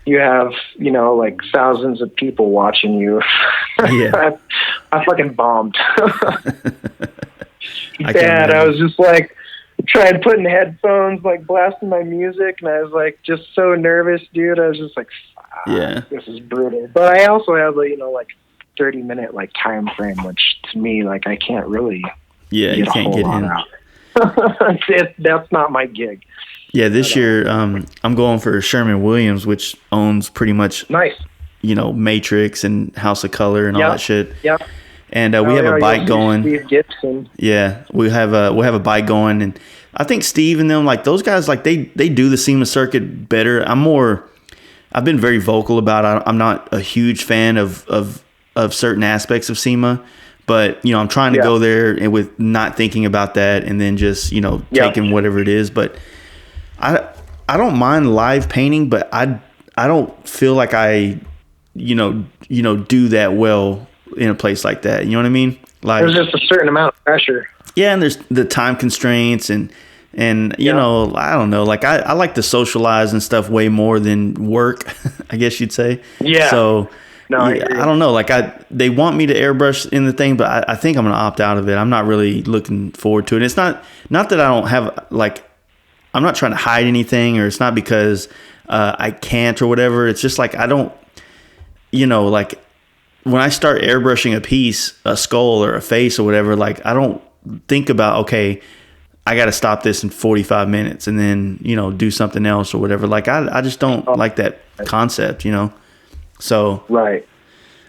you have, you know, like thousands of people watching you. Yeah. I fucking bombed. And I was just like, trying putting headphones, like blasting my music, and I was like just so nervous, dude. I was just like, this is brutal. But I also have a, you know, like 30-minute like time frame, which to me, like, I can't really you can't get in. That's not my gig. Yeah, this year I'm going for Sherman-Williams, which owns pretty much you know, Matrix and House of Color and all that shit. Yep. And we have a bike going. Steve Gibson. Yeah, we'll have a bike going, and I think Steve and them, like those guys, like they do the SEMA circuit better. I've been very vocal about it. I'm not a huge fan of certain aspects of SEMA, but, you know, I'm trying to go there and with not thinking about that, and then just, you know, taking whatever it is. But I don't mind live painting, but I don't feel like I you know do that well in a place like that. You know what I mean? Like, there's just a certain amount of pressure. Yeah, and there's the time constraints and you know, I don't know. Like, I like to socialize and stuff way more than work, I guess you'd say. Yeah. So No, I Yeah, agree. I don't know. Like they want me to airbrush in the thing, but I think I'm gonna opt out of it. I'm not really looking forward to it. It's not that I don't have like, I'm not trying to hide anything, or it's not because I can't or whatever. It's just like I don't, like when I start airbrushing a piece, a skull or a face or whatever, like I don't think about, okay, I got to stop this in 45 minutes and then, do something else or whatever. Like I just don't like that concept, So Right.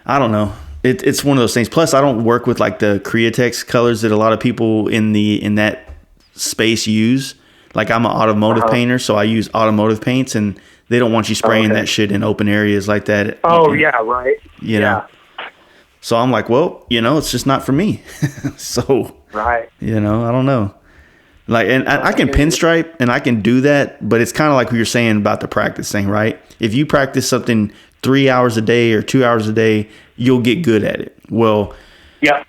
I don't know. It's one of those things. Plus I don't work with like the Createx colors that a lot of people in that space use. Like I'm an automotive painter, so I use automotive paints, and they don't want you spraying that shit in open areas like that. Oh, yeah, right. You know. So I'm like, well, it's just not for me. So, Right. I don't know. Like, and I can pinstripe and I can do that, but it's kind of like what you're saying about the practice thing, right? If you practice something 3 hours a day or 2 hours a day, you'll get good at it. Well, yeah.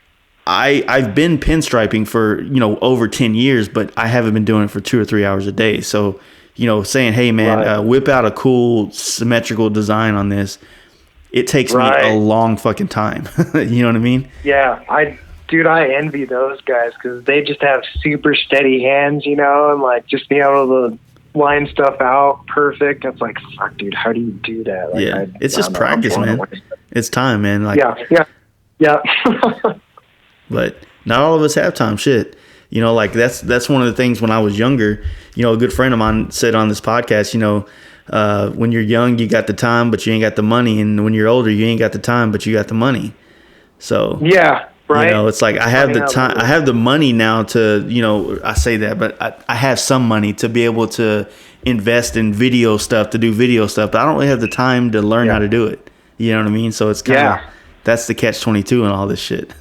I've been pinstriping for, over 10 years, but I haven't been doing it for 2 or 3 hours a day. So, saying, hey man, whip out a cool symmetrical design on this. It takes me a long fucking time. You know what I mean? Yeah. I envy those guys because they just have super steady hands, and like just being able to line stuff out perfect. It's like, fuck, dude, how do you do that? Like, it's just practice, man. It's time, man. Like, yeah. But not all of us have time. Shit. Like that's one of the things when I was younger, a good friend of mine said on this podcast, when you're young, you got the time, but you ain't got the money. And when you're older, you ain't got the time, but you got the money. So, yeah, right. It's like I have the time, I have the money now to, I say that, but I have some money to be able to invest in video stuff, to do video stuff, but I don't really have the time to learn how to do it. You know what I mean? So it's kind of, that's the catch-22 and all this shit.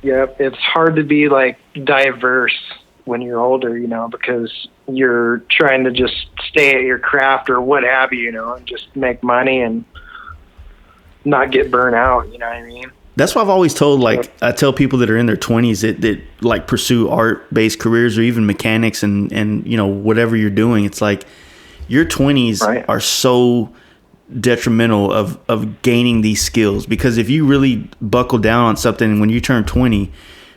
Yeah, it's hard to be like diverse when you're older, because you're trying to just stay at your craft or what have you, and just make money and not get burnt out. You know what I mean? That's why I've always told, like, I tell people that are in their 20s that like pursue art-based careers or even mechanics and whatever you're doing. It's like your 20s are so detrimental of gaining these skills, because if you really buckle down on something when you turn 20,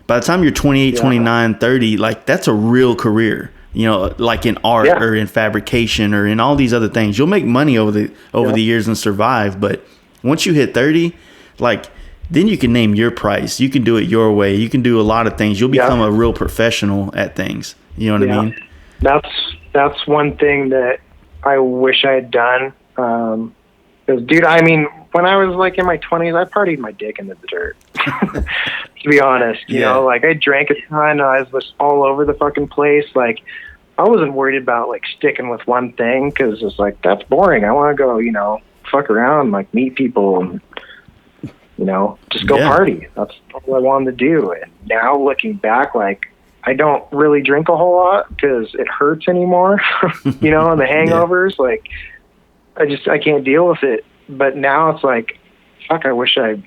by the time you're 28, 29, 30, like that's a real career, like in art or in fabrication or in all these other things. You'll make money over the years and survive, but once you hit 30, like then you can name your price, you can do it your way, you can do a lot of things, you'll become a real professional at things. You know what I mean? That's one thing that I wish I had done. Because, dude, I mean, when I was like in my 20s, I partied my dick into the dirt. To be honest, you know, like I drank a ton. I was all over the fucking place. Like, I wasn't worried about like sticking with one thing because it's like that's boring. I want to go, fuck around, like meet people, and just go party. That's all I wanted to do. And now looking back, like I don't really drink a whole lot because it hurts anymore. And the hangovers, like. I can't deal with it. But now it's like, fuck, I wish I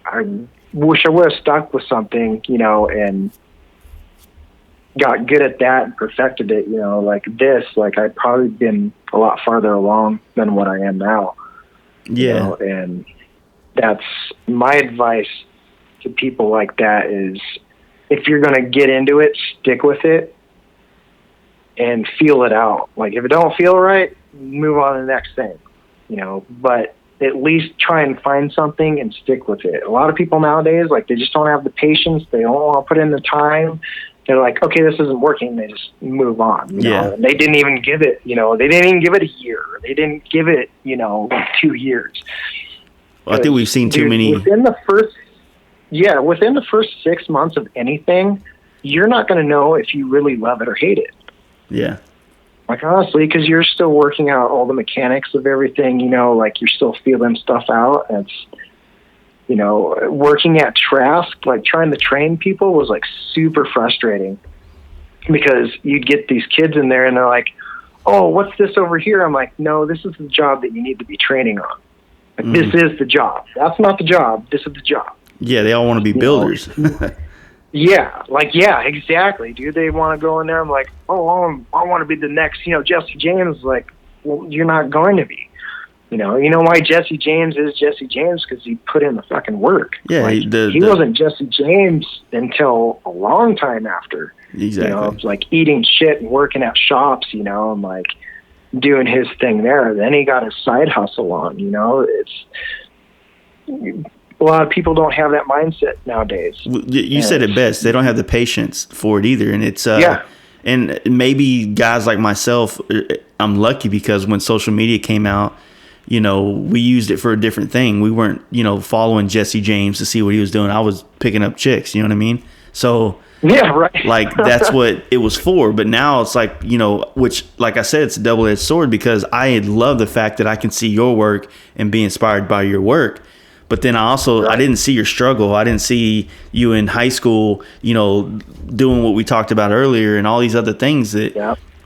would have stuck with something, and got good at that and perfected it, like this, like I'd probably been a lot farther along than what I am now. Yeah. And that's my advice to people like that is if you're going to get into it, stick with it and feel it out. Like if it don't feel right, move on to the next thing. But at least try and find something and stick with it. A lot of people nowadays, like they just don't have the patience. They don't want to put in the time. They're like, okay, this isn't working. They just move on. You know? And they didn't even give it, they didn't even give it a year. They didn't give it, like 2 years. Well, I think we've seen too many. Within the first 6 months of anything, you're not going to know if you really love it or hate it. Yeah. Like, honestly, because you're still working out all the mechanics of everything, like you're still feeling stuff out. And it's, working at Trask, like trying to train people was like super frustrating because you'd get these kids in there and they're like, oh, what's this over here? I'm like, no, this is the job that you need to be training on. Like, this is the job. That's not the job. This is the job. Yeah, they all want to be builders. Yeah, exactly, dude. They want to go in there. I'm like, oh, I want to be the next, Jesse James. Like, well, you're not going to be. You know why Jesse James is Jesse James? Because he put in the fucking work. Yeah, like, he wasn't Jesse James until a long time after. Exactly. Like eating shit and working at shops, and like doing his thing there. Then he got his side hustle on. It's a lot of people don't have that mindset nowadays. You said it best. They don't have the patience for it either, and it's and maybe guys like myself, I'm lucky because when social media came out, we used it for a different thing. We weren't, following Jesse James to see what he was doing. I was picking up chicks, you know what I mean? So, yeah, right. like, that's what it was for. But now it's like, which, like I said, it's a double-edged sword because I love the fact that I can see your work and be inspired by your work. But then I didn't see your struggle. I didn't see you in high school, doing what we talked about earlier and all these other things that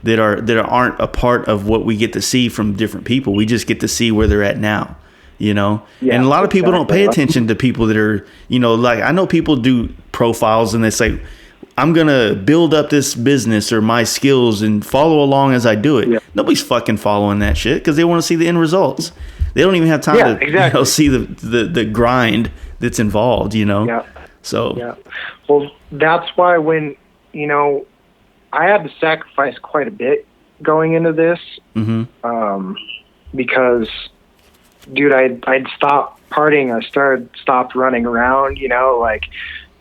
aren't a part of what we get to see from different people. We just get to see where they're at now, and a lot of people don't pay attention to people that are, like I know people do profiles and they say, I'm going to build up this business or my skills and follow along as I do it. Yeah. Nobody's fucking following that shit because they want to see the end results. They don't even have time to see the grind that's involved, Yeah. So. Yeah. Well, that's why when, I had to sacrifice quite a bit going into this, because, dude, I'd stopped partying. I stopped running around, like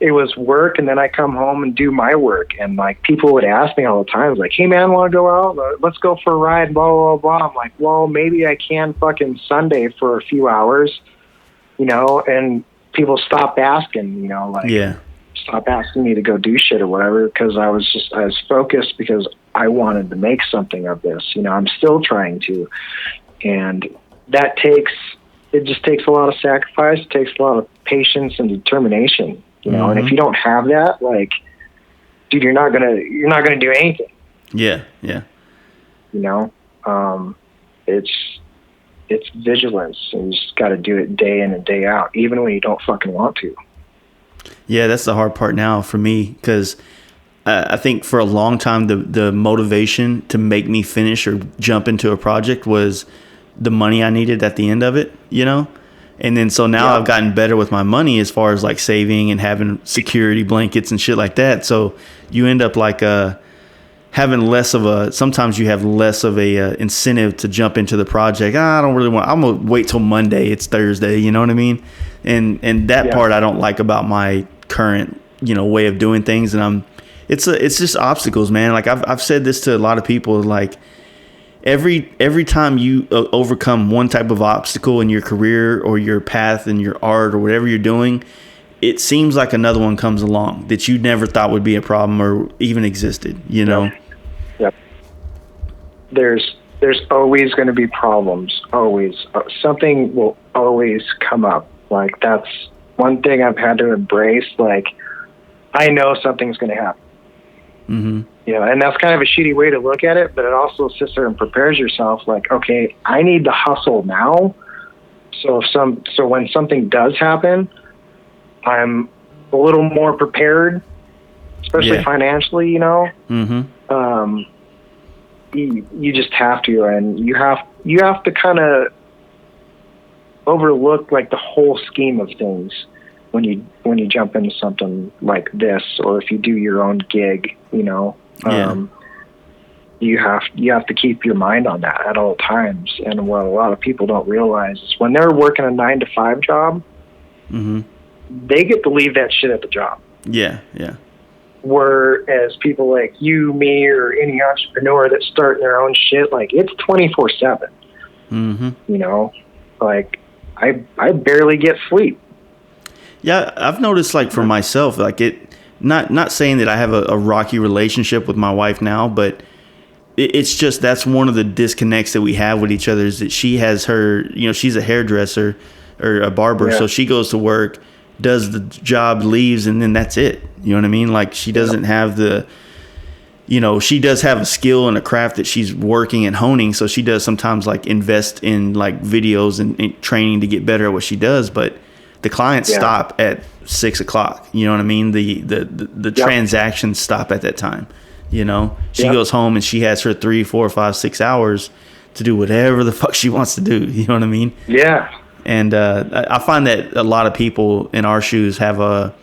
it was work. And then I come home and do my work. And like people would ask me all the time, like, hey man, want to go out? Let's go for a ride, blah, blah, blah. I'm like, well, maybe I can fucking Sunday for a few hours, and people stopped asking, stop asking me to go do shit or whatever, because I was focused because I wanted to make something of this. I'm still trying to, and it just takes a lot of sacrifice. It takes a lot of patience and determination, and if you don't have that, like, dude, you're not gonna do anything. Yeah. It's vigilance, and you just got to do it day in and day out, even when you don't fucking want to. Yeah, that's the hard part now for me because I think for a long time the motivation to make me finish or jump into a project was the money I needed at the end of it, And then so now I've gotten better with my money as far as like saving and having security blankets and shit like that. So you end up like having sometimes you have less of a incentive to jump into the project. I'm gonna wait till Monday. It's Thursday. You know what I mean? And that part I don't like about my current, way of doing things. And it's just obstacles, man. Like I've said this to a lot of people, like every time you overcome one type of obstacle in your career or your path in your art or whatever you're doing, it seems like another one comes along that you never thought would be a problem or even existed, Yep. There's always going to be problems. Always. Something will always come up. Like, that's one thing I've had to embrace. Like, I know something's going to happen. Mm-hmm. And that's kind of a shitty way to look at it, but it also sits there and prepares yourself. Like, okay, I need to hustle now. So when something does happen, I'm a little more prepared, especially financially, Mm-hmm. You just have to, and you have to kind of overlook like the whole scheme of things when you jump into something like this, or if you do your own gig, you have to keep your mind on that at all times. And what a lot of people don't realize is when they're working a 9-to-5 job, they get to leave that shit at the job. Yeah. Whereas people like you, me, or any entrepreneur that's starting their own shit, like, it's 24/7. Like I barely get sleep. Yeah, I've noticed, like, for myself, like, not saying that I have a rocky relationship with my wife now, but it's just that's one of the disconnects that we have with each other is that she has her, she's a hairdresser or a barber, so she goes to work, does the job, leaves, and then that's it. You know what I mean? Like, she doesn't have she does have a skill and a craft that she's working and honing. So she does sometimes like invest in like videos and training to get better at what she does. But the clients stop at 6 o'clock. You know what I mean? The transactions stop at that time. She goes home and she has her 3, 4, 5, 6 hours to do whatever the fuck she wants to do. You know what I mean? Yeah. And I find that a lot of people in our shoes have a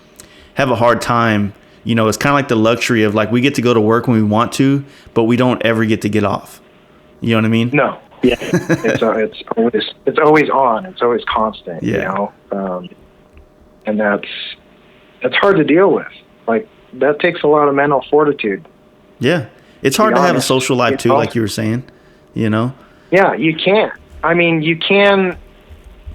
hard time. You know, it's kind of like the luxury of like we get to go to work when we want to, but we don't ever get to get off. You know what I mean? No. Yeah. It's always on. It's always constant. Yeah. You know, and that's hard to deal with. Like that takes a lot of mental fortitude. Yeah, it's hard to have a social life too, like you were saying. You know? Yeah, you can't. I mean, you can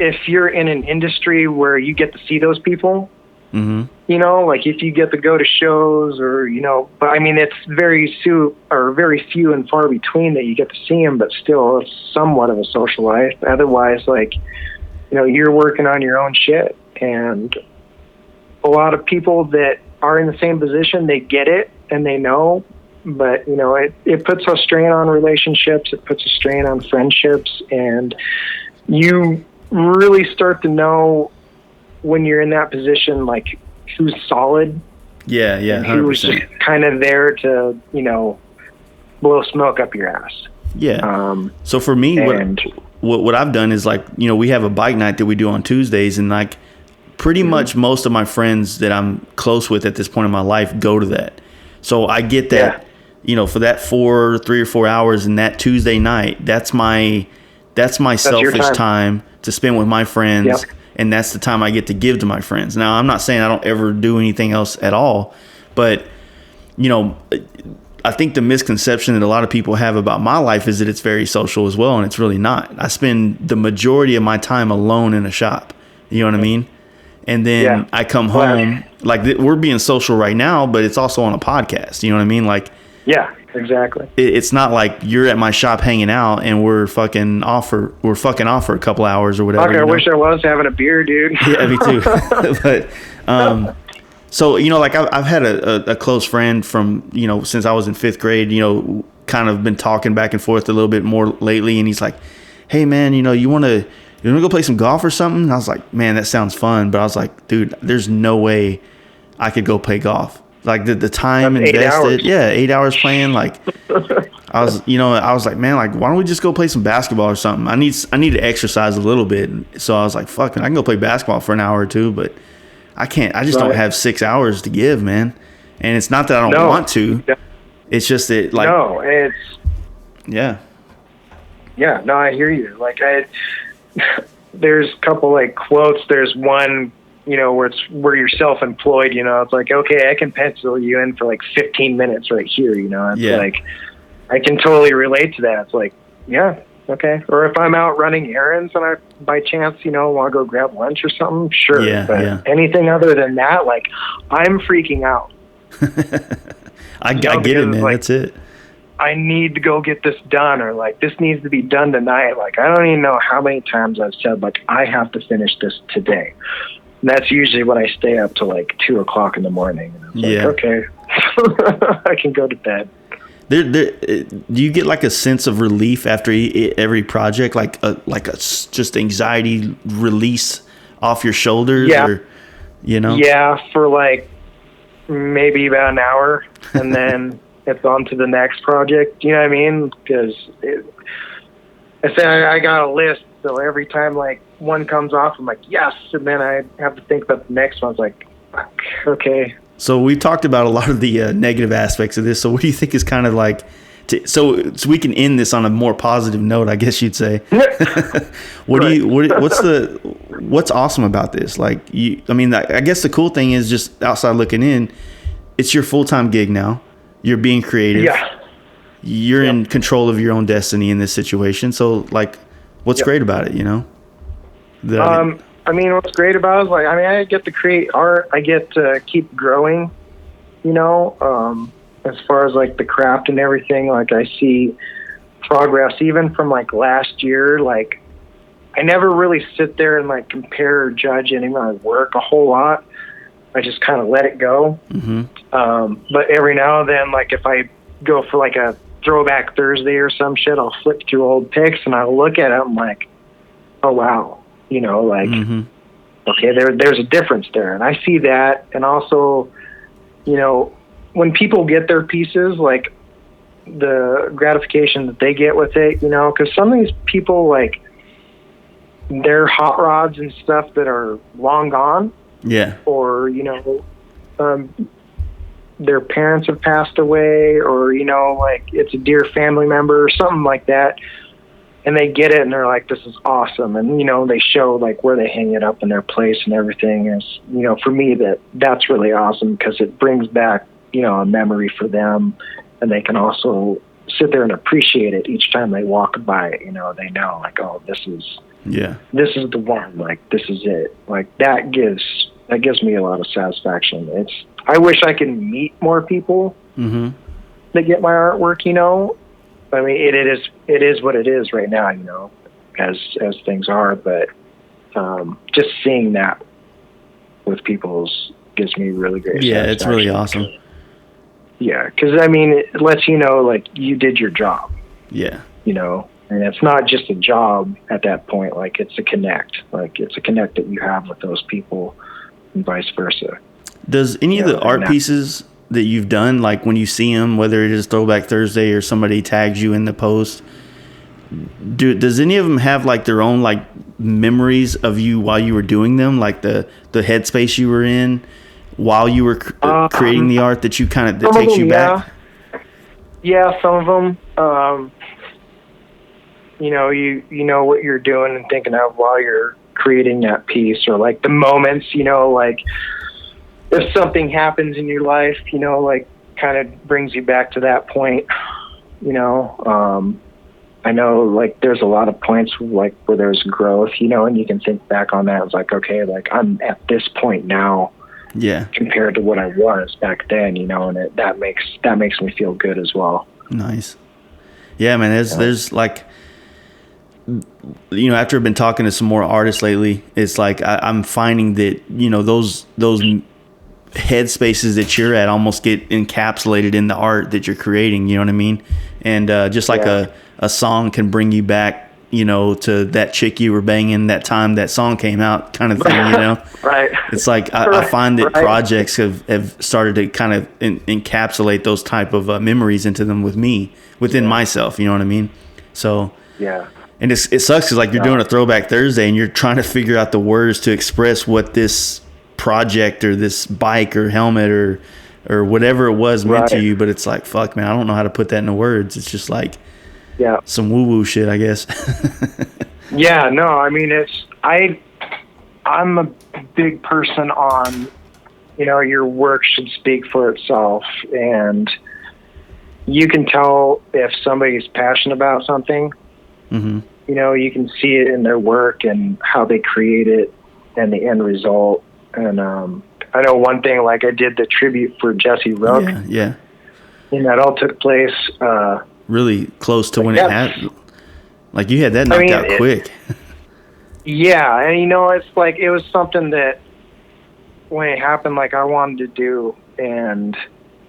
if you're in an industry where you get to see those people. Mm-hmm. You know, like if you get to go to shows or, you know, but I mean, it's very few and far between that you get to see them, but still it's somewhat of a social life. Otherwise, like, you know, you're working on your own shit, and a lot of people that are in the same position, they get it and they know, but you know, it puts a strain on relationships. It puts a strain on friendships, and you really start to know when you're in that position, like who's solid. Yeah. And 100%. who's just kind of there to, you know, blow smoke up your ass. Yeah. So for me, what I've done is like, you know, we have a bike night that we do on Tuesdays, and like pretty much most of my friends that I'm close with at this point in my life go to that. So I get that, you know, for that 3 or 4 hours in that Tuesday night, that's my selfish time to spend with my friends. Yep. And that's the time I get to give to my friends. Now, I'm not saying I don't ever do anything else at all, but, you know, I think the misconception that a lot of people have about my life is that it's very social as well, and it's really not. I spend the majority of my time alone in a shop. You know what I mean? And then I come home, like we're being social right now, but it's also on a podcast. You know what I mean? Like, yeah, exactly. It's not like you're at my shop hanging out and we're fucking off for a couple hours or whatever. Fuck, I wish I was having a beer, dude. Yeah, me too. But so, you know, like I've had a close friend from, you know, since I was in 5th grade, you know, kind of been talking back and forth a little bit more lately, and he's like, "Hey man, you know, you want to go play some golf or something?" And I was like, "Man, that sounds fun," but I was like, "Dude, there's no way I could go play golf." Like the time That's invested, 8 hours playing. Like I was like, man, like why don't we just go play some basketball or something? I need to exercise a little bit. So I was like, fuck it, I can go play basketball for an hour or two, but I can't. I just don't have 6 hours to give, man. And it's not that I don't want to. It's just that, like, yeah. No, I hear you. Like there's a couple like quotes. There's one, you know, where you're self-employed, you know, it's like, okay, I can pencil you in for like 15 minutes right here, you know, it's like, I can totally relate to that. It's like, yeah, okay. Or if I'm out running errands and I, by chance, you know, want to go grab lunch or something, sure. But anything other than that, like, I'm freaking out. I get it, man. Like, that's it. I need to go get this done, or like, this needs to be done tonight. Like, I don't even know how many times I've said, like, I have to finish this today. And that's usually when I stay up till like 2 o'clock in the morning. And it's like, okay, I can go to bed. Do you get like a sense of relief after every project, like a just anxiety release off your shoulders? Yeah. Or, you know? Yeah, for like maybe about an hour, and then it's on to the next project. You know what I mean? Because I say I got a list, so every time like one comes off, I'm like, yes, and then I have to think about the next one. It's like, okay. So we've talked about a lot of the negative aspects of this. So what do you think is kind of like, so we can end this on a more positive note, I guess you'd say. What's awesome about this? Like, I guess the cool thing is, just outside looking in, it's your full-time gig now. You're being creative. Yeah. You're in control of your own destiny in this situation. So like, what's great about it, you know? I mean, what's great about it is, like, I mean, I get to create art. I get to keep growing, you know, as far as, like, the craft and everything. Like, I see progress even from, like, last year. Like, I never really sit there and, like, compare or judge any of my work a whole lot. I just kind of let it go. Mm-hmm. But every now and then, like, if I go for, like, a throwback Thursday or some shit, I'll flip through old pics and I'll look at it. I'm like, oh, wow. You know, like, okay, there's a difference there. And I see that. And also, you know, when people get their pieces, like, the gratification that they get with it, you know, because some of these people, like, they're hot rods and stuff that are long gone. Yeah. Or, you know, their parents have passed away, or, you know, like it's a dear family member or something like that. And they get it and they're like, this is awesome. And, you know, they show like where they hang it up in their place and everything is, you know, for me that's really awesome because it brings back, you know, a memory for them. And they can also sit there and appreciate it each time they walk by it. You know, they know like, oh, this is the one, like, this is it. Like that gives me a lot of satisfaction. I wish I could meet more people that get my artwork, you know. I mean, it is what it is right now, you know, as things are. But just seeing that with people gives me really great satisfaction. Yeah, it's really awesome. Yeah, because, I mean, it lets you know, like, you did your job. Yeah. You know, and it's not just a job at that point. Like, it's a connect. Like, it's a connect that you have with those people and vice versa. Does any of the art pieces that you've done, like when you see them, whether it is Throwback Thursday or somebody tags you in the post, does any of them have like their own like memories of you while you were doing them, like the headspace you were in while you were creating the art that you that takes you back? Yeah, some of them. You know, you know what you're doing and thinking of while you're creating that piece, or like the moments, you know, like if something happens in your life, you know, like kind of brings you back to that point, you know. I know like there's a lot of points like where there's growth, you know, and you can think back on that. It's like, okay, like I'm at this point now, compared to what I was back then, you know, and that makes me feel good as well. Nice. Yeah, man. There's like, you know, after I've been talking to some more artists lately, it's like I'm finding that, you know, those headspaces that you're at almost get encapsulated in the art that you're creating, you know what I mean? And just like a song can bring you back, you know, to that chick you were banging that time that song came out kind of thing, you know? Right. It's like I find that projects have started to kind of encapsulate those type of memories into them within myself, you know what I mean? So and it sucks because like you're doing a Throwback Thursday and you're trying to figure out the words to express what this project or this bike or helmet or whatever it was meant to you, but it's like, fuck, man, I don't know how to put that into words. It's just like some woo-woo shit, I guess. Yeah, no, I mean, I'm a big person on, you know, your work should speak for itself, and you can tell if somebody's passionate about something. You know, you can see it in their work and how they create it and the end result. And I know one thing, like I did the tribute for Jesse Rook. Yeah. And that all took place really close to when it happened. Like you had that knocked out quick. Yeah, and you know, it's like it was something that when it happened, like I wanted to do, and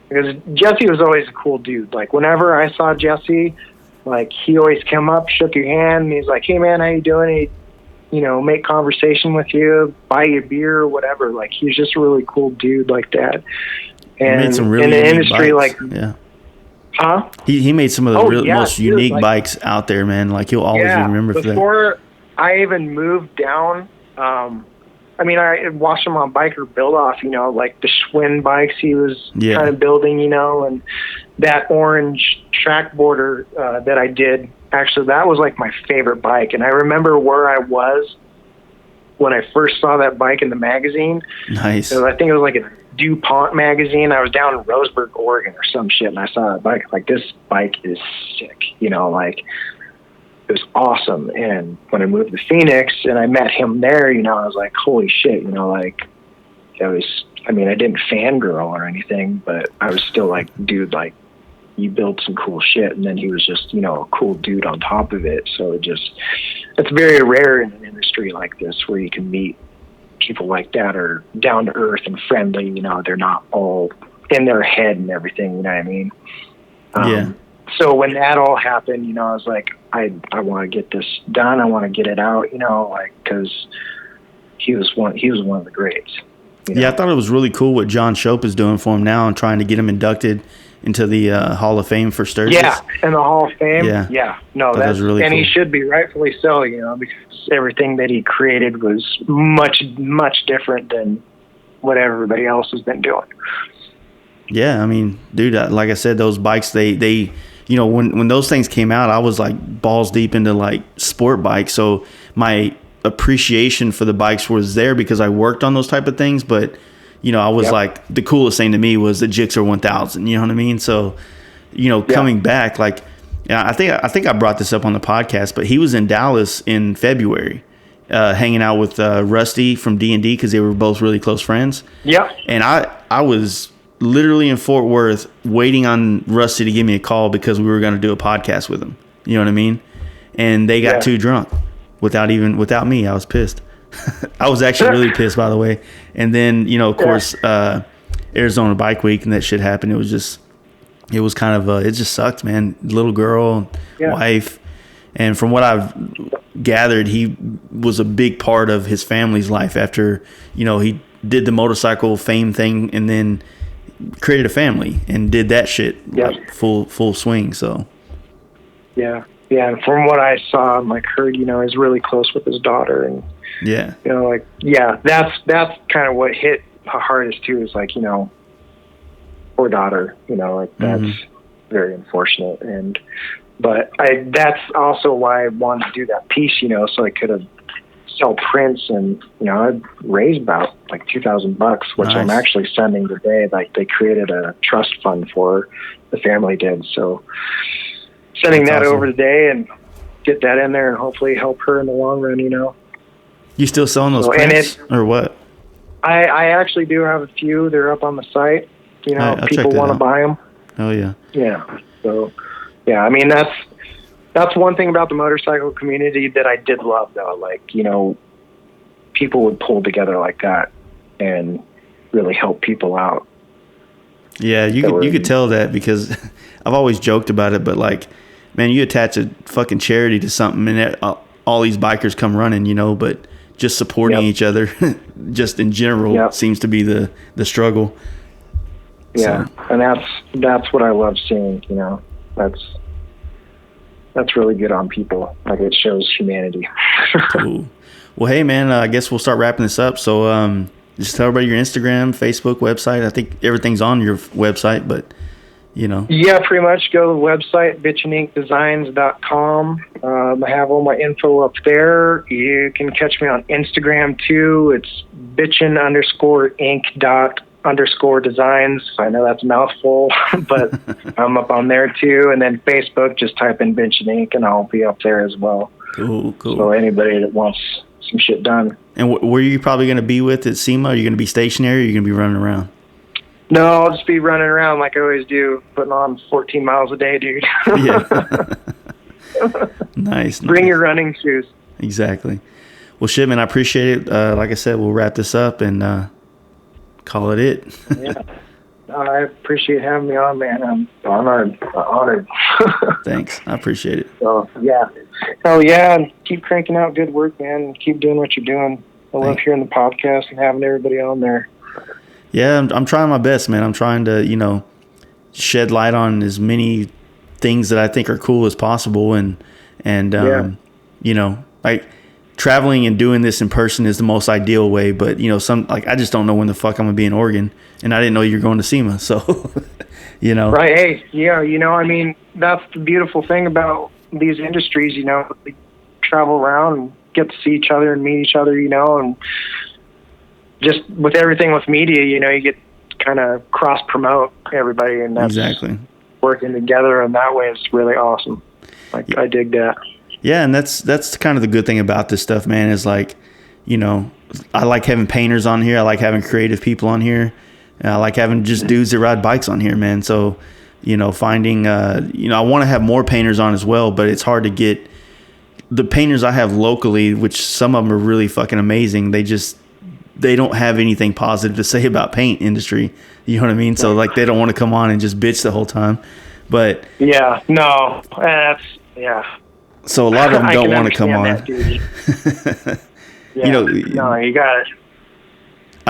because Jesse was always a cool dude. Like whenever I saw Jesse, like he always came up, shook your hand, and he's like, "Hey man, how you doing?" He'd, you know, make conversation with you, buy you a beer or whatever. Like he's just a really cool dude like that. And made some really in the industry, bikes. He made some of the most unique bikes out there, man. Like you'll always remember for that. Before I even moved down, I mean, I watched him on Biker Build Off, you know, like the Schwinn bikes he was kind of building, you know, and that orange track border that I did. Actually, that was like my favorite bike. And I remember where I was when I first saw that bike in the magazine. Nice. So I think it was like a DuPont magazine. I was down in Roseburg, Oregon or some shit, and I saw that bike. Like, this bike is sick, you know, like it was awesome. And when I moved to Phoenix and I met him there, you know, I was like, holy shit, you know, like I didn't fangirl or anything, but I was still like, dude, like you build some cool shit. And then he was just, you know, a cool dude on top of it. So it's very rare in an industry like this where you can meet people like that are down to earth and friendly, you know, they're not all in their head and everything, you know what I mean? So when that all happened, you know, I was like, I want to get this done. I want to get it out, you know, like, cause he was one of the greats. Yeah, I thought it was really cool what John Shope is doing for him now and trying to get him inducted into the Hall of Fame for Sturgis. Yeah, in the Hall of Fame. Yeah. No, That was really and cool. he should be, rightfully so, because everything that he created was much, much different than what everybody else has been doing. Yeah, I mean, dude, like I said, those bikes, they when those things came out, I was like balls deep into like sport bikes. So my appreciation for the bikes was there because I worked on those type of things. But, I was like, the coolest thing to me was the Gixxer 1000, you know what I mean? So, coming back, like, I think I brought this up on the podcast, but he was in Dallas in February, hanging out with Rusty from D&D because they were both really close friends. Yeah. And I was literally in Fort Worth waiting on Rusty to give me a call because we were going to do a podcast with him. You know what I mean? And they got too drunk without me. I was pissed. I was actually really pissed, by the way. And then, of course, Arizona Bike Week and that shit happened. It was kind of, it just sucked, man. Little girl, wife. And from what I've gathered, he was a big part of his family's life after, he did the motorcycle fame thing and then created a family and did that shit like full swing. So yeah, and from what I saw and like heard, he's really close with his daughter, and that's kind of what hit hardest too, is like, poor daughter, like that's very unfortunate. But that's also why I wanted to do that piece, so I could have sell prints, and I'd raised about like $2,000, which Nice. I'm actually sending today. Like they created a trust fund for the family did, so sending That's that awesome. over today and get that in there and hopefully help her in the long run. You still selling those And prints or what? I actually do have a few. They're up on the site. I'll check People that want to out. buy them. Oh yeah. Yeah. So, I mean, that's one thing about the motorcycle community that I did love, though. Like, people would pull together like that and really help people out. Yeah, you could tell that because I've always joked about it, but like, man, you attach a fucking charity to something and all these bikers come running, but just supporting each other just in general seems to be the struggle. Yeah, So. and that's what I love seeing, That's really good on people. Like, it shows humanity. Cool. Well, hey, man, I guess we'll start wrapping this up. So just tell everybody your Instagram, Facebook, website. I think everything's on your website, but, Yeah, pretty much. Go to the website, bitchininc.com. I have all my info up there. You can catch me on Instagram, too. It's bitchin_inc._designs. I know that's a mouthful, but I'm up on there, too. And then Facebook, just type in Bitchin Inc., and I'll be up there as well. Cool. So anybody that wants some shit done. And where are you probably going to be with at SEMA? Are you going to be stationary or are you going to be running around? No, I'll just be running around like I always do, putting on 14 miles a day, dude. Yeah. Nice. Bring your running shoes. Exactly. Well, shit, man, I appreciate it. Like I said, we'll wrap this up and call it. Yeah. I appreciate having me on, man. I'm honored. Thanks. I appreciate it. So, yeah. Oh, yeah, and keep cranking out good work, man, and keep doing what you're doing. I love hearing the podcast and having everybody on there. Yeah, I'm trying my best, man. I'm trying to, shed light on as many things that I think are cool as possible. And like traveling and doing this in person is the most ideal way. But, I just don't know when the fuck I'm going to be in Oregon. And I didn't know you were going to SEMA. So, Right. Hey, yeah, I mean, that's the beautiful thing about these industries, we travel around and get to see each other and meet each other, and just with everything with media, you get kind of cross promote everybody, and that's exactly working together. And that way it's really awesome. Like, I dig that. Yeah. And that's kind of the good thing about this stuff, man, is like, I like having painters on here. I like having creative people on here. I like having just dudes that ride bikes on here, man. So, finding, I want to have more painters on as well, but it's hard to get the painters I have locally, which some of them are really fucking amazing. They don't have anything positive to say about paint industry. You know what I mean? So like, they don't want to come on and just bitch the whole time, but yeah, no, so a lot of them don't want to come on. That, yeah, no, you got it.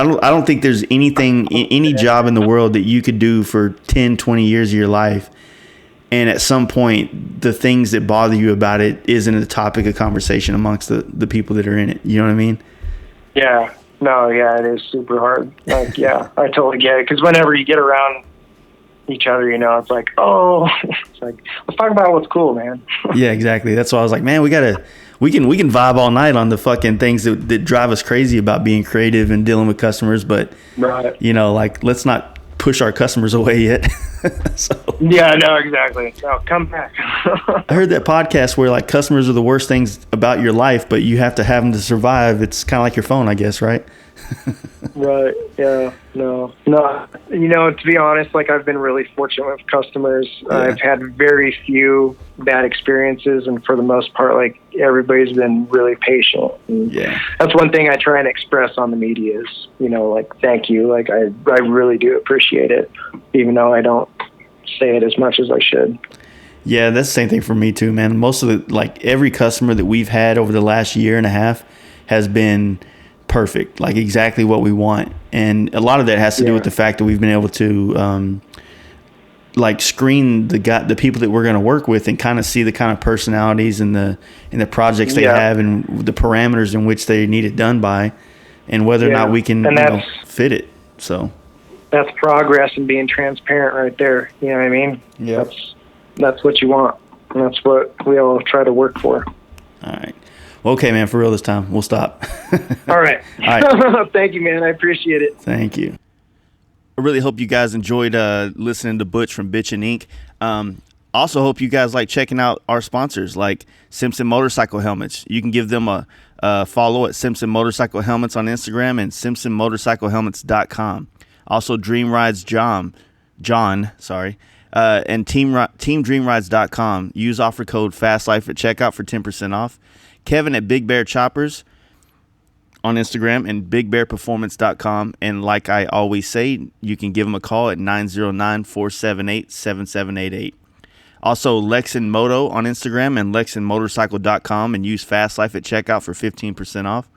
I don't think there's anything, any job in the world that you could do for 10, 20 years of your life, and at some point the things that bother you about it isn't a topic of conversation amongst the people that are in it. You know what I mean? Yeah. No, yeah, it is super hard. Like, yeah, I totally get it. Because whenever you get around each other, you know, it's like, oh, it's like, let's talk about what's cool, man. Yeah, exactly. That's why I was like, man, we can vibe all night on the fucking things that drive us crazy about being creative and dealing with customers, but Right. you know, like, let's not push our customers away yet. So Yeah, no, exactly. No, come back. I heard that podcast where like customers are the worst things about your life, but you have to have them to survive. It's kind of like your phone, I guess, right? Right. Yeah. No. You know, to be honest, like I've been really fortunate with customers. Yeah. I've had very few bad experiences, and for the most part, like everybody's been really patient. And Yeah. that's one thing I try and express on the media is, you know, like thank you. Like I really do appreciate it, even though I don't say it as much as I should. Yeah, that's the same thing for me too, man. Most of the, like every customer that we've had over the last year and a half has been perfect, like exactly what we want. And a lot of that has to do with the fact that we've been able to like screen the people that we're going to work with and kind of see the kind of personalities and the projects they have and the parameters in which they need it done by, and whether or not we can fit it. So that's progress and being transparent right there. You know what I mean? Yeah. That's what you want. And that's what we all try to work for. All right. Well, okay, man, for real this time. We'll stop. All right. All right. Thank you, man. I appreciate it. Thank you. I really hope you guys enjoyed listening to Butch from Bitchin Inc. Also hope you guys like checking out our sponsors like Simpson Motorcycle Helmets. You can give them a follow at Simpson Motorcycle Helmets on Instagram and SimpsonMotorcycleHelmets.com. Also Dream Rides John, and TeamDreamRides.com. Use offer code FASTLIFE at checkout for 10% off. Kevin at Big Bear Choppers on Instagram and BigBearPerformance.com. And like I always say, you can give them a call at 909-478-7788. Also, Lexan Moto on Instagram and LexanMotorcycle.com and use FastLife at checkout for 15% off.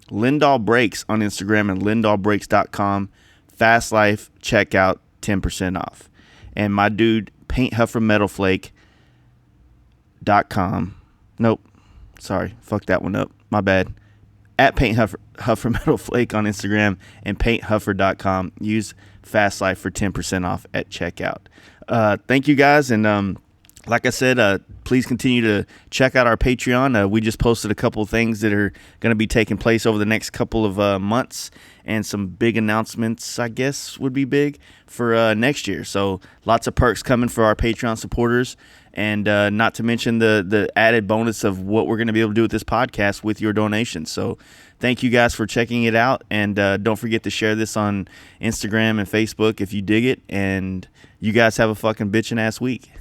Lindahl Brakes on Instagram and LindahlBrakes.com. FastLife checkout 10% off. And my dude, PaintHufferMetalFlake.com. Nope. Sorry, fuck that one up. My bad. At Paint Huffer Metal Flake on Instagram and PaintHuffer.com. Use FastLife for 10% off at checkout. Thank you guys, and like I said, please continue to check out our Patreon. We just posted a couple of things that are going to be taking place over the next couple of months, and some big announcements, I guess, would be big for next year. So lots of perks coming for our Patreon supporters. And not to mention the added bonus of what we're going to be able to do with this podcast with your donations. So thank you guys for checking it out. And don't forget to share this on Instagram and Facebook if you dig it. And you guys have a fucking bitchin' ass week.